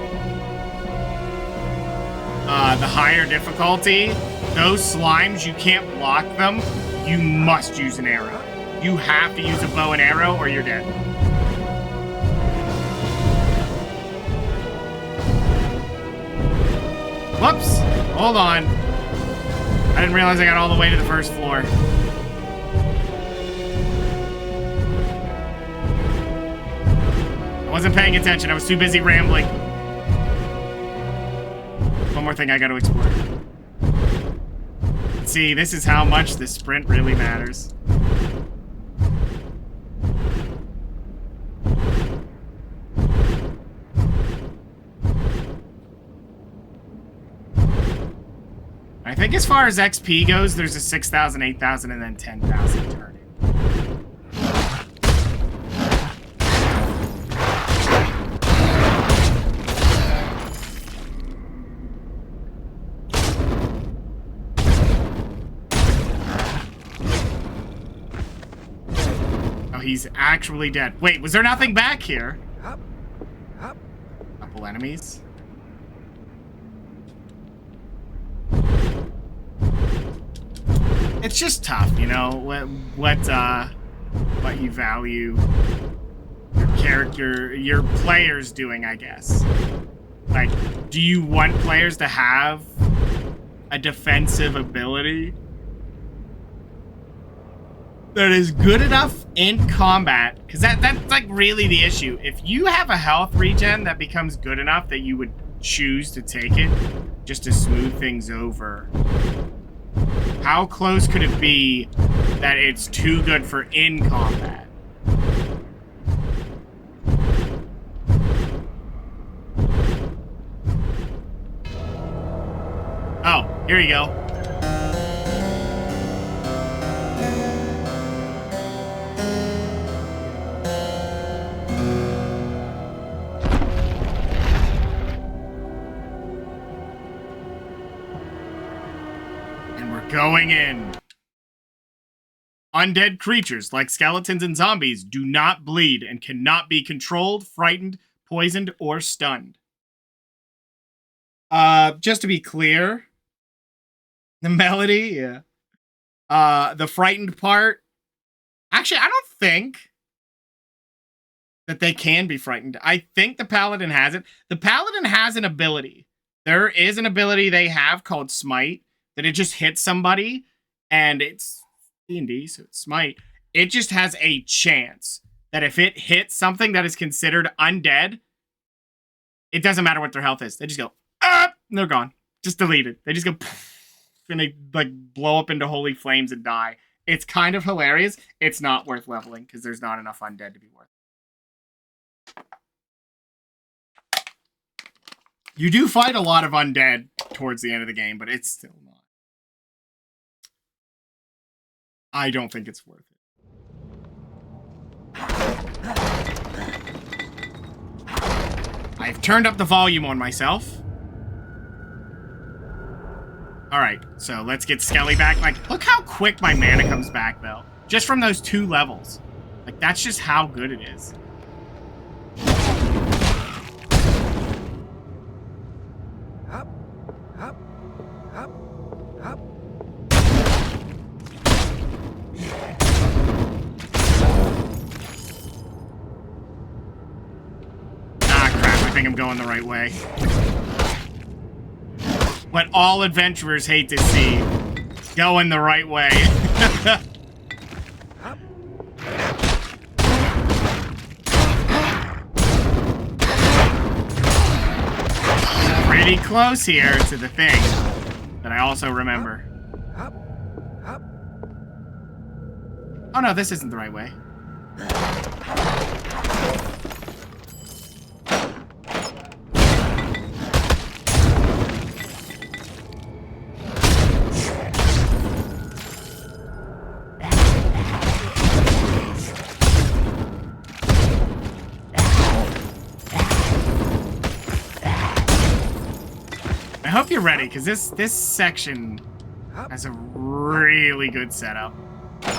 the higher difficulty, those slimes, you can't block them. You must use an arrow. You have to use a bow and arrow or you're dead. Whoops! Hold on. I didn't realize I got all the way to the first floor. I wasn't paying attention. I was too busy rambling. One more thing I gotta explore. See, this is how much the sprint really matters. I think as far as XP goes, there's a 6,000, 8,000, and then 10,000 turning. Oh, he's actually dead. Wait, was there nothing back here? Couple enemies. It's just tough, you know, what you value your character, your players doing, I guess. Like, do you want players to have a defensive ability that is good enough in combat? Because that's like really the issue. If you have a health regen that becomes good enough that you would choose to take it just to smooth things over, how close could it be that it's too good for in combat? Oh, here you go. Going in. Undead creatures, like skeletons and zombies, do not bleed and cannot be controlled, frightened, poisoned, or stunned. Just to be clear, the melody, yeah. The frightened part, actually, I don't think that they can be frightened. I think the Paladin has it. The Paladin has an ability. There is an ability they have called Smite, that it just hits somebody, and it's D&D, so it's Smite. It just has a chance that if it hits something that is considered undead, it doesn't matter what their health is. They just go, ah, and they're gone. Just deleted. They just go, and they like blow up into holy flames and die. It's kind of hilarious. It's not worth leveling, because there's not enough undead to be worth it. You do fight a lot of undead towards the end of the game, but it's still not. I don't think it's worth it. I've turned up the volume on myself. Alright, so let's get Skelly back. Like, look how quick my mana comes back, though. Just from those 2 levels. Like, that's just how good it is. I think I'm going the right way. What all adventurers hate to see. Going the right way. Pretty close here to the thing that I also remember. Oh no, this isn't the right way. I hope you're ready, because this section has a really good setup. I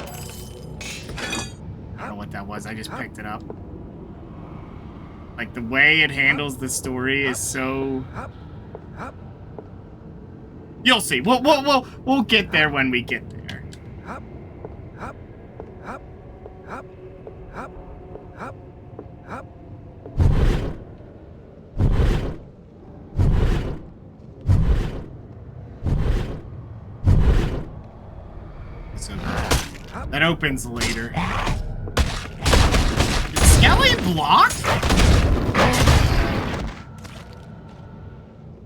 don't know what that was, I just picked it up. Like, the way it handles the story is so... You'll see. We'll get there when we get there. That opens later. Did Skelly block?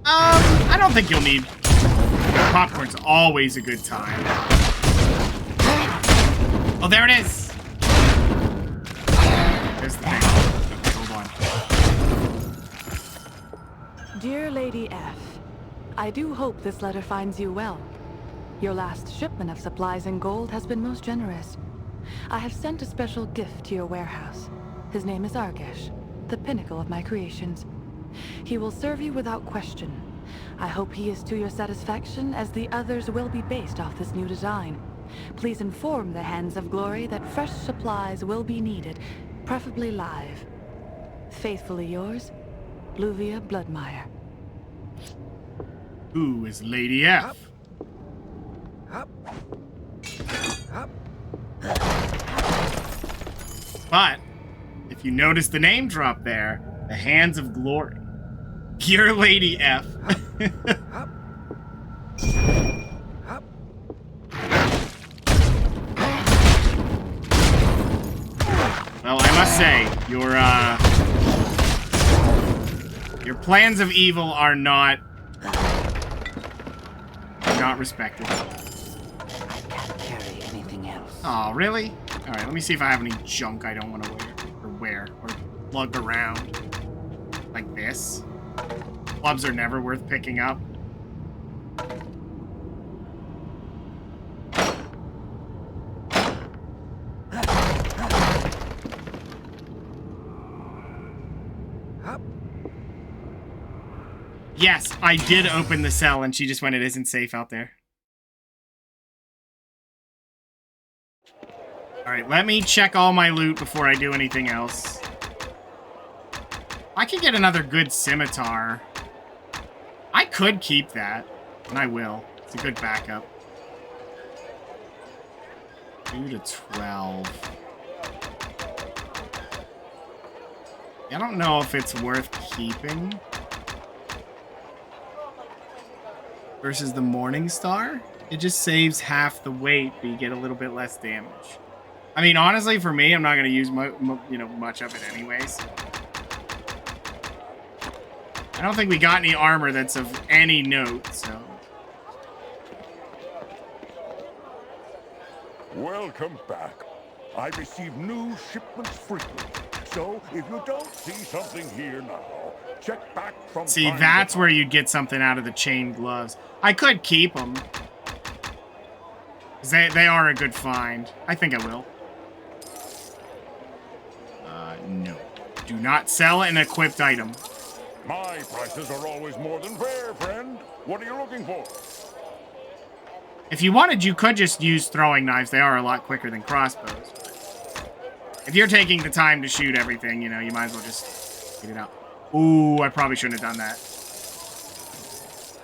I don't think you'll need... Popcorn's always a good time. Oh, there it is! There's the thing. Okay, hold on. Dear Lady F, I do hope this letter finds you well. Your last shipment of supplies and gold has been most generous. I have sent a special gift to your warehouse. His name is Argesh, the pinnacle of my creations. He will serve you without question. I hope he is to your satisfaction, as the others will be based off this new design. Please inform the Hands of Glory that fresh supplies will be needed, preferably live. Faithfully yours, Luvia Bloodmire. Who is Lady F? But, if you notice the name drop there, the Hands of Glory. Pure Lady F. Well, I must say, your plans of evil are not respected. I can't carry anything else. Oh, really? Alright, let me see if I have any junk I don't want to wear, or lug around. Like this. Clubs are never worth picking up. Yes, I did open the cell and she just went, it isn't safe out there. Alright, let me check all my loot before I do anything else. I could get another good scimitar. I could keep that, and I will. It's a good backup. 2 to 12. I don't know if it's worth keeping. Versus the Morning Star? It just saves half the weight, but you get a little bit less damage. I mean, honestly, for me, I'm not going to use much of it anyways. I don't think we got any armor that's of any note, so... Welcome back. I receive new shipments frequently, so if you don't see something here now, check back from... See, that's where you'd get something out of the chain gloves. I could keep them. They are a good find. I think I will. No. Do not sell an equipped item. My prices are always more than fair, friend. What are you looking for? If you wanted, you could just use throwing knives. They are a lot quicker than crossbows. If you're taking the time to shoot everything, you know, you might as well just get it out. Ooh, I probably shouldn't have done that.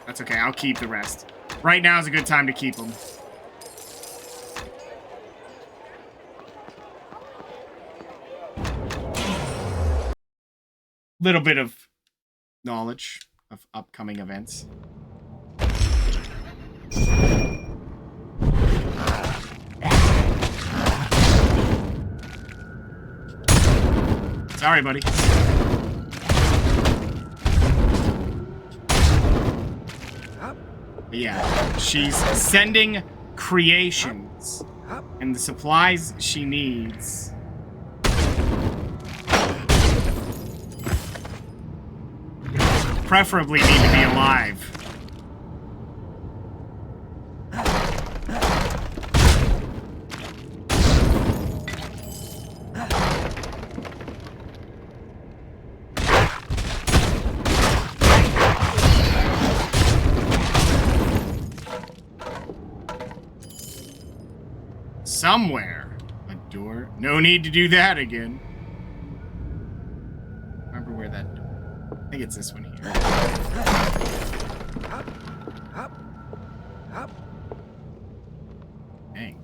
That's okay. I'll keep the rest. Right now is a good time to keep them. Little bit of knowledge of upcoming events. Sorry, buddy. But yeah, she's sending creations and the supplies she needs. Preferably need to be alive. Somewhere. A door. No need to do that again. Remember where that door... I think it's this one here. Dang.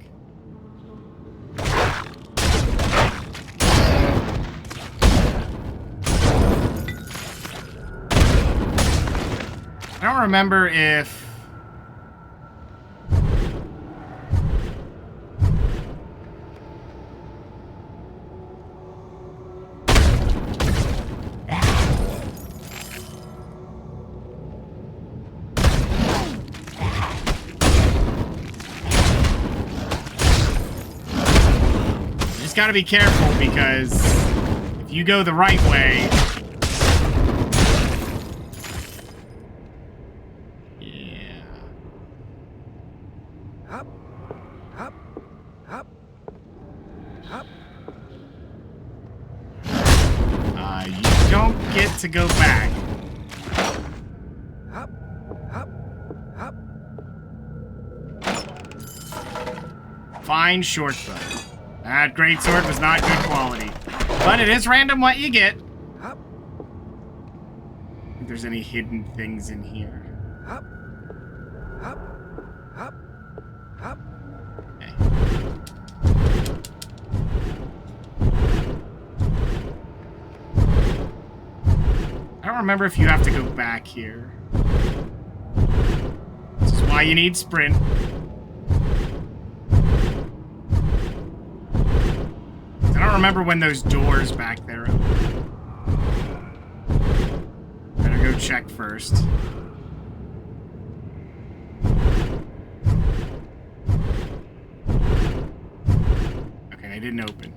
I don't remember if... gotta be careful because if you go the right way... Yeah. Hop, hop, hop, hop. You don't get to go back. Hop, hop, hop. Fine short bow. That greatsword was not good quality. But it is random what you get. Hop. If there's any hidden things in here. Hop, hop, hop, hop. Okay. I don't remember if you have to go back here. This is why you need sprint. I don't remember when those doors back there open. Better go check first. Okay, they didn't open.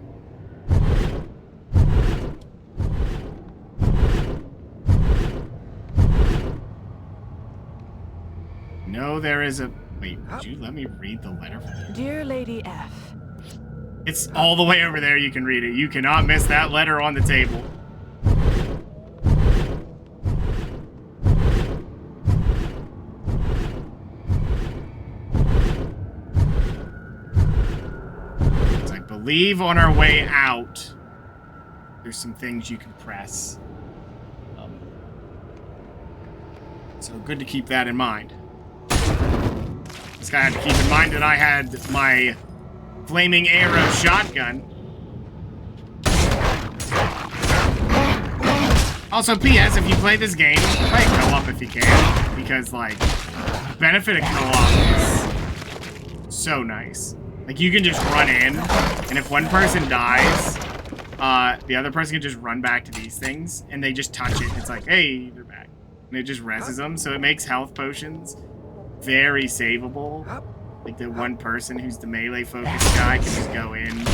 No, there is a... Wait, would you let me read the letter from there? Dear Lady F. It's all the way over there, you can read it. You cannot miss that letter on the table. So I believe on our way out, there's some things you can press. So good to keep that in mind. This guy had to keep in mind that I had my flaming arrow shotgun. Also, P.S. if you play this game, play co-op if you can. Because, like, the benefit of co-op is so nice. Like, you can just run in, and if one person dies, the other person can just run back to these things, and they just touch it, and it's like, hey, they're back. And it just reses them, so it makes health potions very savable. Like the one person who's the melee focused guy can just go in,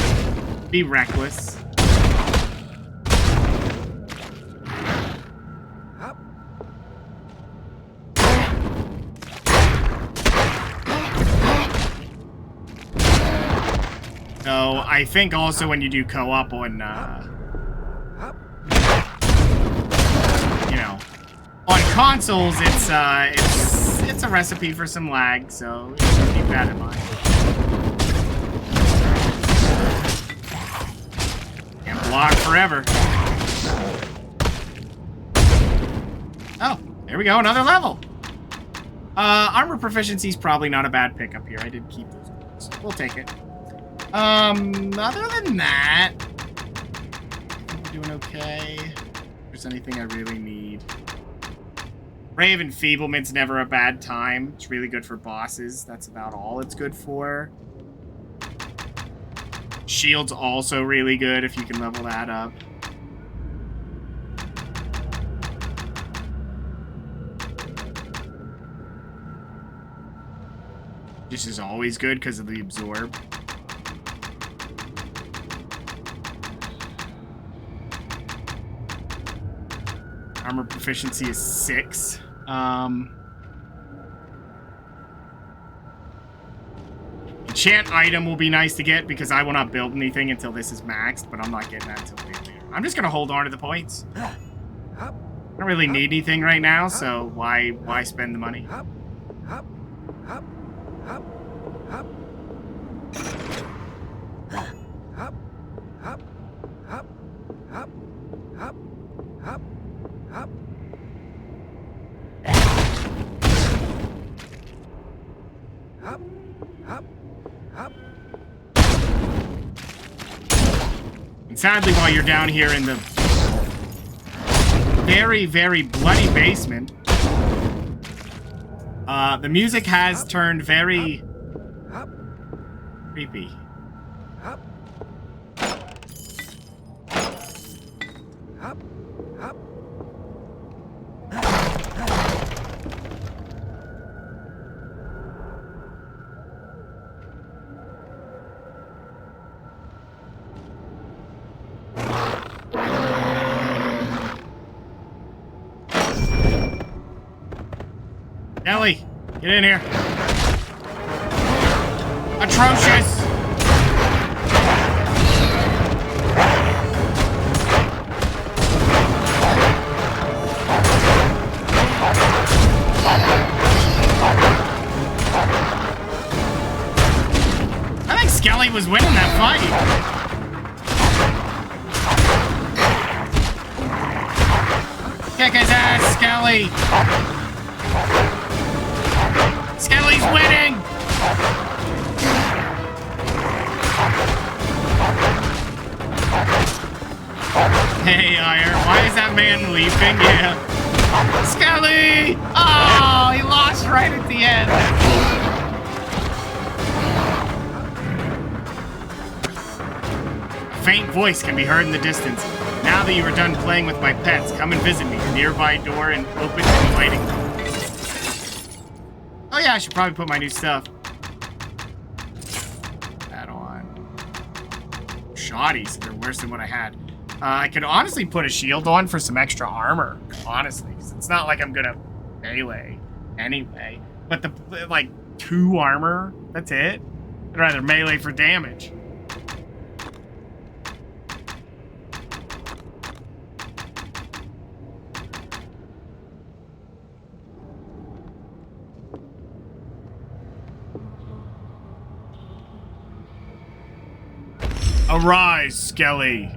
be reckless. So I think also when you do co-op on, you know, on consoles, it's a recipe for some lag, so keep that in mind. Can't block forever. Oh, there we go, another level. Armor proficiency is probably not a bad pickup here. I did keep those ones. We'll take it. Other than that, we're doing okay. If there's anything I really need. Ray of Enfeeblement's never a bad time. It's really good for bosses. That's about all it's good for. Shield's also really good if you can level that up. This is always good because of the absorb. Armor proficiency is 6. Enchant item will be nice to get because I will not build anything until this is maxed, but I'm not getting that until later. I'm just gonna hold on to the points. I don't really need anything right now, so why spend the money? And sadly, while you're down here in the very, very bloody basement, the music has turned very creepy. Ellie, get in here. Atrocious! I think Skelly was winning that fight. Kick his ass, Skelly! Skelly's winning! Hey, Ire, why is that man leaping? Yeah. Skelly! Oh, he lost right at the end. A faint voice can be heard in the distance. Now that you are done playing with my pets, come and visit me. A nearby door and open inviting. Oh yeah, I should probably put my new stuff. That on. Shoddies, they're worse than what I had. I could honestly put a shield on for some extra armor. Honestly, 'cause it's not like I'm gonna melee anyway. But the like 2 armor, that's it. I'd rather melee for damage. Arise, Skelly.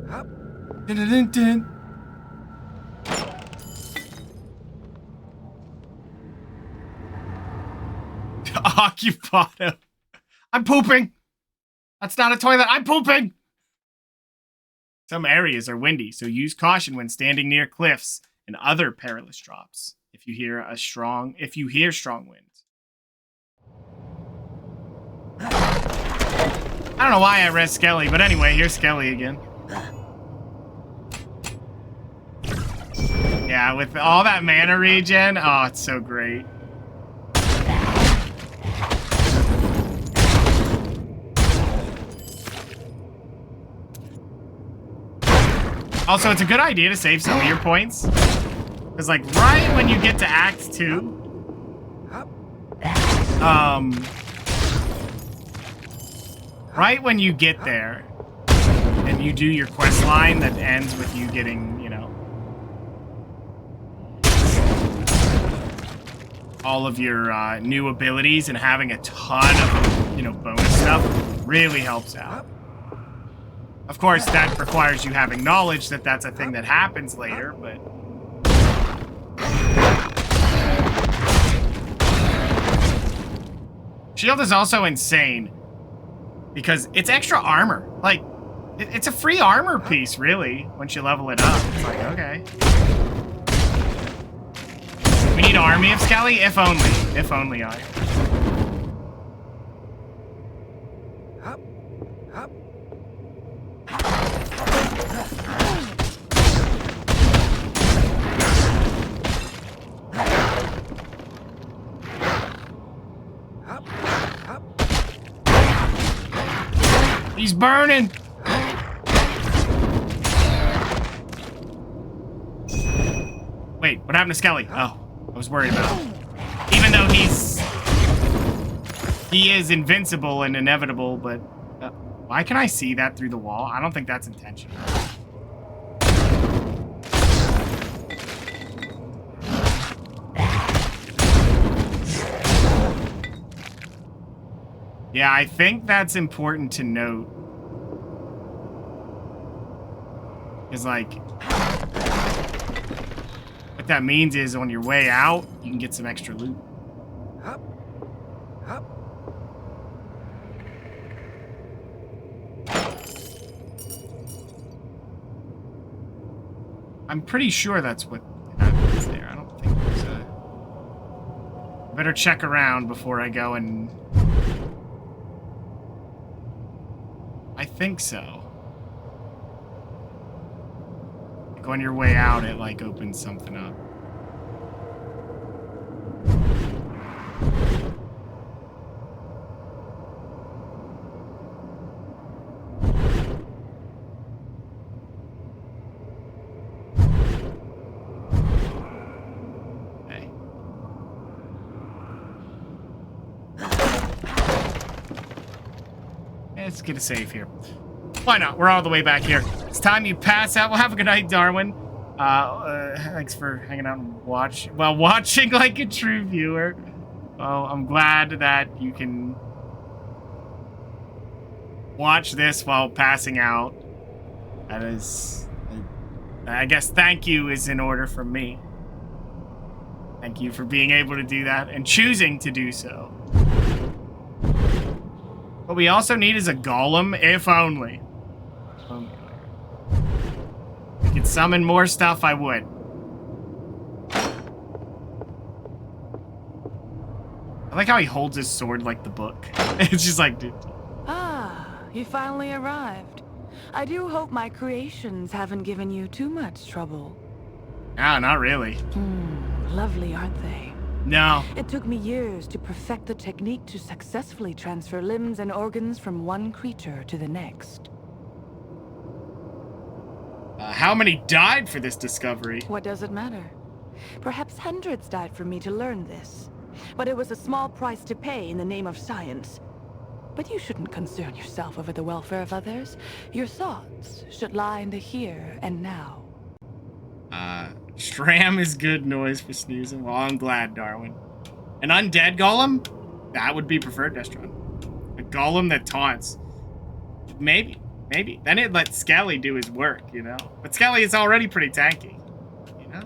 Dun, dun, dun, dun. Occupado. I'm pooping. That's not a toilet. I'm pooping. Some areas are windy, so use caution when standing near cliffs and other perilous drops. If you hear strong winds. I don't know why I read Skelly, but anyway, here's Skelly again. Yeah, with all that mana regen, oh, it's so great. Also, it's a good idea to save some of your points. Because, like, right when you get to Act 2, right when you get there, and you do your quest line that ends with you getting, you know, all of your new abilities and having a ton of, you know, bonus stuff, really helps out. Of course, that requires you having knowledge that that's a thing that happens later, but... Shield is also insane because it's extra armor. Like, it's a free armor piece, really, once you level it up. It's like, okay. We need an army of Skelly? If only. If only I. He's burning. Wait, what happened to Skelly? Oh, I was worried about him. Even though he is invincible and inevitable, but why can I see that through the wall? I don't think that's intentional. Yeah, I think that's important to note. Is like, what that means is on your way out, you can get some extra loot. I'm pretty sure that's what happens there. I don't think there's a... I better check around before I go and... I think so. Like on your way out, it like opens something up. Let's get a save here. Why not? We're all the way back here. It's time you pass out. Well, have a good night, Darwin. Thanks for hanging out and watching like a true viewer. Well, I'm glad that you can watch this while passing out. That is, I guess thank you is in order from me. Thank you for being able to do that and choosing to do so. What we also need is a golem, if only. If we could summon more stuff, I would. I like how he holds his sword like the book. It's just like, dude. Ah, you finally arrived. I do hope my creations haven't given you too much trouble. Ah, not really. Lovely, aren't they? No. It took me years to perfect the technique to successfully transfer limbs and organs from one creature to the next. How many died for this discovery? What does it matter? Perhaps hundreds died for me to learn this. But it was a small price to pay in the name of science. But you shouldn't concern yourself over the welfare of others. Your thoughts should lie in the here and now. Stram is good noise for snoozing. Well, I'm glad, Darwin. An undead golem? That would be preferred, Destron. A golem that taunts. Maybe. Then it lets Skelly do his work, you know? But Skelly is already pretty tanky. You know?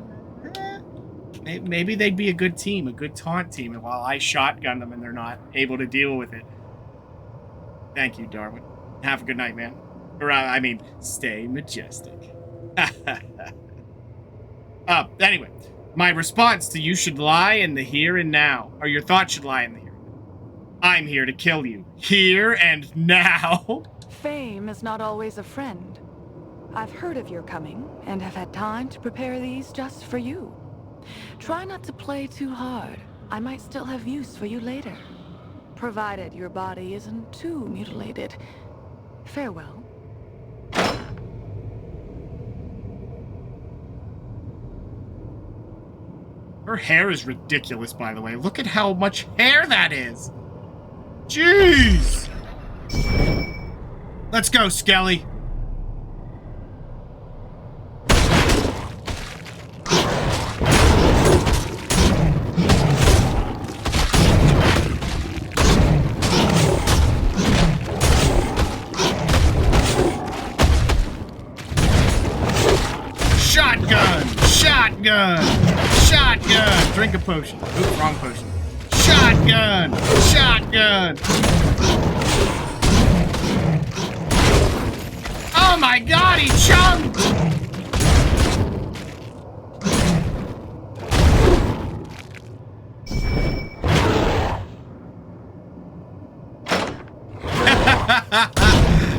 Maybe they'd be a good team, a good taunt team, and while I shotgun them and they're not able to deal with it. Thank you, Darwin. Have a good night, man. Or, I mean, stay majestic. Anyway, my response to you should lie in the here and now. Or your thoughts should lie in the here. I'm here to kill you. Here and now. Fame is not always a friend. I've heard of your coming, and have had time to prepare these just for you. Try not to play too hard. I might still have use for you later. Provided your body isn't too mutilated. Farewell. Her hair is ridiculous, by the way. Look at how much hair that is. Jeez. Let's go, Skelly. Shotgun! Drink a potion. Oops, wrong potion. Shotgun! Oh my god, he chunked!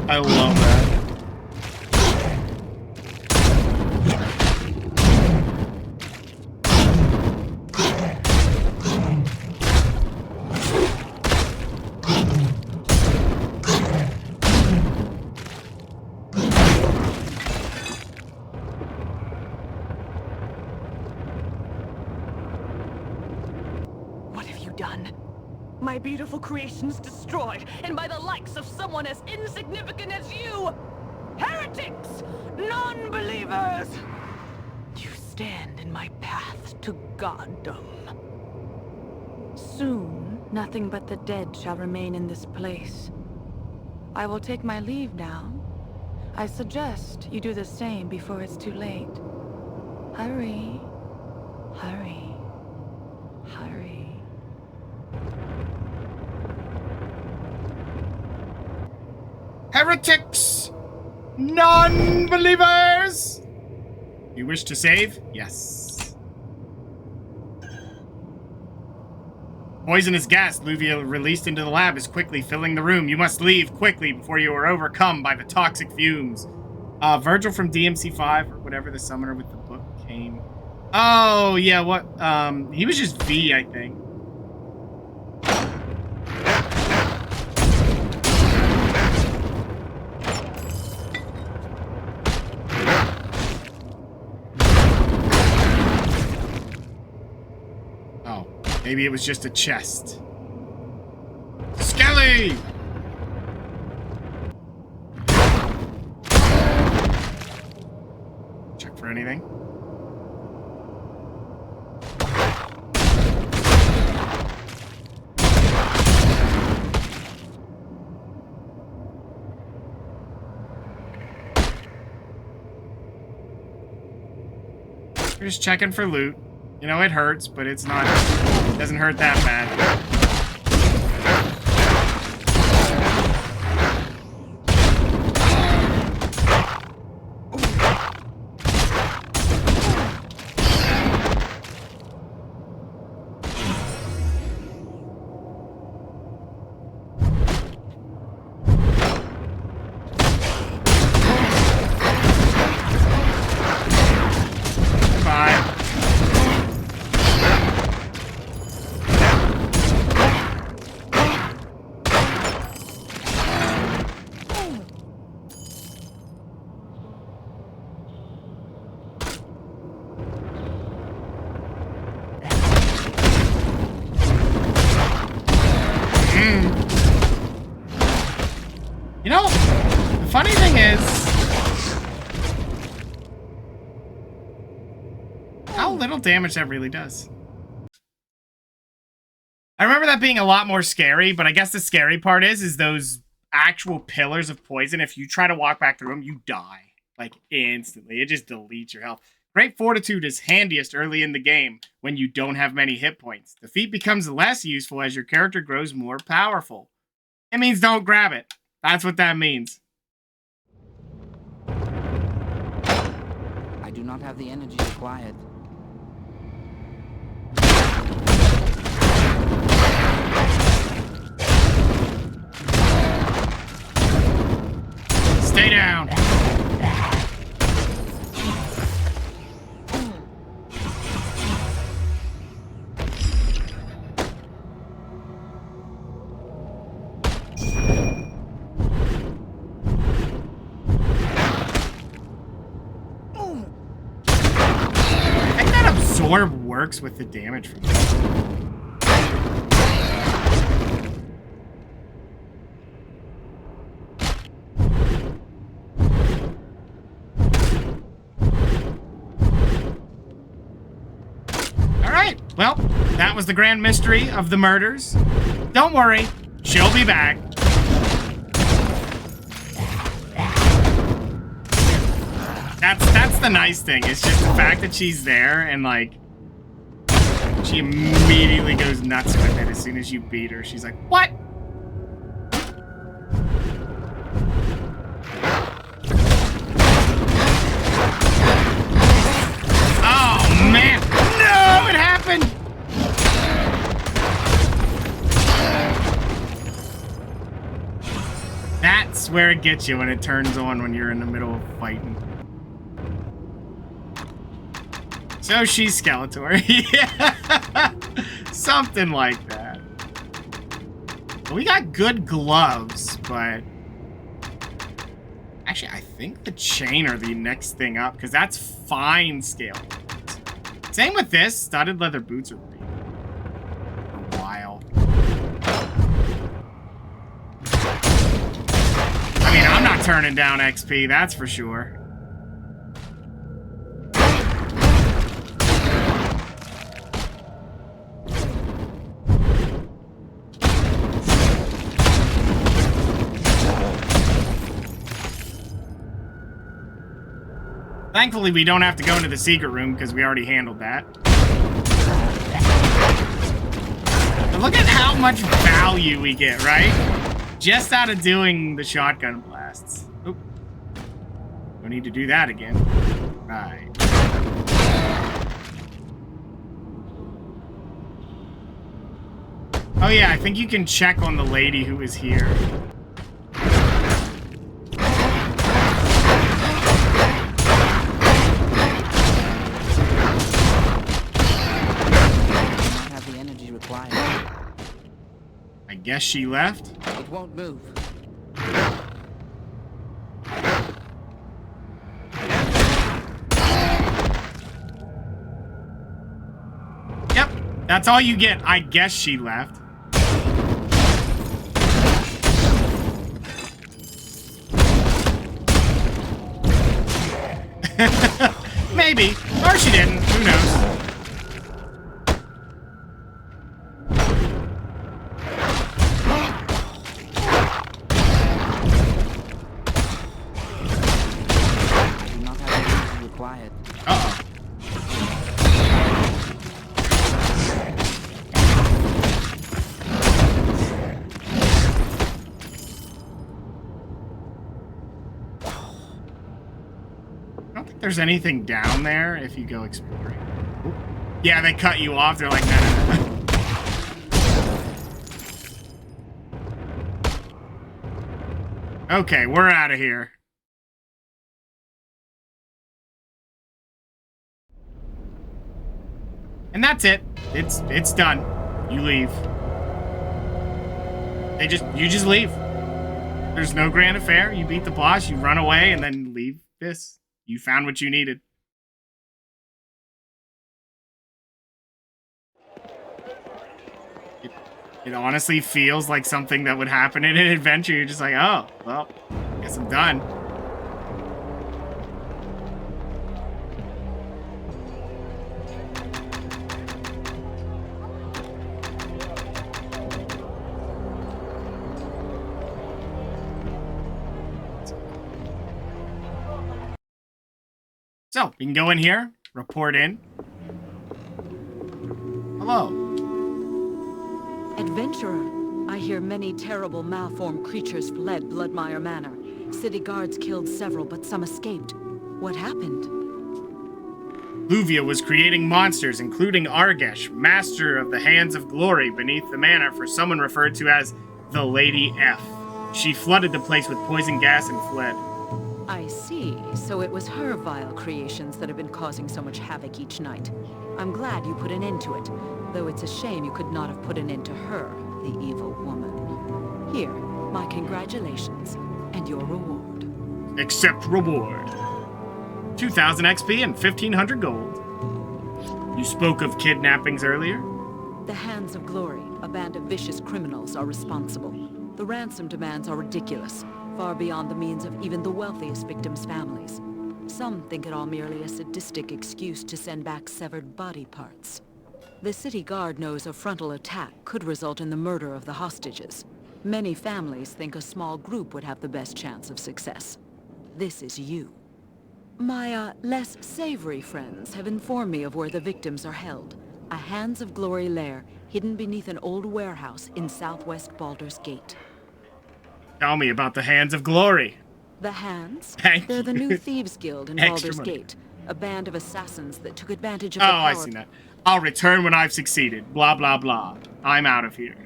I love that. My beautiful creations destroyed, and by the likes of someone as insignificant as you! Heretics! Non-believers! You stand in my path to goddom. Soon, nothing but the dead shall remain in this place. I will take my leave now. I suggest you do the same before it's too late. Hurry. Hurry. Hurry. Heretics! Non-believers! You wish to save? Yes. Poisonous gas Luvia released into the lab is quickly filling the room. You must leave quickly before you are overcome by the toxic fumes. Virgil from DMC5, or whatever the summoner with the book came. Oh, yeah, what? He was just V, I think. Maybe it was just a chest. Skelly! for anything. We're just checking for loot. You know, it hurts, but it's not... It doesn't hurt that bad. You know, the funny thing is, how little damage that really does. I remember that being a lot more scary, but I guess the scary part is those actual pillars of poison. If you try to walk back through them, you die. Like, instantly. It just deletes your health. Great Fortitude is handiest early in the game when you don't have many hit points. The feat becomes less useful as your character grows more powerful. It means don't grab it. That's what that means. I do not have the energy required. Stay down. Absorb works with the damage from this. Alright, well, that was the grand mystery of the murders. Don't worry, she'll be back. That's the nice thing. It's just the fact that she's there and, like, she immediately goes nuts with it as soon as you beat her. She's like, what? Oh, man. No, it happened. That's where it gets you when it turns on when you're in the middle of fighting. So she's Skeletor. Yeah. Something like that. We got good gloves, but... Actually, I think the chain are the next thing up, because that's fine scale. Same with this. Studded leather boots are big. For a while. I mean, I'm not turning down XP, that's for sure. Thankfully, we don't have to go into the secret room because we already handled that. But look at how much value we get, right? Just out of doing the shotgun blasts. Oop. Don't need to do that again. Right. Oh yeah, I think you can check on the lady who is here. I guess she left. It won't move. Yep, that's all you get. I guess she left. Maybe. Or she didn't. Who knows? Uh-oh. I don't think there's anything down there if you go exploring. Ooh. Yeah, they cut you off. They're like, no. Okay, we're out of here. And that's it. It's done. You leave. You just leave. There's no grand affair. You beat the boss, you run away, and then leave this. You found what you needed. It honestly feels like something that would happen in an adventure. You're just like, oh, well, guess I'm done. So, we can go in here, report in. Hello. Adventurer, I hear many terrible malformed creatures fled Bloodmire Manor. City guards killed several, but some escaped. What happened? Luvia was creating monsters, including Argesh, master of the Hands of Glory beneath the manor for someone referred to as the Lady F. She flooded the place with poison gas and fled. I see. So it was her vile creations that have been causing so much havoc each night. I'm glad you put an end to it, though it's a shame you could not have put an end to her, the evil woman. Here, my congratulations, and your reward. Accept reward. 2,000 XP and 1,500 gold. You spoke of kidnappings earlier? The Hands of Glory, a band of vicious criminals, are responsible. The ransom demands are ridiculous, far beyond the means of even the wealthiest victims' families. Some think it all merely a sadistic excuse to send back severed body parts. The city guard knows a frontal attack could result in the murder of the hostages. Many families think a small group would have the best chance of success. This is you. My, less savory friends have informed me of where the victims are held. A Hands of Glory lair hidden beneath an old warehouse in southwest Baldur's Gate. Tell me about the Hands of Glory. The Hands? Thank They're the you. new thieves guild in Extra Baldur's money. Gate. A band of assassins that took advantage of the Oh, power... I see that. I'll return when I've succeeded. Blah, blah, blah. I'm out of here.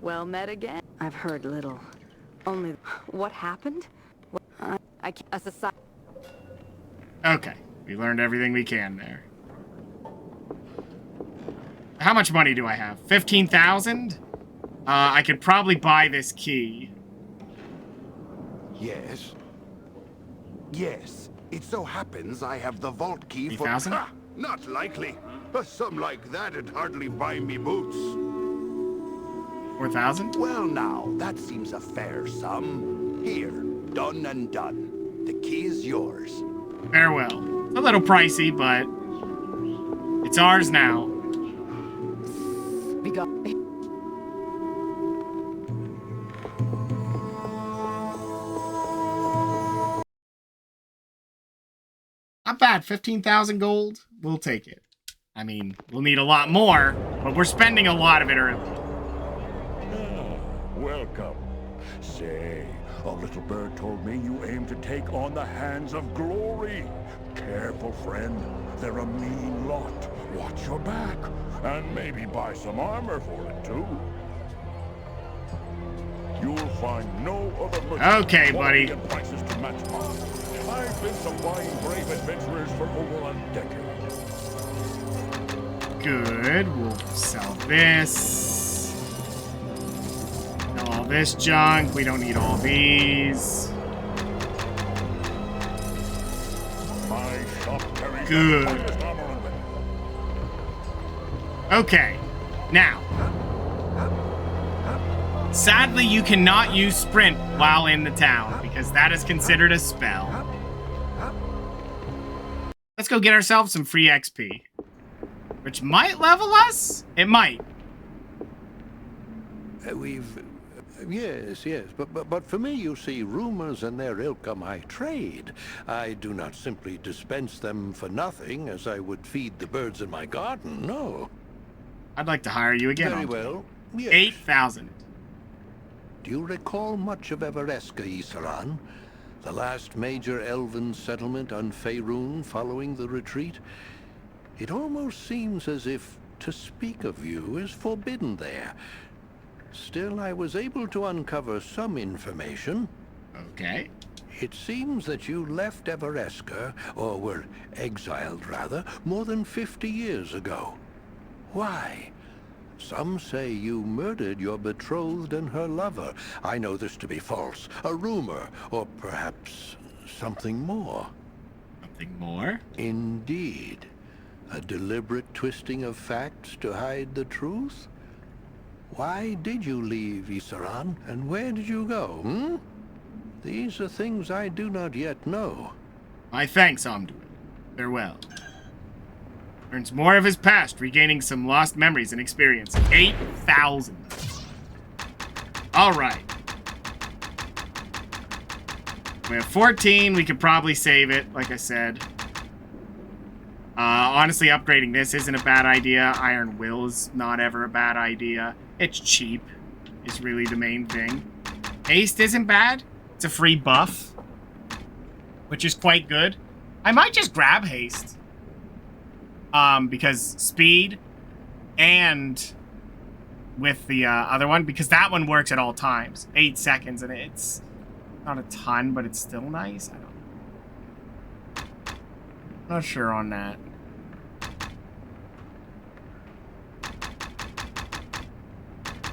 Well met again. I've heard little. Only... What happened? I can't... A society... Okay. We learned everything we can there. How much money do I have? 15,000? I could probably buy this key. Yes. Yes. It so happens I have the vault key for... 3,000? Ha! Not likely. A sum like that'd hardly buy me boots. 4,000? Well now, that seems a fair sum. Here, done and done. The key is yours. Farewell. It's a little pricey, but it's ours now. Be gone. Not bad. 15,000 gold. We'll take it. I mean, we'll need a lot more, but we're spending a lot of it early. Welcome. Say, a little bird told me you aim to take on the Hands of Glory. Careful, friend. They're a mean lot. Watch your back. And maybe buy some armor for it, too. You'll find no other merchant Okay, buddy. and prices to match mine. I've been supplying brave adventurers for over a decade. Good. We'll sell this. Sell all this junk. We don't need all these. My shop carries Good. the finest armor and weapons. Okay. Now. Sadly, you cannot use sprint while in the town, because that is considered a spell. Let's go get ourselves some free XP. Which might level us? It might. Yes, but for me, you see, rumors and their ilk are my trade. I do not simply dispense them for nothing, as I would feed the birds in my garden, no. I'd like to hire you again. Very well. Yes. 8,000. Do you recall much of Evereska, Isaran? The last major elven settlement on Faerun following the retreat? It almost seems as if to speak of you is forbidden there. Still, I was able to uncover some information. Okay. It seems that you left Evereska, or were exiled rather, more than 50 years ago. Why? Some say you murdered your betrothed and her lover. I know this to be false. A rumor, or perhaps something more. Something more? Indeed. A deliberate twisting of facts to hide the truth? Why did you leave Isaran, and where did you go, hmm? These are things I do not yet know. My thanks, Omdur. Farewell. Learns more of his past, regaining some lost memories and experience. 8,000. Alright. We have 14. We could probably save it, like I said. Honestly, upgrading this isn't a bad idea. Iron Will is not ever a bad idea. It's cheap, is really the main thing. Haste isn't bad. It's a free buff, which is quite good. I might just grab Haste. Because speed and with the other one, because that one works at all times. 8 seconds, and it's not a ton, but it's still nice. I'm not sure on that.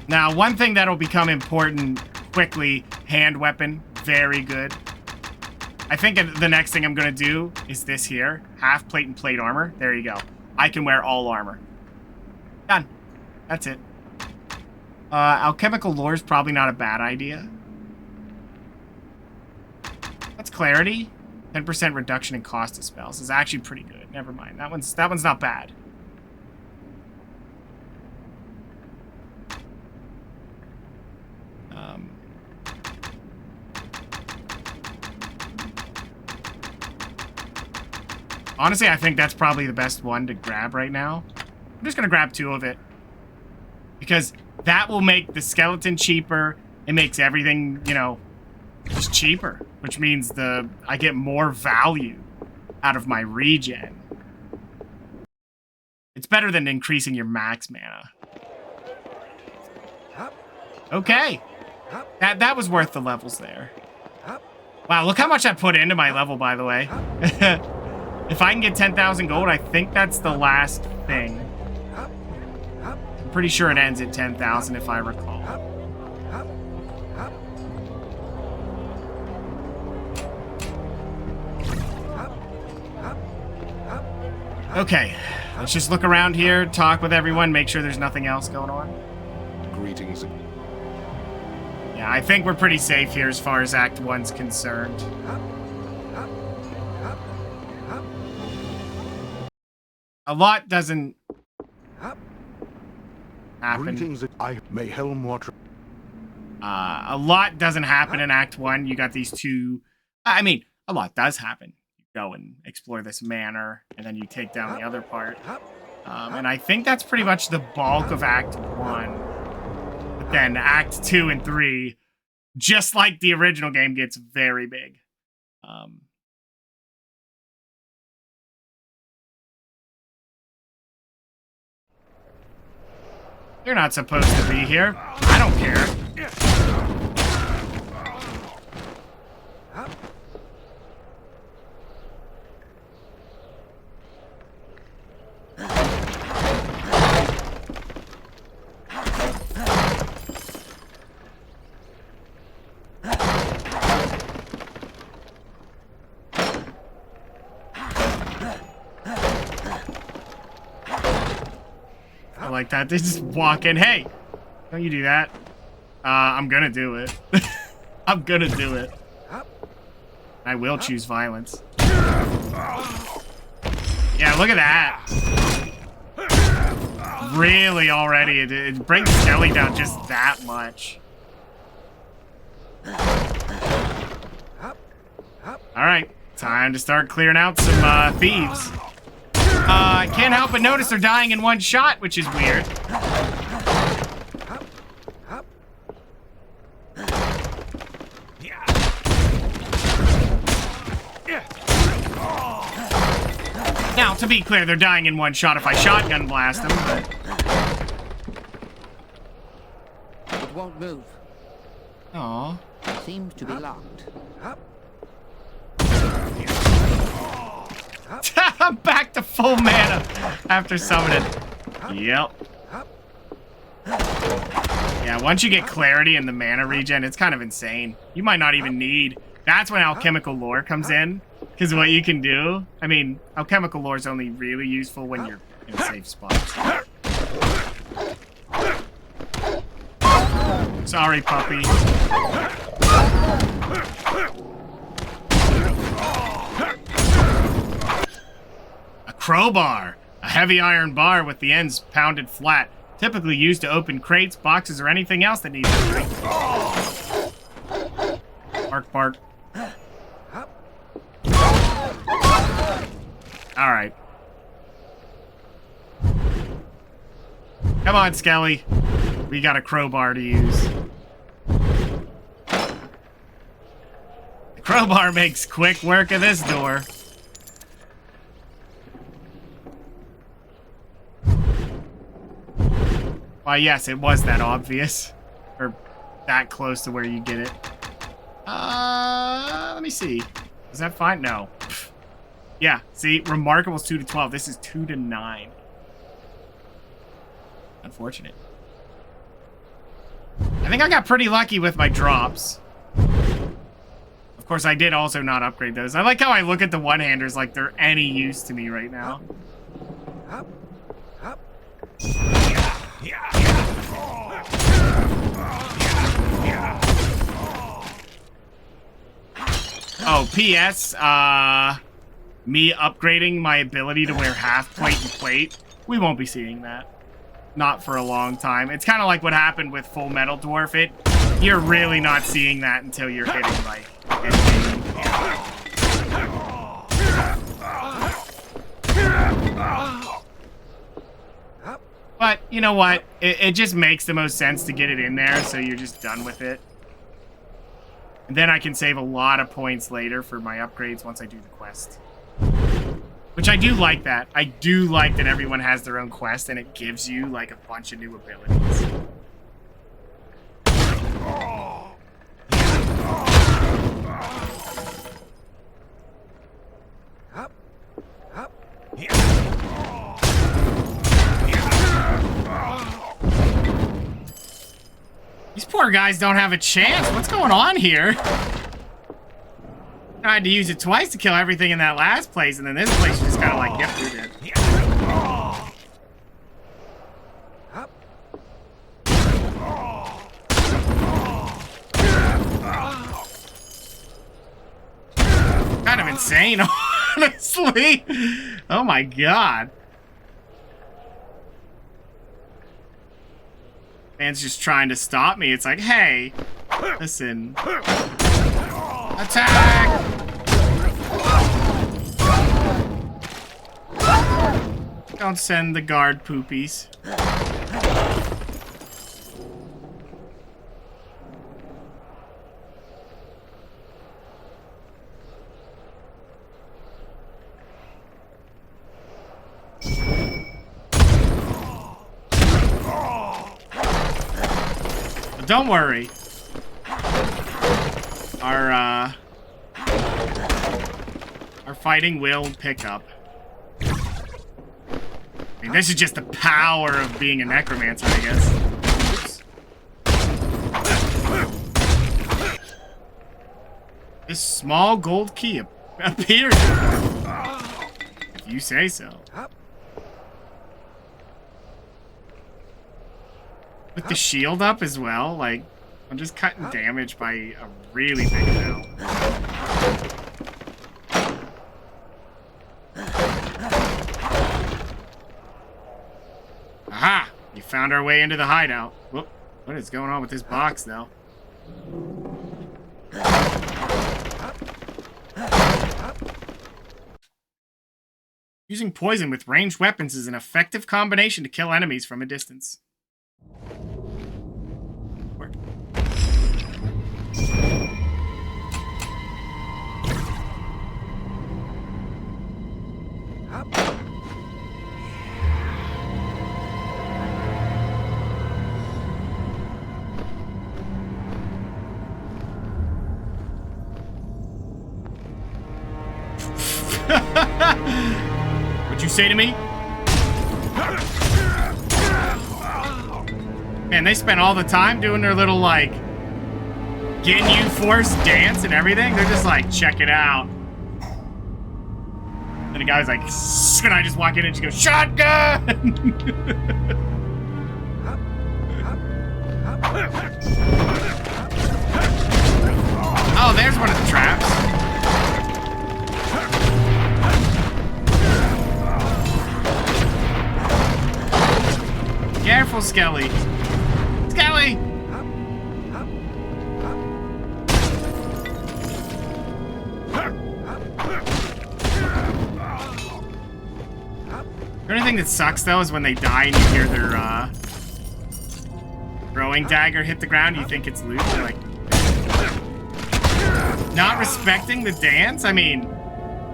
Now, one thing that'll become important quickly, hand weapon, very good. I think the next thing I'm going to do is this here. Half plate and plate armor. There you go. I can wear all armor. Done. That's it. Alchemical lore is probably not a bad idea. That's clarity. 10% reduction in cost of spells is actually pretty good. Never mind. That one's not bad. Honestly, I think that's probably the best one to grab right now. I'm just going to grab 2 of it. Because that will make the skeleton cheaper. It makes everything, you know, just cheaper. Which means I get more value out of my regen. It's better than increasing your max mana. Okay. That was worth the levels there. Wow, look how much I put into my level, by the way. If I can get 10,000 gold, I think that's the last thing. I'm pretty sure it ends at 10,000 if I recall. Okay, let's just look around here, talk with everyone, make sure there's nothing else going on. Greetings. Yeah, I think we're pretty safe here as far as Act 1's concerned. A lot doesn't happen. Greetings, I may helm water. A lot doesn't happen in Act 1. You got these 2... I mean, a lot does happen. You go and explore this manor, and then you take down the other part. And I think that's pretty much the bulk of Act 1. But then Act 2 and 3, just like the original game, gets very big. You're not supposed to be here. I don't care. I like that. They just walk in. Hey, don't you do that. I'm gonna do it. I'm gonna do it. I will choose violence. Yeah, look at that. Really already, it brings Skelly down just that much. Alright, time to start clearing out some thieves. I can't help but notice they're dying in one shot, which is weird. Now, to be clear, they're dying in one shot if I shotgun blast them, but... It won't move. Aww. Seems to be locked. I'm back to full mana after summoning. Yep. Yeah, once you get clarity in the mana regen, it's kind of insane. You might not even need... That's when alchemical lore comes in. Because what you can do... I mean, alchemical lore is only really useful when you're in safe spots. Sorry, puppy. A crowbar. A heavy iron bar with the ends pounded flat. Typically used to open crates, boxes, or anything else that needs opening. Bark, bark. Alright. Come on, Skelly. We got a crowbar to use. The crowbar makes quick work of this door. Why, yes, it was that obvious. Or that close to where you get it. Let me see. Is that fine? No. Pfft. Yeah, see? Remarkable's 2 to 12. This is 2 to 9. Unfortunate. I think I got pretty lucky with my drops. Of course, I did also not upgrade those. I like how I look at the one-handers like they're any use to me right now. Oh, P.S. Me upgrading my ability to wear half plate and plate. We won't be seeing that. Not for a long time. It's kind of like what happened with Full Metal Dwarf. You're really not seeing that until you're hitting, like, endgame. But, you know what? It just makes the most sense to get it in there, so you're just done with it. And then I can save a lot of points later for my upgrades once I do the quest. Which I do like that. I do like that everyone has their own quest and it gives you, like, a bunch of new abilities. These poor guys don't have a chance. What's going on here? I had to use it twice to kill everything in that last place, and then this place just kind of like, yep, you're dead. Kind of insane, honestly. Oh my god. Man's just trying to stop me. It's like, hey, listen. Attack! Don't send the guard poopies. But don't worry. Our fighting will pick up. I mean, this is just the power of being a necromancer, I guess. Oops. This small gold key appears. If you say so. With the shield up as well, like, I'm just cutting damage by a really big amount. Aha! We found our way into the hideout. Whoop. What is going on with this box, though? Using poison with ranged weapons is an effective combination to kill enemies from a distance. Word. What'd you say to me? Man, they spent all the time doing their little, like, Ginyu Force dance and everything. They're just like, check it out. And the guy was like, and I just walk in and just go, shotgun! Oh, there's one of the traps. Careful, Skelly. Skelly! The only thing that sucks, though, is when they die and you hear their, throwing dagger hit the ground, you think it's loot. You're like, not respecting the dance? I mean,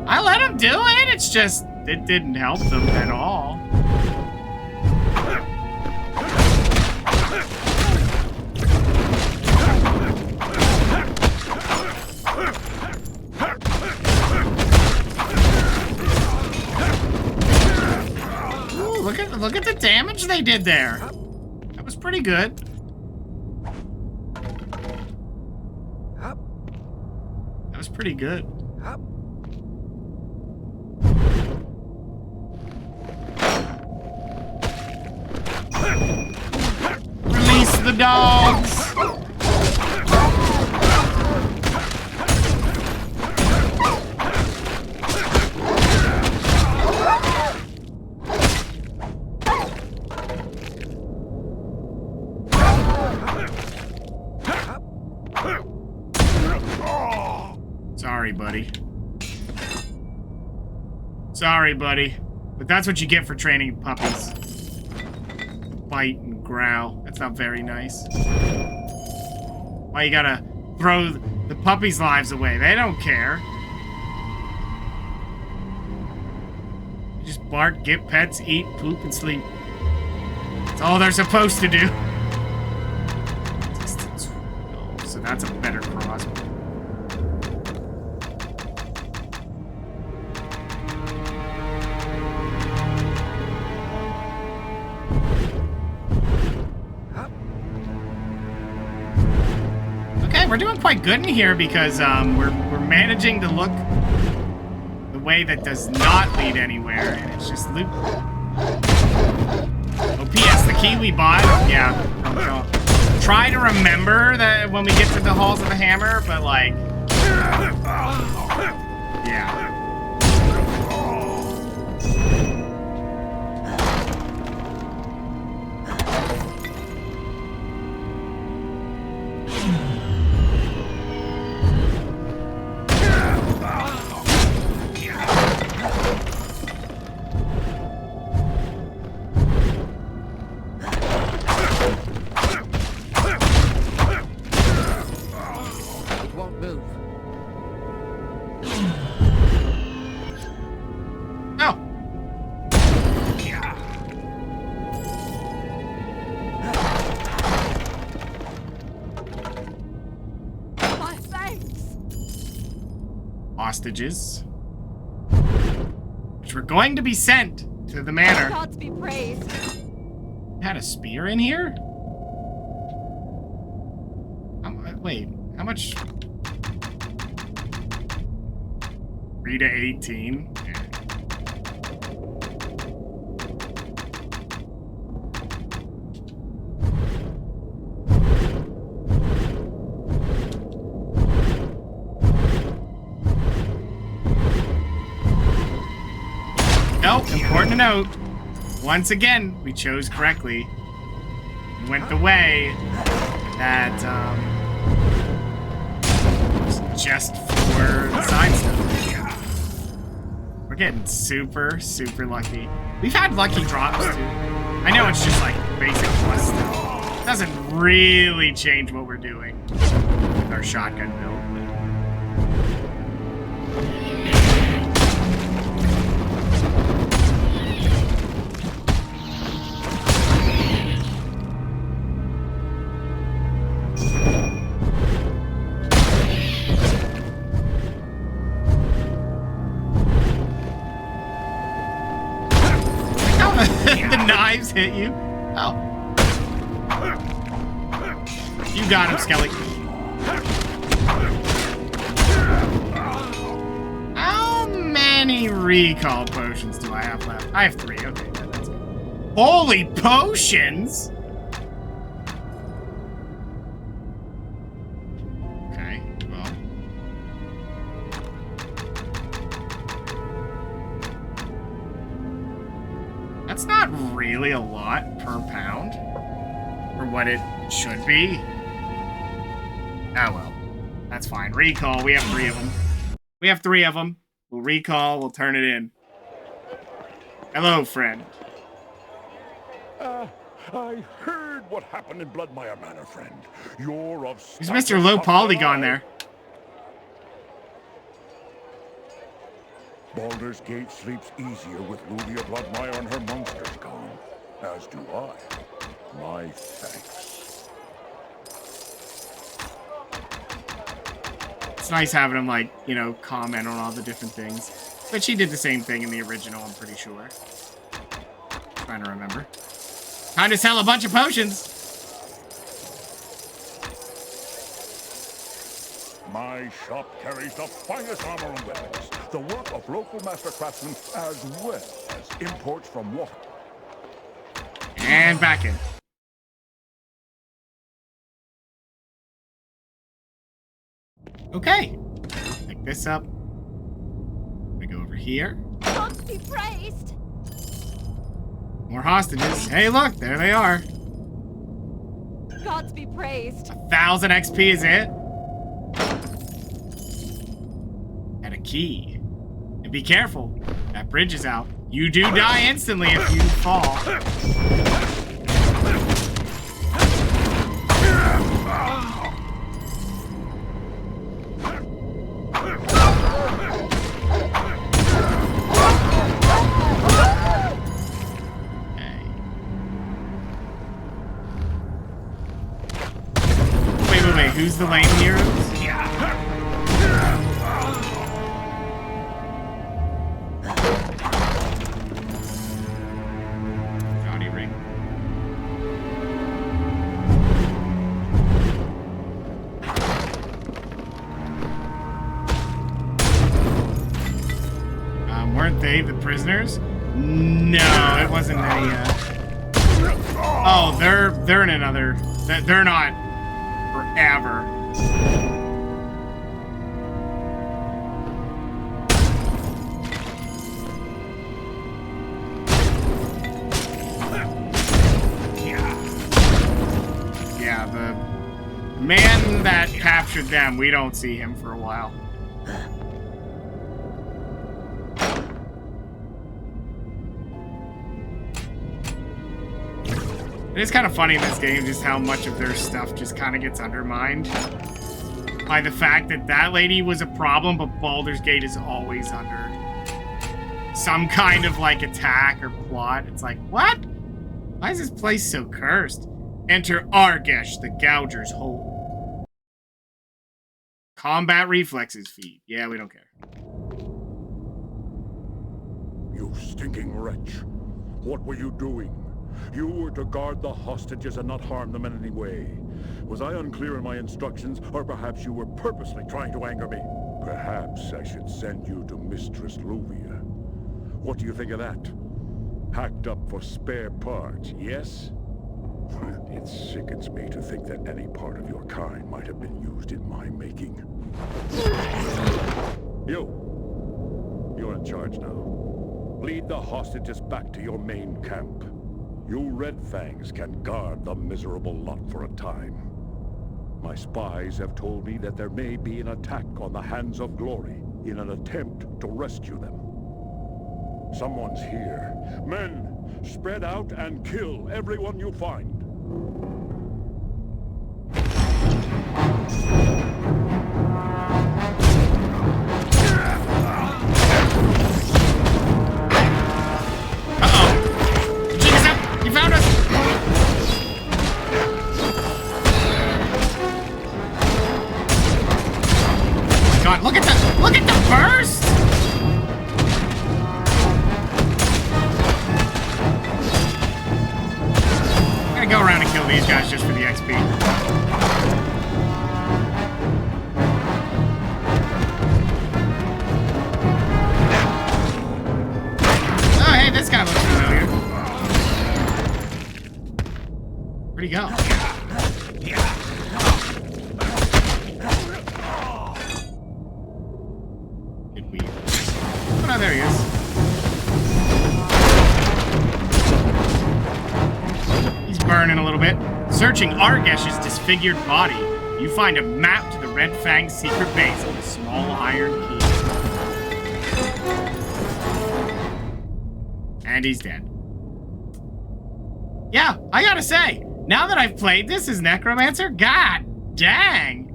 I let them do it, it's just, it didn't help them at all. Look at the damage they did there. That was pretty good. That was pretty good. Release the dogs. Sorry, buddy. Sorry, buddy. But that's what you get for training puppies. Bite and growl. That's not very nice. Why you gotta throw the puppies' lives away? They don't care. You just bark, get pets, eat, poop, and sleep. That's all they're supposed to do. Oh, so that's a better crossbow. We're doing quite good in here because we're managing to look the way that does not lead anywhere, and it's just loot. Oh, P.S. The key we bought, yeah. Try to remember that when we get to the Halls of the Hammer, but like, yeah. Hostages, which were going to be sent to the manor. Gods be praised. Had a spear in here? Wait, how much? 3 to 18. important to note, once again, we chose correctly. We went the way that, was just for the side stuff. We're getting super, super lucky. We've had lucky drops, too. I know it's just, like, basic plus stuff. It doesn't really change what we're doing with our shotgun build. The knives hit you. Oh. You got him, Skelly. How many recall potions do I have left? I have 3. Okay, yeah, that's it. Holy potions! Okay, well. That's not really a lot per pound for what it should be. Oh well, that's fine. Recall, we have 3 of them. We have 3 of them. We'll recall, we'll turn it in. Hello, friend. I heard what happened in Bloodmire Manor, friend. You're of... Is Mr. Low Polygon there? Baldur's Gate sleeps easier with Luvia Bloodmire and her monsters gone. As do I. My thanks. It's nice having him, like, you know, comment on all the different things. But she did the same thing in the original, I'm pretty sure. Trying to remember. Time to sell a bunch of potions! My shop carries the finest armor and weapons, the work of local master craftsmen, as well as imports from water. And back in. Okay. Pick this up. We go over here. God be praised! More hostages. Hey, look, there they are. Gods be praised. 1,000 XP is it? And a key. And be careful. That bridge is out. You do die instantly if you fall. Wait, who's the lame heroes? Johnny Ring. Weren't they the prisoners? No, it wasn't any, Oh, they're in another... They're not... forever. Yeah, the man that captured them, we don't see him for a while. It's kind of funny in this game just how much of their stuff just kind of gets undermined by the fact that that lady was a problem, but Baldur's Gate is always under some kind of like attack or plot. It's like, what? Why is this place so cursed? Enter Argesh, the Gouger's Hole. Combat reflexes feed. Yeah, we don't care. You stinking wretch. What were you doing? You were to guard the hostages and not harm them in any way. Was I unclear in my instructions, or perhaps you were purposely trying to anger me? Perhaps I should send you to Mistress Luvia. What do you think of that? Hacked up for spare parts, yes? It sickens me to think that any part of your kind might have been used in my making. You're in charge now. Lead the hostages back to your main camp. You Red Fangs can guard the miserable lot for a time. My spies have told me that there may be an attack on the Hands of Glory in an attempt to rescue them. Someone's here. Men, spread out and kill everyone you find. Look at the burst! I'm gonna go around and kill these guys just for the XP. Oh, hey, this guy looks familiar. Where'd he go? Oh, there he is. He's burning a little bit. Searching Argesh's disfigured body, you find a map to the Red Fang's secret base with a small iron key. And he's dead. Yeah, I gotta say, now that I've played this as Necromancer, god dang!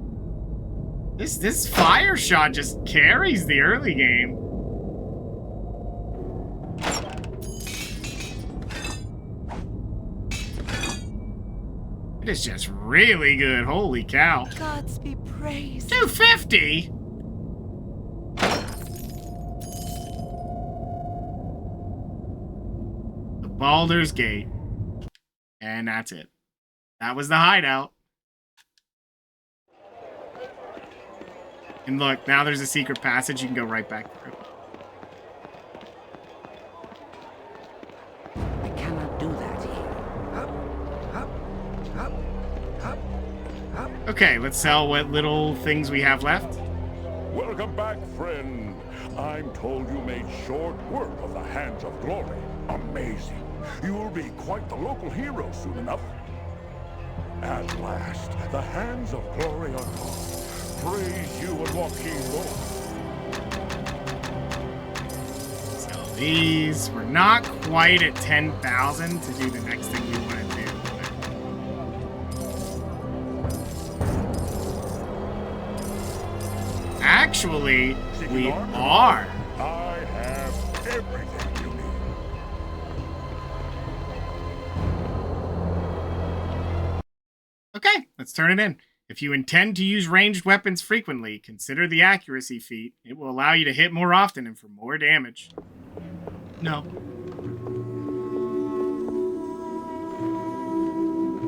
This fire shot just carries the early game. It is just really good. Holy cow. Gods be praised. 250? The Baldur's Gate. And that's it. That was the hideout. And look, now there's a secret passage. You can go right back through. I cannot do that here. Okay, let's sell what little things we have left. Welcome back, friend. I'm told you made short work of the Hands of Glory. Amazing. You'll be quite the local hero soon enough. At last, the Hands of Glory are gone. Praise you and Joaquin both. Sell these. We're not quite at 10,000 to do the next thing we want to do. Actually, we are. I have everything you need. Okay, let's turn it in. If you intend to use ranged weapons frequently, consider the accuracy feat. It will allow you to hit more often and for more damage. No.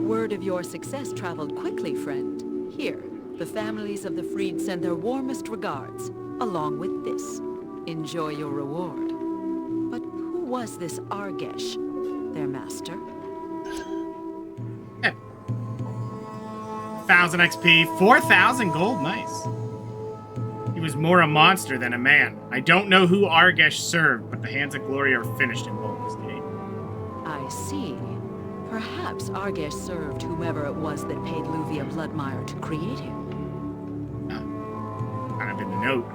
Word of your success traveled quickly, friend. Here, the families of the freed send their warmest regards, along with this. Enjoy your reward. But who was this Argesh, their master? 1,000 XP, 4,000 gold, nice. He was more a monster than a man. I don't know who Argesh served, but the Hands of Glory are finished in Baldur's Gate. I see. Perhaps Argesh served whomever it was that paid Luvia Bloodmire to create him. Kind of in the note.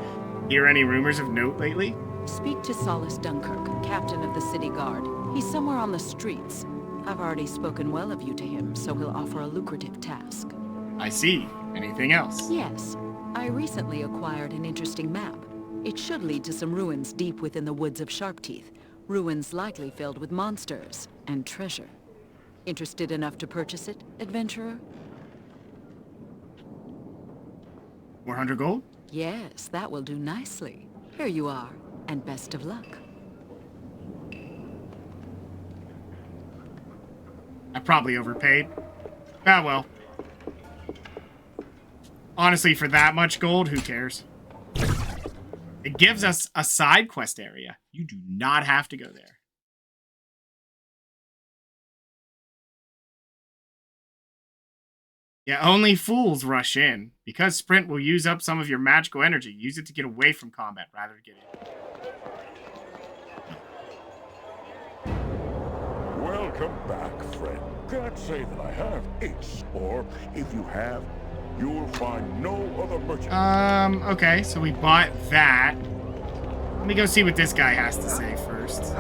Hear any rumors of note lately? Speak to Solace Dunkirk, captain of the city guard. He's somewhere on the streets. I've already spoken well of you to him, so he'll offer a lucrative task. I see. Anything else? Yes. I recently acquired an interesting map. It should lead to some ruins deep within the woods of Sharpteeth. Ruins likely filled with monsters and treasure. Interested enough to purchase it, adventurer? 400 gold? Yes, that will do nicely. Here you are, and best of luck. I probably overpaid. Ah, well. Honestly, for that much gold, who cares? It gives us a side quest area. You do not have to go there. Yeah, only fools rush in. Because sprint will use up some of your magical energy. Use it to get away from combat rather than get in. Welcome back, friend. Can't say that I have ace, or if you have, you will find no other merchant. Okay, so we bought that. Let me go see what this guy has to say first.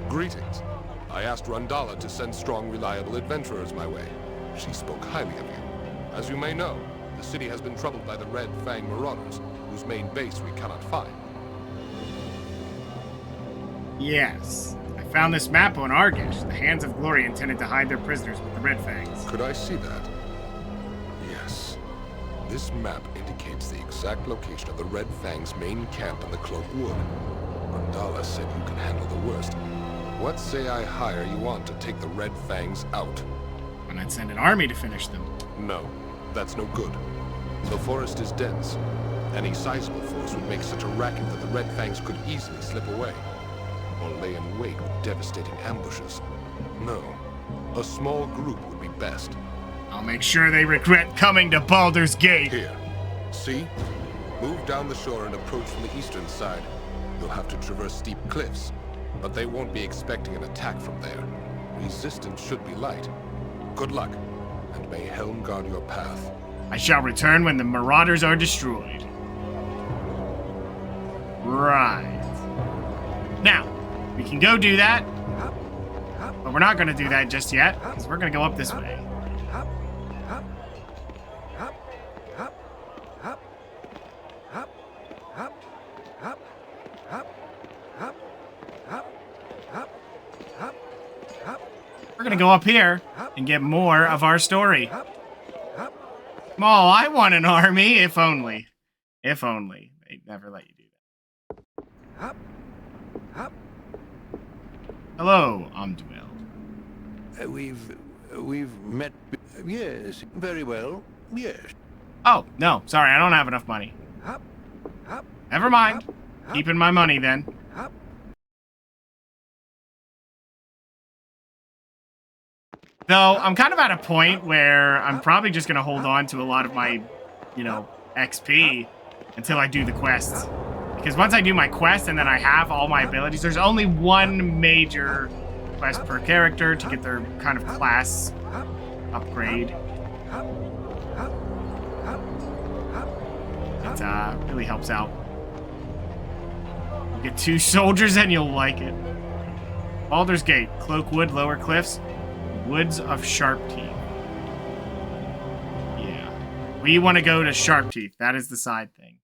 Greetings. I asked Rundala to send strong, reliable adventurers my way. She spoke highly of you. As you may know, the city has been troubled by the Red Fang marauders, whose main base we cannot find. Yes. I found this map on Argish. The Hands of Glory intended to hide their prisoners with the Red Fangs. Could I see that? Yes. This map indicates the exact location of the Red Fang's main camp in the Cloak Wood. Rundala said you can handle the worst. What say I hire you on to take the Red Fangs out? And I'd send an army to finish them. No, that's no good. The forest is dense. Any sizable force would make such a racket that the Red Fangs could easily slip away, or lay in wait with devastating ambushes. No, a small group would be best. I'll make sure they regret coming to Baldur's Gate. Here, see? Move down the shore and approach from the eastern side. You'll have to traverse steep cliffs, but they won't be expecting an attack from there. Resistance should be light. Good luck, and may Helm guard your path. I shall return when the marauders are destroyed. Right. Now, we can go do that, but we're not going to do that just yet, because we're going to go up this way. We're going to go up here and get more of our story. Oh, I want an army, if only. If only. They'd never let you do that. Hello, Amduel. We've met. Yes, very well. Yes. Oh, no, sorry, I don't have enough money. Never mind. Keeping my money then. Though, I'm kind of at a point where I'm probably just going to hold on to a lot of my, XP until I do the quests. Because once I do my quest and then I have all my abilities, there's only one major quest per character to get their kind of class upgrade. It really helps out. You get 2 soldiers and you'll like it. Baldur's Gate, Cloakwood, Lower Cliffs, Woods of Sharpteeth. Yeah. We want to go to Sharpteeth. That is the side thing.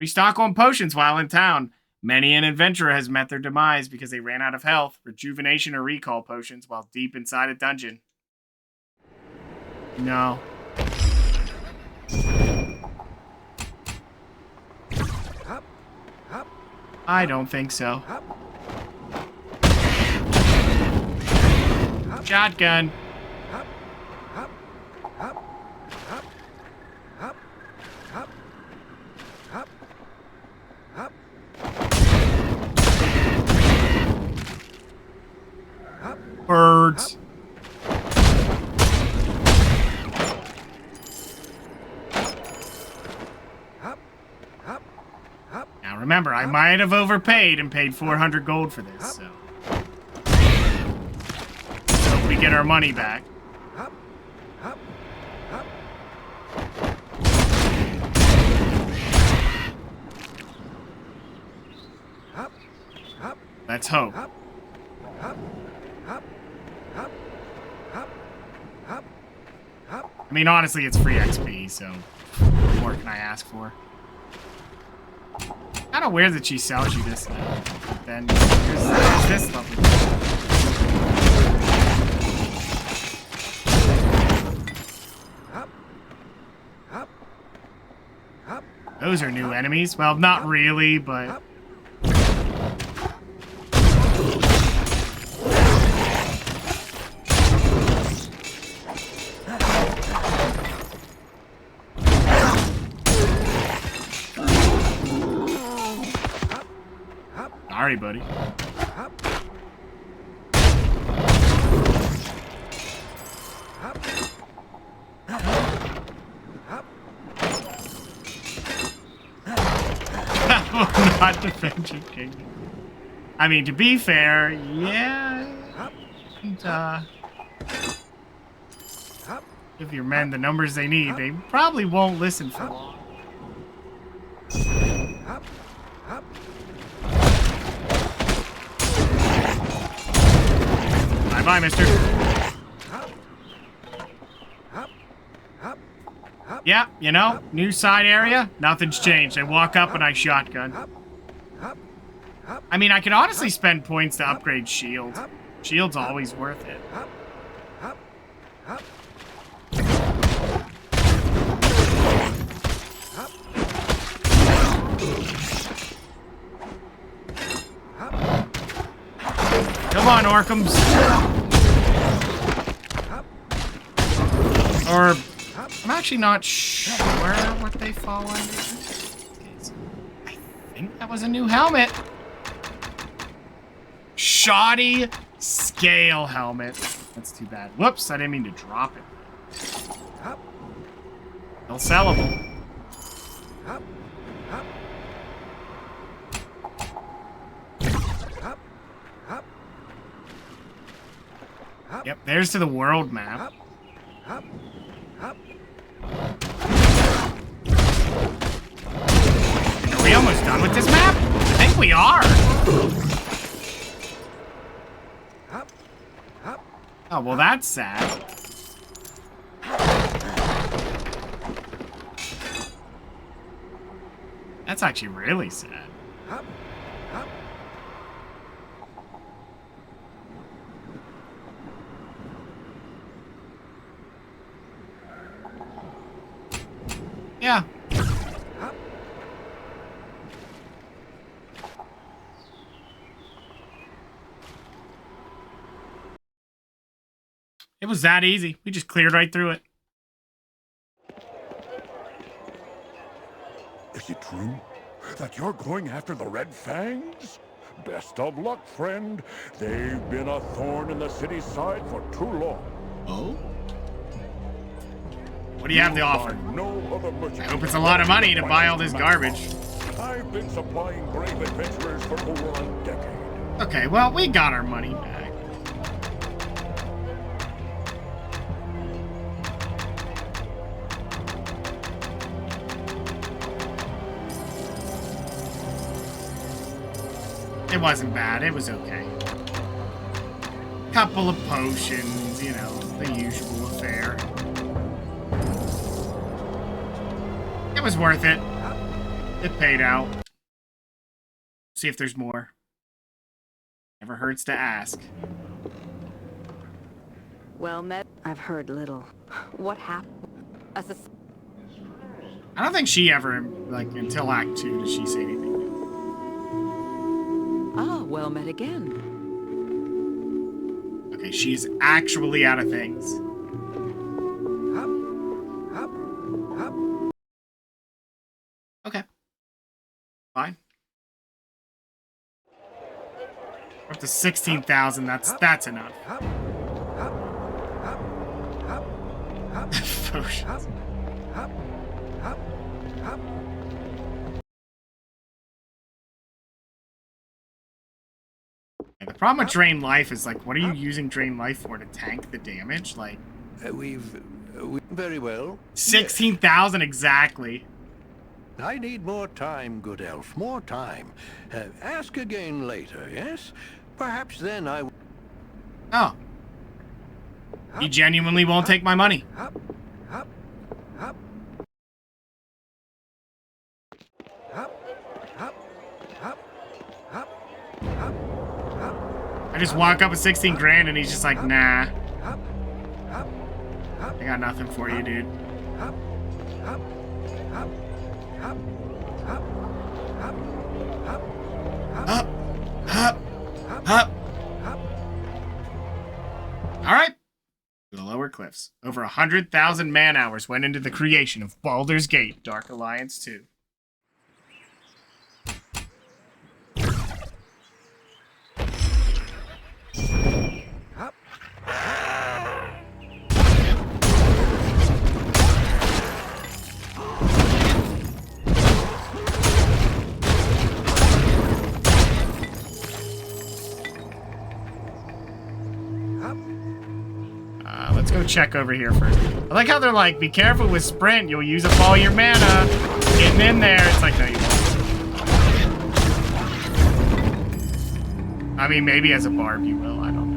Restock on potions while in town. Many an adventurer has met their demise because they ran out of health, rejuvenation, or recall potions while deep inside a dungeon. No. I don't think so. Shotgun. Birds. Now remember, I might have overpaid and paid 400 gold for this, so we get our money back. Let's hope. I mean, honestly, it's free XP, so what more can I ask for? Kind of weird that she sells you this now. Then here's this lovely thing. Those are new enemies. Well, not really, but... Sorry, buddy. That will not Adventure Kingdom. I mean, to be fair, yeah. And, give your men the numbers they need, they probably won't listen for long. Bye-bye, mister. Yeah, you know, new side area, nothing's changed. I walk up and I shotgun. I mean, I could honestly spend points to upgrade shield. Shield's always worth it. Come on, Orcums. Or, I'm actually not sure what they fall under. I think that was a new helmet. Shoddy scale helmet. That's too bad. Whoops, I didn't mean to drop it. Still sellable. Yep, there's to the world map. Are we almost done with this map? I think we are. Oh, well, that's sad. That's actually really sad. Yeah. It was that easy. We just cleared right through it. Is it true that you're going after the Red Fangs? Best of luck, friend. They've been a thorn in the city's side for too long. Oh? What do you have to offer? No other merchant. I hope it's a lot of money to buy all this garbage. I've been supplying brave adventurers for over a decade. Okay, well, we got our money back. It wasn't bad. It was okay. Couple of potions, you know, the usual affair. It was worth it. It paid out. See if there's more. Never hurts to ask. Well met. I've heard little. What happened? I don't think she ever, like, until Act 2, did she say anything. Ah, well met again. Okay, she's actually out of things. Okay. Fine. We're up to 16,000. That's enough. Potions. The problem with Drain Life is, like, what are you using Drain Life for? To tank the damage? Like, we very well. 16,000 exactly. I need more time, good elf, more time. Ask again later, yes? Perhaps then I... Oh. He genuinely won't take my money. I just walk up with 16 grand and he's just like, nah. I got nothing for you, dude. Up, up, up. All right. To the lower cliffs. Over 100,000 man-hours went into the creation of Baldur's Gate, Dark Alliance 2. let's go check over here first. I like how they're like, be careful with sprint. You'll use up all your mana. Getting in there. It's like, no, you won't. I mean, maybe as a barb you will. I don't know.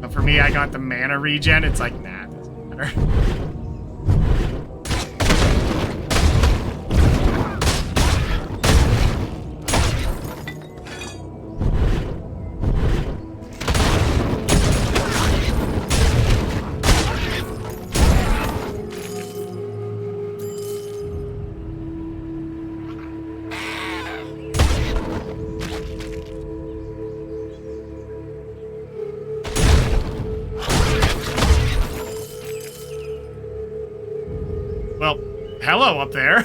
But for me, I got the mana regen. It's like, nah, it doesn't matter. Hello up there.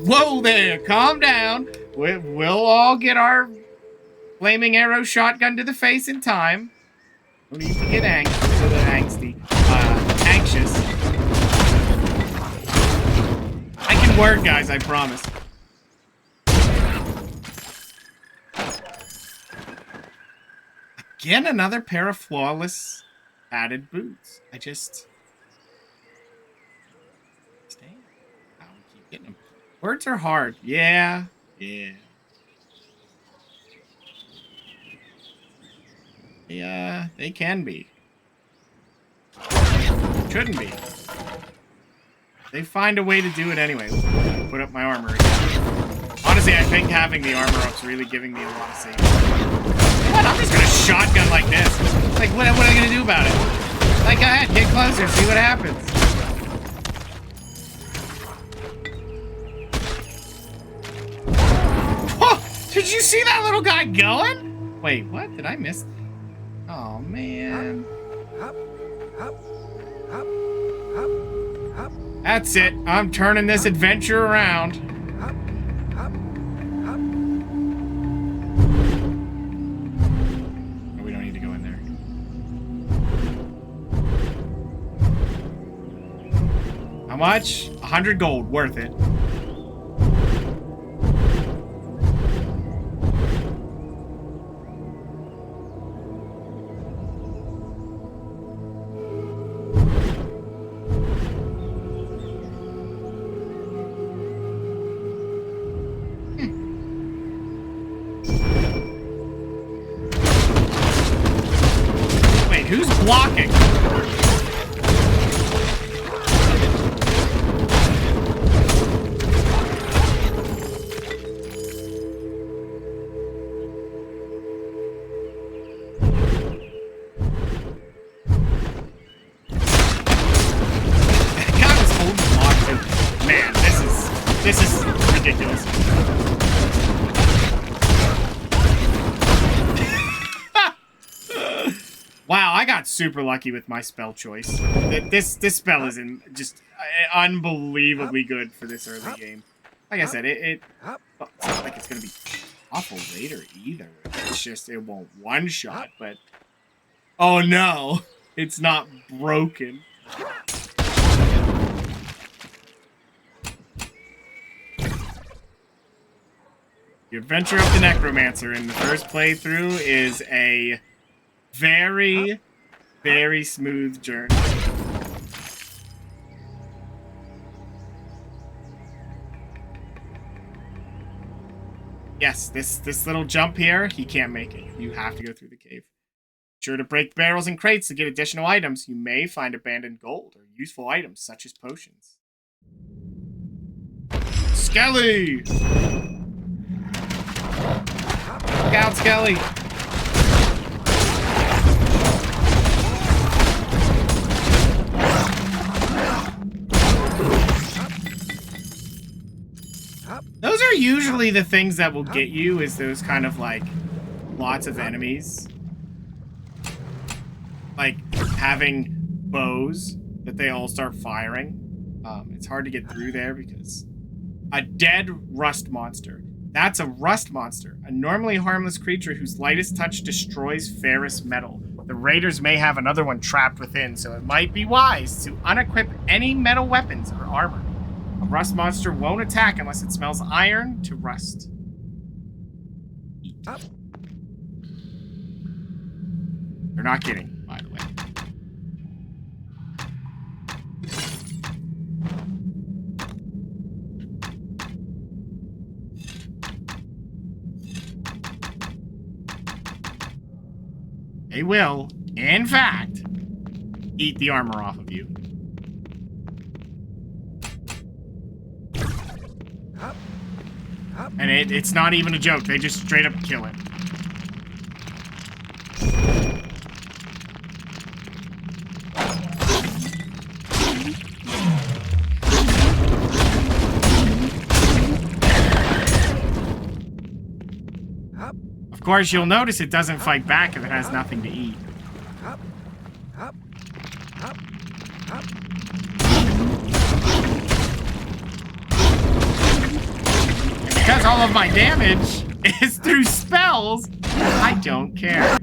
Whoa there, calm down. We'll all get our flaming arrow shotgun to the face in time. No need to get anxious. I can work, guys, I promise. Again, another pair of flawless padded boots. Getting them. Words are hard. Yeah. Yeah, they can be. Shouldn't be. They find a way to do it anyway. Put up my armor again. Honestly, I think having the armor up's really giving me a lot of safety. What? I'm just gonna shotgun like this. Like, what am I gonna do about it? Like, go ahead, get closer, see what happens. Did you see that little guy going? Wait, what? Did I miss? Oh, man. That's it. I'm turning this adventure around. Oh, we don't need to go in there. How much? 100 gold. Worth it. Blocking. God, this whole block, man, this is ridiculous. Wow, I got super lucky with my spell choice. This spell is just unbelievably good for this early game. Like I said, it's not like it's gonna be awful later either. It's just it won't one shot, but oh no, it's not broken. The adventure of the Necromancer in the first playthrough is a very, very smooth journey. Yes, this little jump here, he can't make it. You have to go through the cave. Be sure to break barrels and crates to get additional items. You may find abandoned gold or useful items such as potions. Skelly! Look out, Skelly! Those are usually the things that will get you, is those kind of like lots of enemies. Like having bows that they all start firing. It's hard to get through there because a dead rust monster. That's a rust monster, a normally harmless creature whose lightest touch destroys ferrous metal. The raiders may have another one trapped within, so it might be wise to unequip any metal weapons or armor. A rust monster won't attack unless it smells iron to rust. They're not kidding, by the way. They will, in fact, eat the armor off of you. And it's not even a joke. They just straight up kill it. Of course, you'll notice it doesn't fight back if it has nothing to eat. And because all of my damage is through spells, I don't care.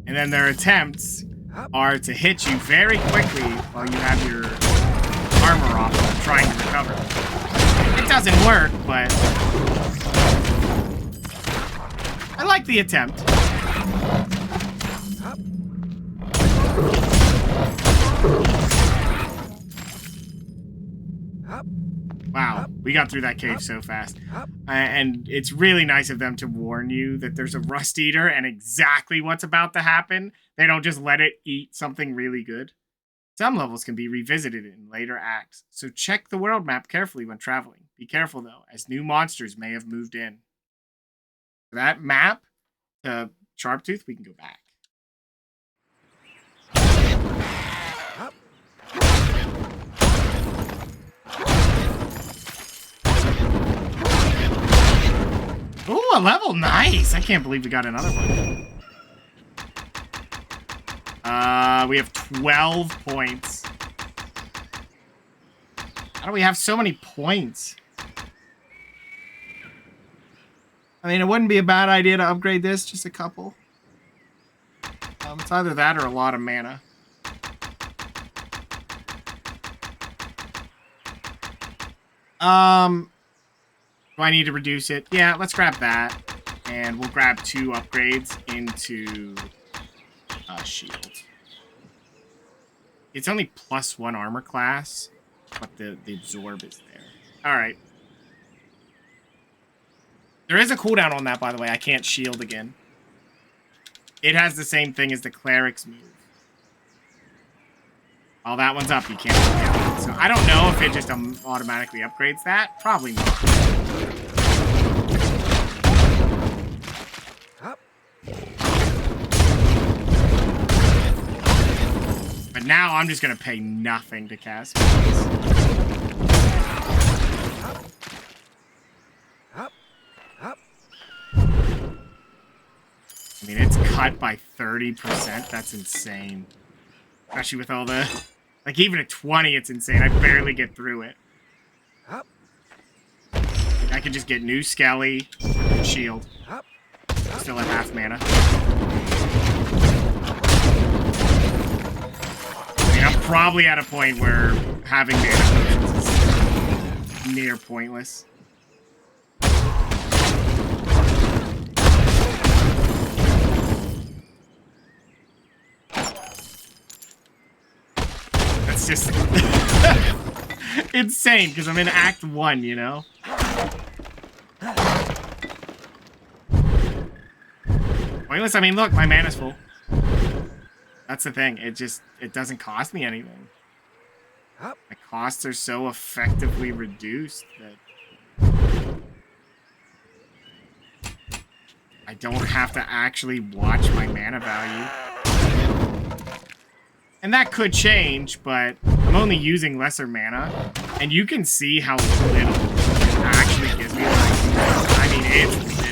And then their attempts are to hit you very quickly while you have your armor off while trying to recover. It doesn't work, but I like the attempt. Wow, we got through that cave so fast. And it's really nice of them to warn you that there's a Rust Eater and exactly what's about to happen. They don't just let it eat something really good. Some levels can be revisited in later acts, so check the world map carefully when traveling. Be careful, though, as new monsters may have moved in. For that map to Sharptooth, we can go back. Ooh, a level, nice! I can't believe we got another one. We have 12 points. How do we have so many points? I mean, it wouldn't be a bad idea to upgrade this, just a couple. It's either that or a lot of mana. Do I need to reduce it? Yeah, let's grab that. And we'll grab 2 upgrades into shield. It's only +1 armor class, but the absorb is there. Alright. There is a cooldown on that, by the way. I can't shield again. It has the same thing as the cleric's move. While that one's up, you can't shield. So I don't know if it just automatically upgrades that. Probably not. But now I'm just going to pay nothing to cast spells. I mean, it's cut by 30%. That's insane. Especially with all the... Like, even at 20, it's insane. I barely get through it. I could just get new Skelly, shield. Still at half mana. I mean, I'm probably at a point where having mana potions is near pointless. That's just insane, because I'm in Act 1, you know? Pointless? I mean, look, my mana's full. That's the thing. It doesn't cost me anything. My costs are so effectively reduced that I don't have to actually watch my mana value. And that could change, but I'm only using lesser mana, and you can see how little it actually gives me. I mean, it's little.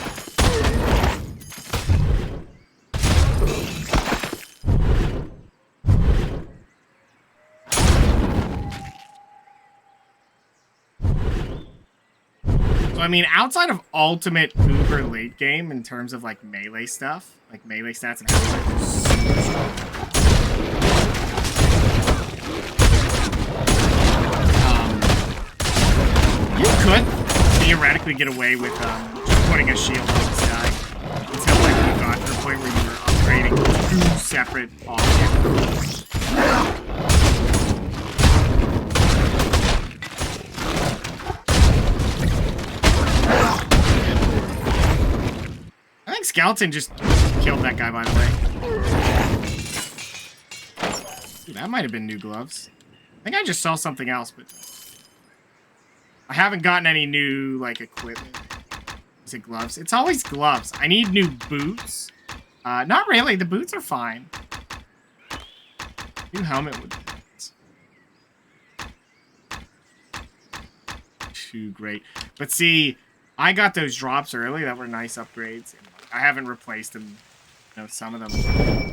So, I mean, outside of ultimate uber late game in terms of, like, melee stuff, like melee stats and everything, super strong. You could theoretically get away with just putting a shield on this guy until, like, you got to the point where you were upgrading 2 separate objects. I think Skeleton just killed that guy, by the way. Dude, that might have been new gloves. I think I just saw something else, but I haven't gotten any new, like, equipment. Is it gloves? It's always gloves. I need new boots. Not really. The boots are fine. New helmet would be too great. But see, I got those drops early that were nice upgrades. I haven't replaced them. You know, some of them,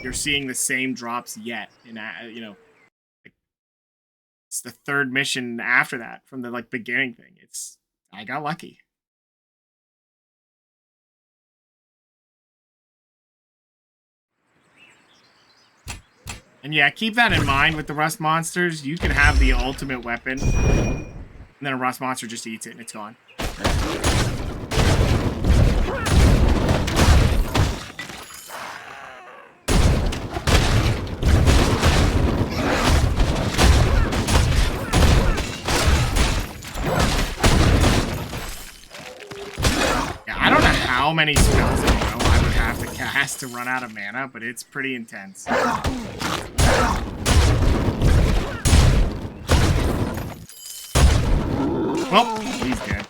you're seeing the same drops yet. In, you know, like, it's the 3rd mission after that from the, like, beginning thing. I got lucky. And yeah, keep that in mind with the rust monsters. You can have the ultimate weapon, and then a rust monster just eats it and it's gone. Yeah, I don't know how many spells in a row I would have to cast to run out of mana, but it's pretty intense. Well, he's dead.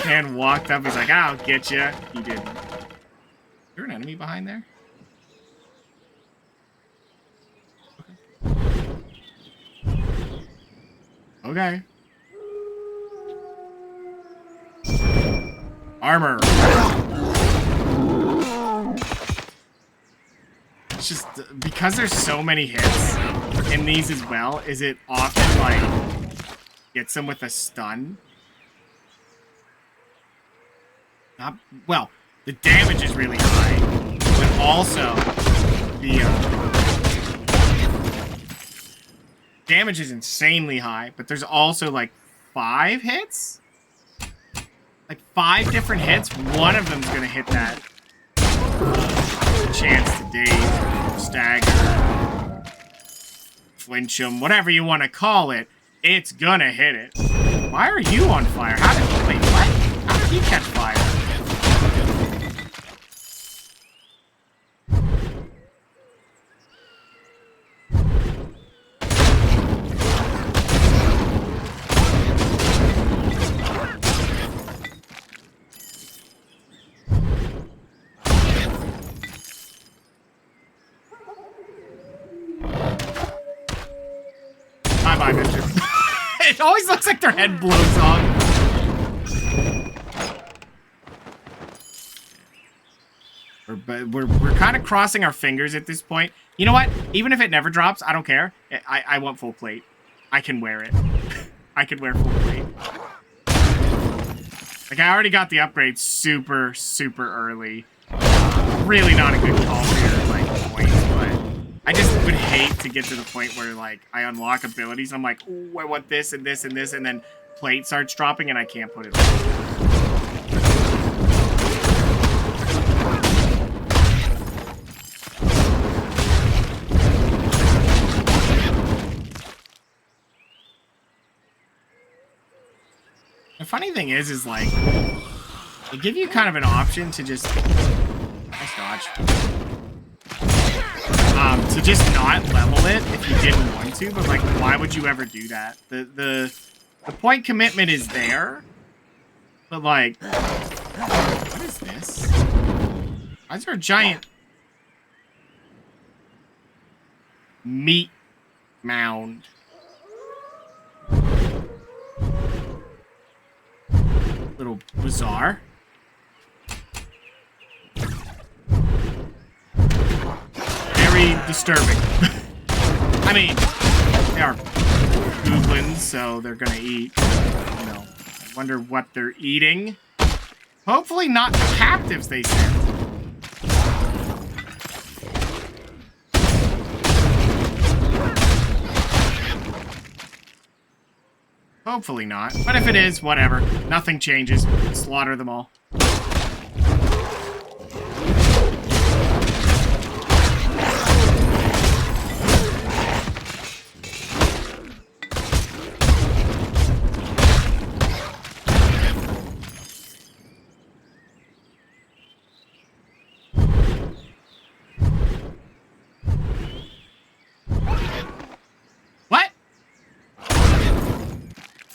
And walked up. He's like, I'll get you. He didn't. Is there an enemy behind there? Okay. Armor. It's just because there's so many hits in these as well, is it often like gets them with a stun? Well, the damage is really high, but also the damage is insanely high, but there's also like 5 hits? Like 5 different hits, one of them's gonna hit that chance to daze, stagger, flinch him, whatever you want to call it, it's gonna hit it. Why are you on fire? How did you catch fire? Bye-bye, mister. It always looks like their head blows off. We're kind of crossing our fingers at this point. You know what? Even if it never drops, I don't care. I want full plate. I can wear it. I could wear full plate. Like, I already got the upgrade super, super early. Really not a good call for your, like, points, but I just would hate to get to the point where, like, I unlock abilities. I'm like, ooh, I want this and this and this, and then plate starts dropping and I can't put it on. The funny thing is like, they give you kind of an option to just, nice dodge, to just not level it if you didn't want to, but like, why would you ever do that? The point commitment is there, but like, what is this? Why is there a giant meat mound? Little bizarre. Very disturbing. I mean, they are goblins, so they're gonna eat, you know, Wonder what they're eating. Hopefully not captives, they said. Hopefully not. But if it is, whatever. Nothing changes. Slaughter them all.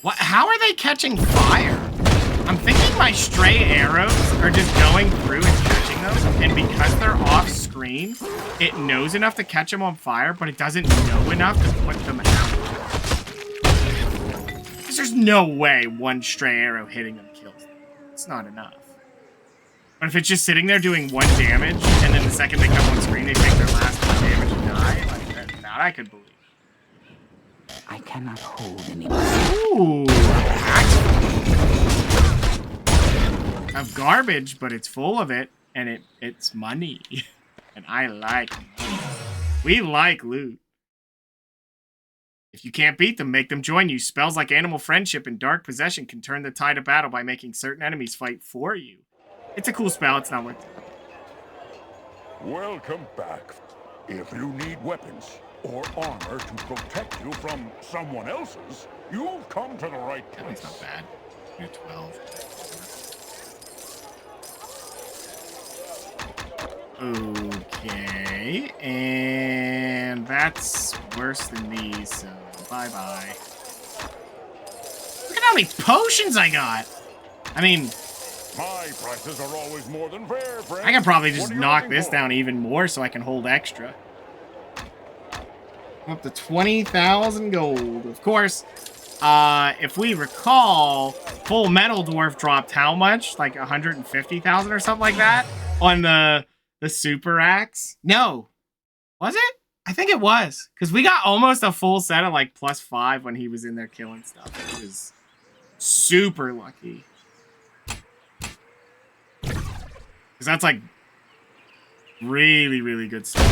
What? How are they catching fire? I'm thinking my stray arrows are just going through and catching them, and because they're off screen, it knows enough to catch them on fire, but it doesn't know enough to put them out. Because there's no way one stray arrow hitting them kills them. It's not enough. But if it's just sitting there doing 1 damage, and then the second they come on screen, they take their last 1 damage and die, like that I could believe. I cannot hold anymore. Ooh. Of garbage, but it's full of it, and it's money. And I like money. We like loot. If you can't beat them, make them join you. Spells like Animal Friendship and Dark Possession can turn the tide of battle by making certain enemies fight for you. It's a cool spell, it's not worth it. Welcome back. If you need weapons or armor to protect you from someone else's, you've come to the right place. That's not bad. You're 12. Okay, and that's worse than these, so bye-bye. Look at how many potions I got! I mean, my prices are always more than fair, friend. I can probably just knock this down even more so I can hold extra. Up to 20,000 gold. Of course, if we recall, Full Metal Dwarf dropped how much? Like 150,000 or something like that on the Super Axe? No. Was it? I think it was. Because we got almost a full set of like +5 when he was in there killing stuff. It was super lucky. Because that's like really, really good stuff.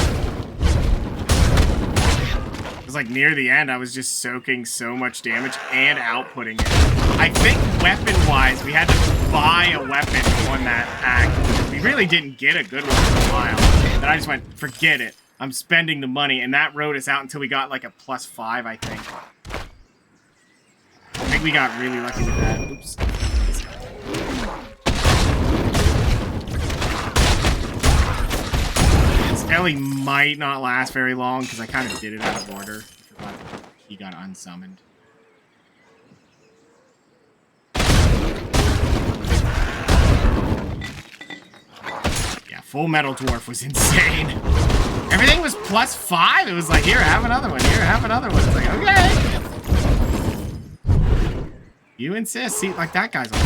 Because like near the end, I was just soaking so much damage and outputting it. I think weapon-wise, we had to buy a weapon on that act. We really didn't get a good one for a while. And I just went, forget it. I'm spending the money. And that rode us out until we got like a +5, I think. I think we got really lucky with that. Oops. Ellie might not last very long because I kind of did it out of order. I forgot he got unsummoned. Yeah, Full Metal Dwarf was insane. Everything was +5. It was like, here, have another one. Here, have another one. It's like, okay. You insist. See, like that guy's on.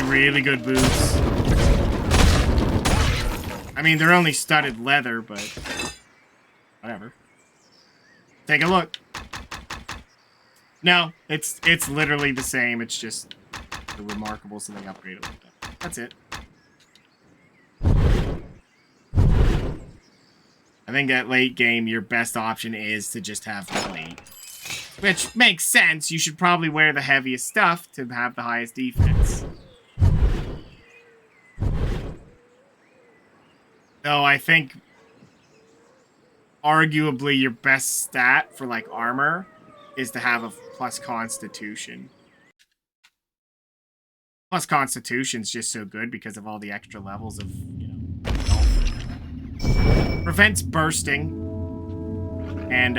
Really good boots. I mean, they're only studded leather, but whatever. Take a look. No, it's literally the same. It's just the remarkable, so they upgrade a little bit. That's it. I think at late game, your best option is to just have plate. Which makes sense. You should probably wear the heaviest stuff to have the highest defense. Though I think arguably your best stat for like armor is to have a plus constitution. Plus constitution's just so good because of all the extra levels of, you know, health. Prevents bursting. And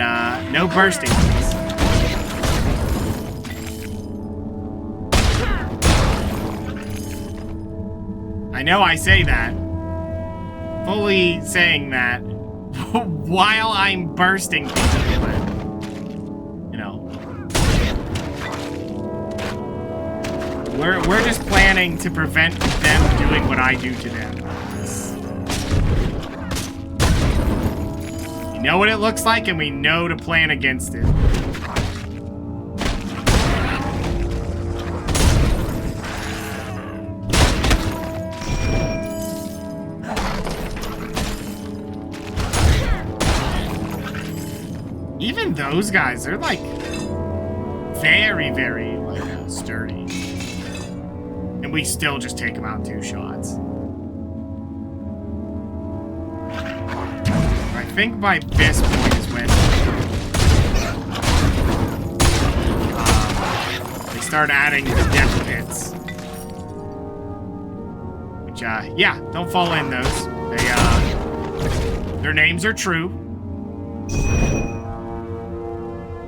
no bursting, please. I know I say that. Fully saying that while I'm bursting people, but, you know. We're just planning to prevent them doing what I do to them. We know what it looks like, and we know to plan against it. Even those guys, they're like very, very like sturdy. And we still just take them out in 2 shots. I think by this point is when they start adding the death pits. Which, yeah, don't fall in those. They, their names are true.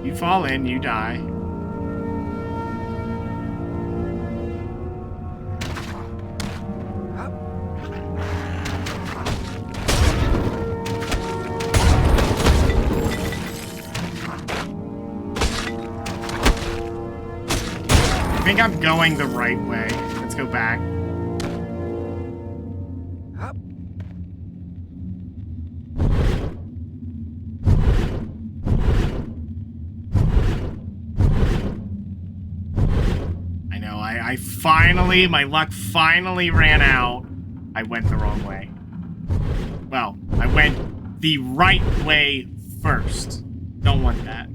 You fall in, you die. I think I'm going the right way. Let's go back. I finally, my luck finally ran out. I went the wrong way. Well, I went the right way first. Don't want that.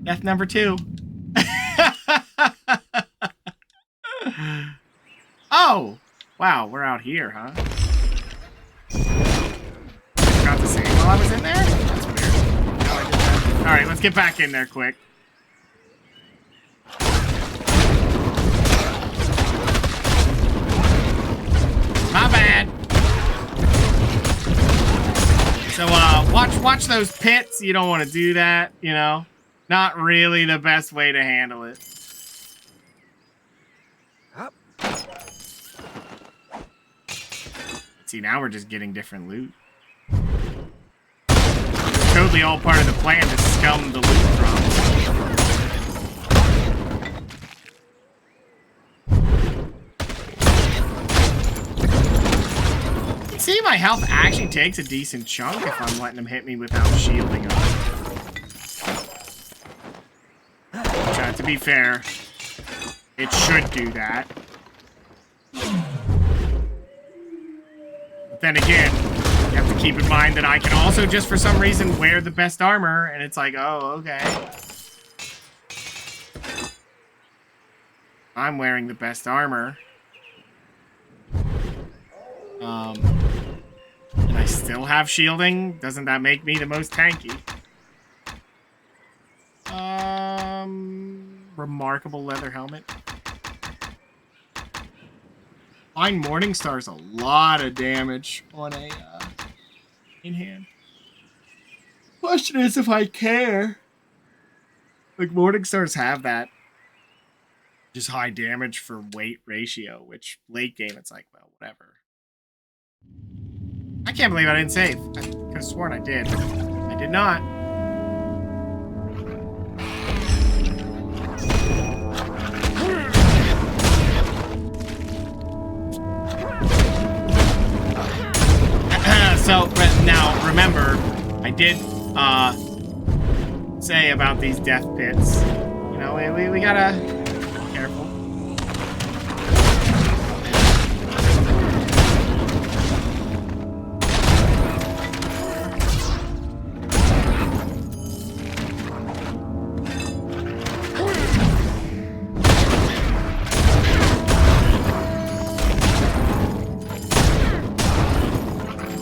Death number 2. Oh! Wow, we're out here, huh? Forgot to save while I was in there? That's weird. Alright, let's get back in there quick. My bad. So, watch those pits. You don't want to do that, you know? Not really the best way to handle it. See, now we're just getting different loot. It's totally all part of the plan to scum the loot from. See, my health actually takes a decent chunk if I'm letting them hit me without shielding up. To be fair, it should do that. But then again, you have to keep in mind that I can also just for some reason wear the best armor, and it's like, oh, okay. I'm wearing the best armor. And I still have shielding. Doesn't that make me the most tanky? Remarkable leather helmet. Fine Morning Star's a lot of damage on a in hand. Question is if I care. Like Morning Stars have that just high damage for weight ratio, which late game it's like, well, whatever. I can't believe I didn't save. I could have sworn I did. I did not. So, now, remember, I did, say about these death pits. You know, we gotta be careful.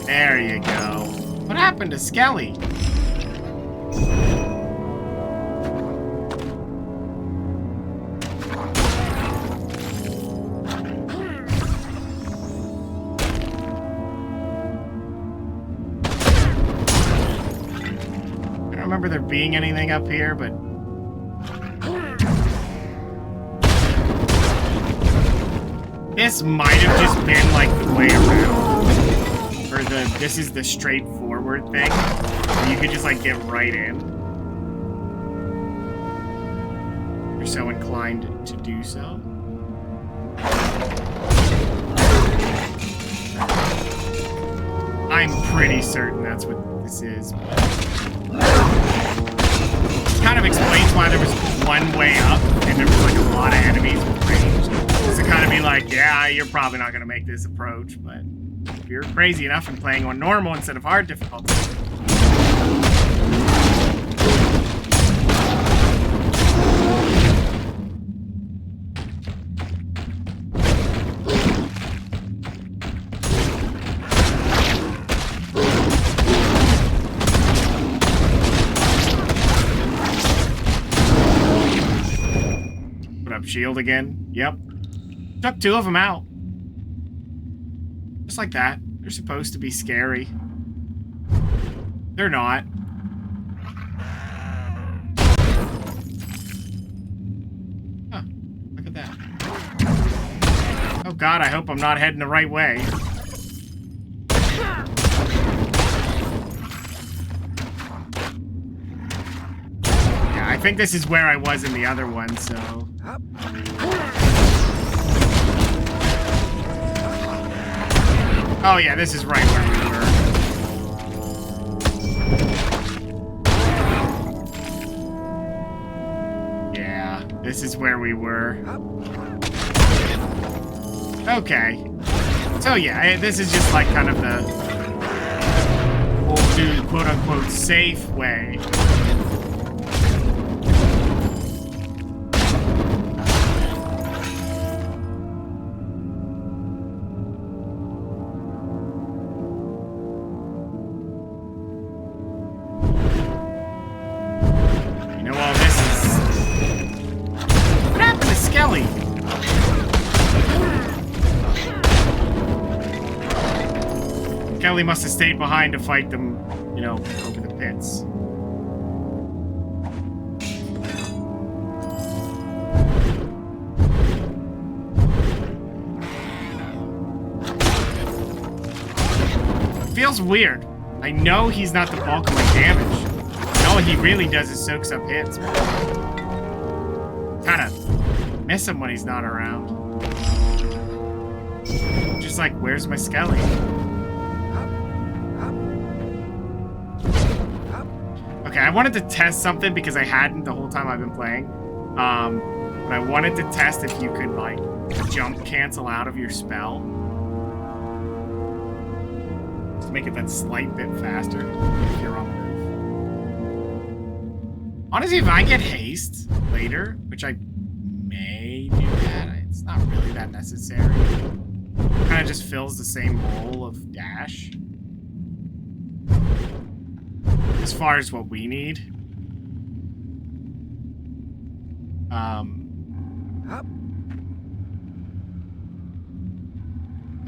There you go. What happened to Skelly? I don't remember there being anything up here, but This might have just been like the way around. Or this is the straightforward thing. You could just like get right in. You're so inclined to do so. I'm pretty certain that's what this is. Kind of explains why there was one way up and there was like a lot of enemies with range. Just to kind of be like, yeah, you're probably not going to make this approach, but if you're crazy enough and playing on normal instead of hard difficulty. Shield again. Yep. Took 2 of them out. Just like that. They're supposed to be scary. They're not. Huh. Look at that. Oh god, I hope I'm not heading the right way. Yeah, I think this is where I was in the other one, so... Oh yeah, this is right where we were. Yeah, this is where we were. Okay. So yeah, this is just like kind of the old quote-unquote safe way. Kelly must have stayed behind to fight them, you know, over the pits. It feels weird. I know he's not the bulk of my damage. All he really does is soaks up hits. Kind of miss him when he's not around. Just like, where's my Skelly? Okay, I wanted to test something because I hadn't the whole time I've been playing. But I wanted to test if you could, like, jump cancel out of your spell. Just to make it that slight bit faster if you're on the move. Honestly, if I get haste later, which I may do that, it's not really that necessary. It kind of just fills the same role of dash. As far as what we need. I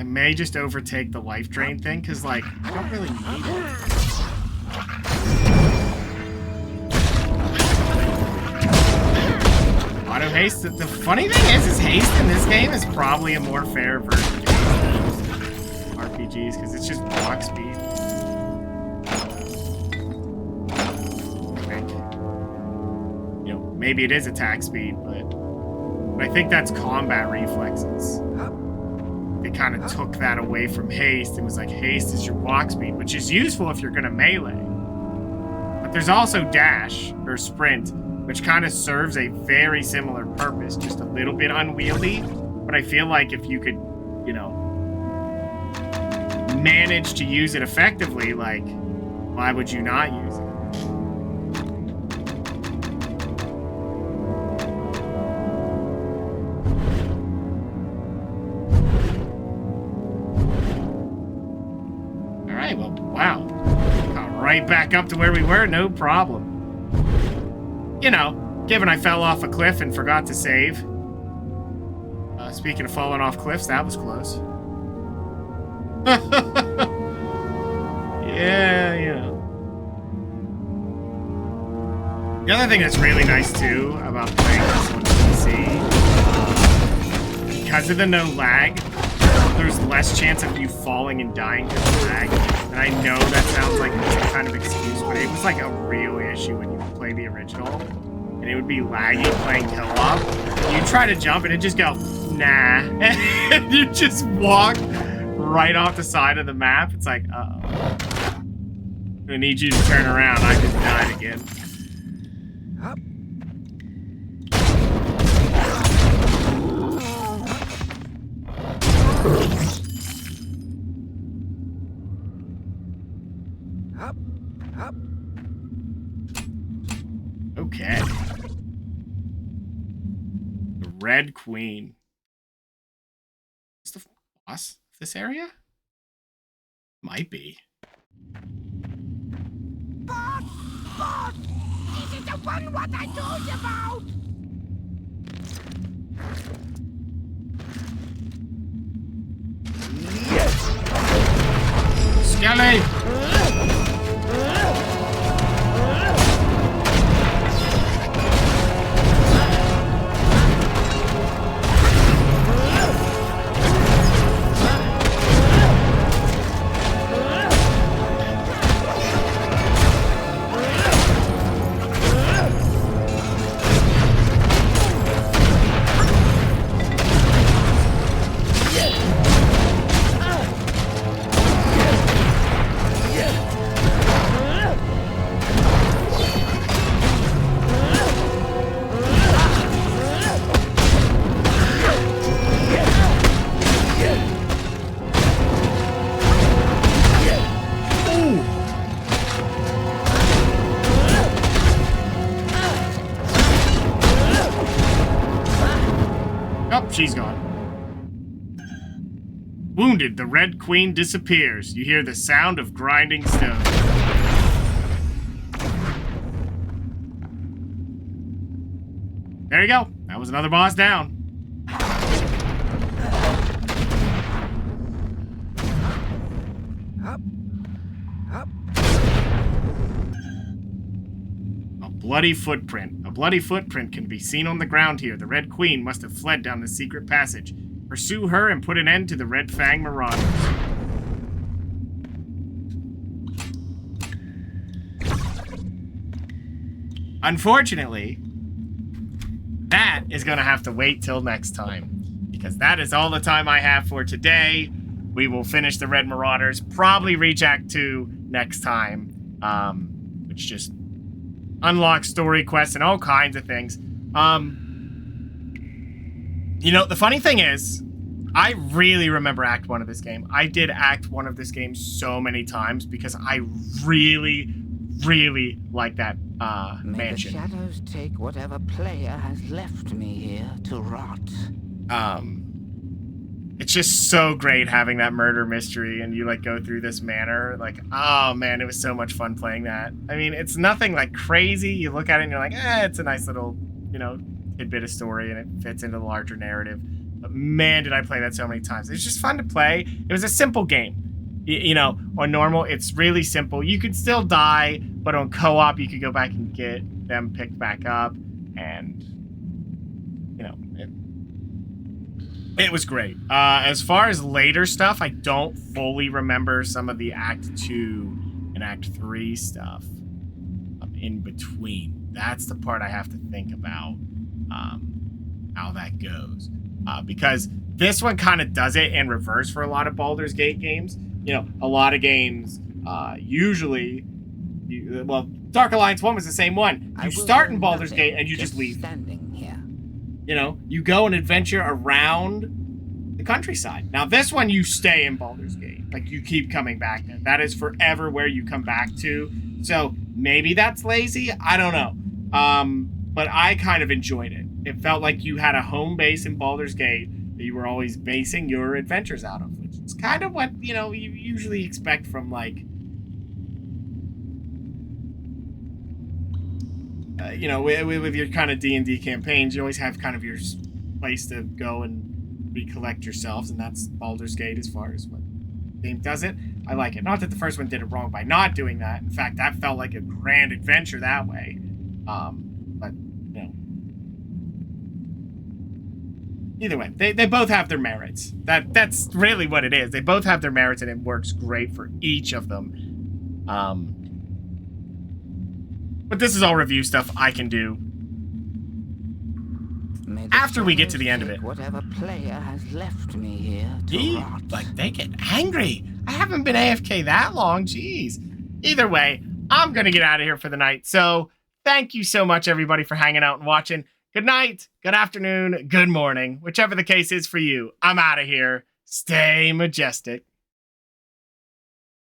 may just overtake the life drain thing, because, like, I don't really need it. Auto haste. The funny thing is haste in this game is probably a more fair version of RPGs, because it's just block speed. Maybe it is attack speed, but I think that's combat reflexes. They kind of took that away from haste and was like, haste is your block speed, which is useful if you're going to melee. But there's also dash, or sprint, which kind of serves a very similar purpose, just a little bit unwieldy. But I feel like if you could, you know, manage to use it effectively, like, why would you not use it? Right back up to where we were, no problem. You know, given I fell off a cliff and forgot to save. Speaking of falling off cliffs, that was close. Yeah, you know. The other thing that's really nice, too, about playing this on PC, because because of the no lag, there's less chance of you falling and dying because of lag. And I know that sounds like some kind of excuse, but it was like a real issue when you play the original. And it would be laggy playing co-op. You try to jump and it just go, nah. And you just walk right off the side of the map. It's like, uh-oh. I need you to turn around. I just died again. Up. Up. Up. Okay. The Red Queen. Is the boss of this area? Might be. Boss! Boss! This is the one what I told you about! Skelly! Oh, she's gone. Wounded, the Red Queen disappears. You hear the sound of grinding stone. There you go. That was another boss down. Up. Up. A bloody footprint. A bloody footprint can be seen on the ground here. The Red Queen must have fled down the secret passage. Pursue her and put an end to the Red Fang Marauders. Unfortunately, that is going to have to wait till next time, because that is all the time I have for today. We will finish the Red Marauders, probably reach Act 2 next time, which just unlocks story quests and all kinds of things. You know, the funny thing is, I really remember Act 1 of this game. I did Act 1 of this game so many times because I really, really like that mansion. May the shadows take whatever player has left me here to rot. It's just so great having that murder mystery and you like go through this manor. Like, oh man, it was so much fun playing that. I mean, it's nothing like crazy. You look at it and you're like, it's a nice little, you know, tidbit of story and it fits into the larger narrative. But man, did I play that so many times. It's just fun to play. It was a simple game. You know, on normal, it's really simple. You could still die, but on co-op, you could go back and get them picked back up. And, you know, it was great. As far as later stuff, I don't fully remember some of the Act 2 and Act 3 stuff in between. That's the part I have to think about how that goes. Because this one kind of does it in reverse for a lot of Baldur's Gate games. You know, a lot of games, usually, well, Dark Alliance 1 was the same one. You start in Baldur's Gate and you just leave. Standing here. You know, you go and adventure around the countryside. Now, this one, you stay in Baldur's Gate. Like, you keep coming back there. That is forever where you come back to. So, maybe that's lazy. I don't know. But I kind of enjoyed it. It felt like you had a home base in Baldur's Gate that you were always basing your adventures out of, which is kind of what, you know, you usually expect from, like, you know, with your kind of D&D campaigns, you always have kind of your place to go and recollect yourselves, and that's Baldur's Gate as far as what the game does it. I like it. Not that the first one did it wrong by not doing that. In fact, that felt like a grand adventure that way. But, Either way, they both have their merits. That's really what it is. They both have their merits, and it works great for each of them. But this is all review stuff I can do after we get to the end of it. Whatever player has left me here to rot. Like, they get angry. I haven't been AFK that long. Jeez. Either way, I'm going to get out of here for the night. So thank you so much, everybody, for hanging out and watching. Good night, good afternoon, good morning, whichever the case is for you. I'm out of here. Stay majestic.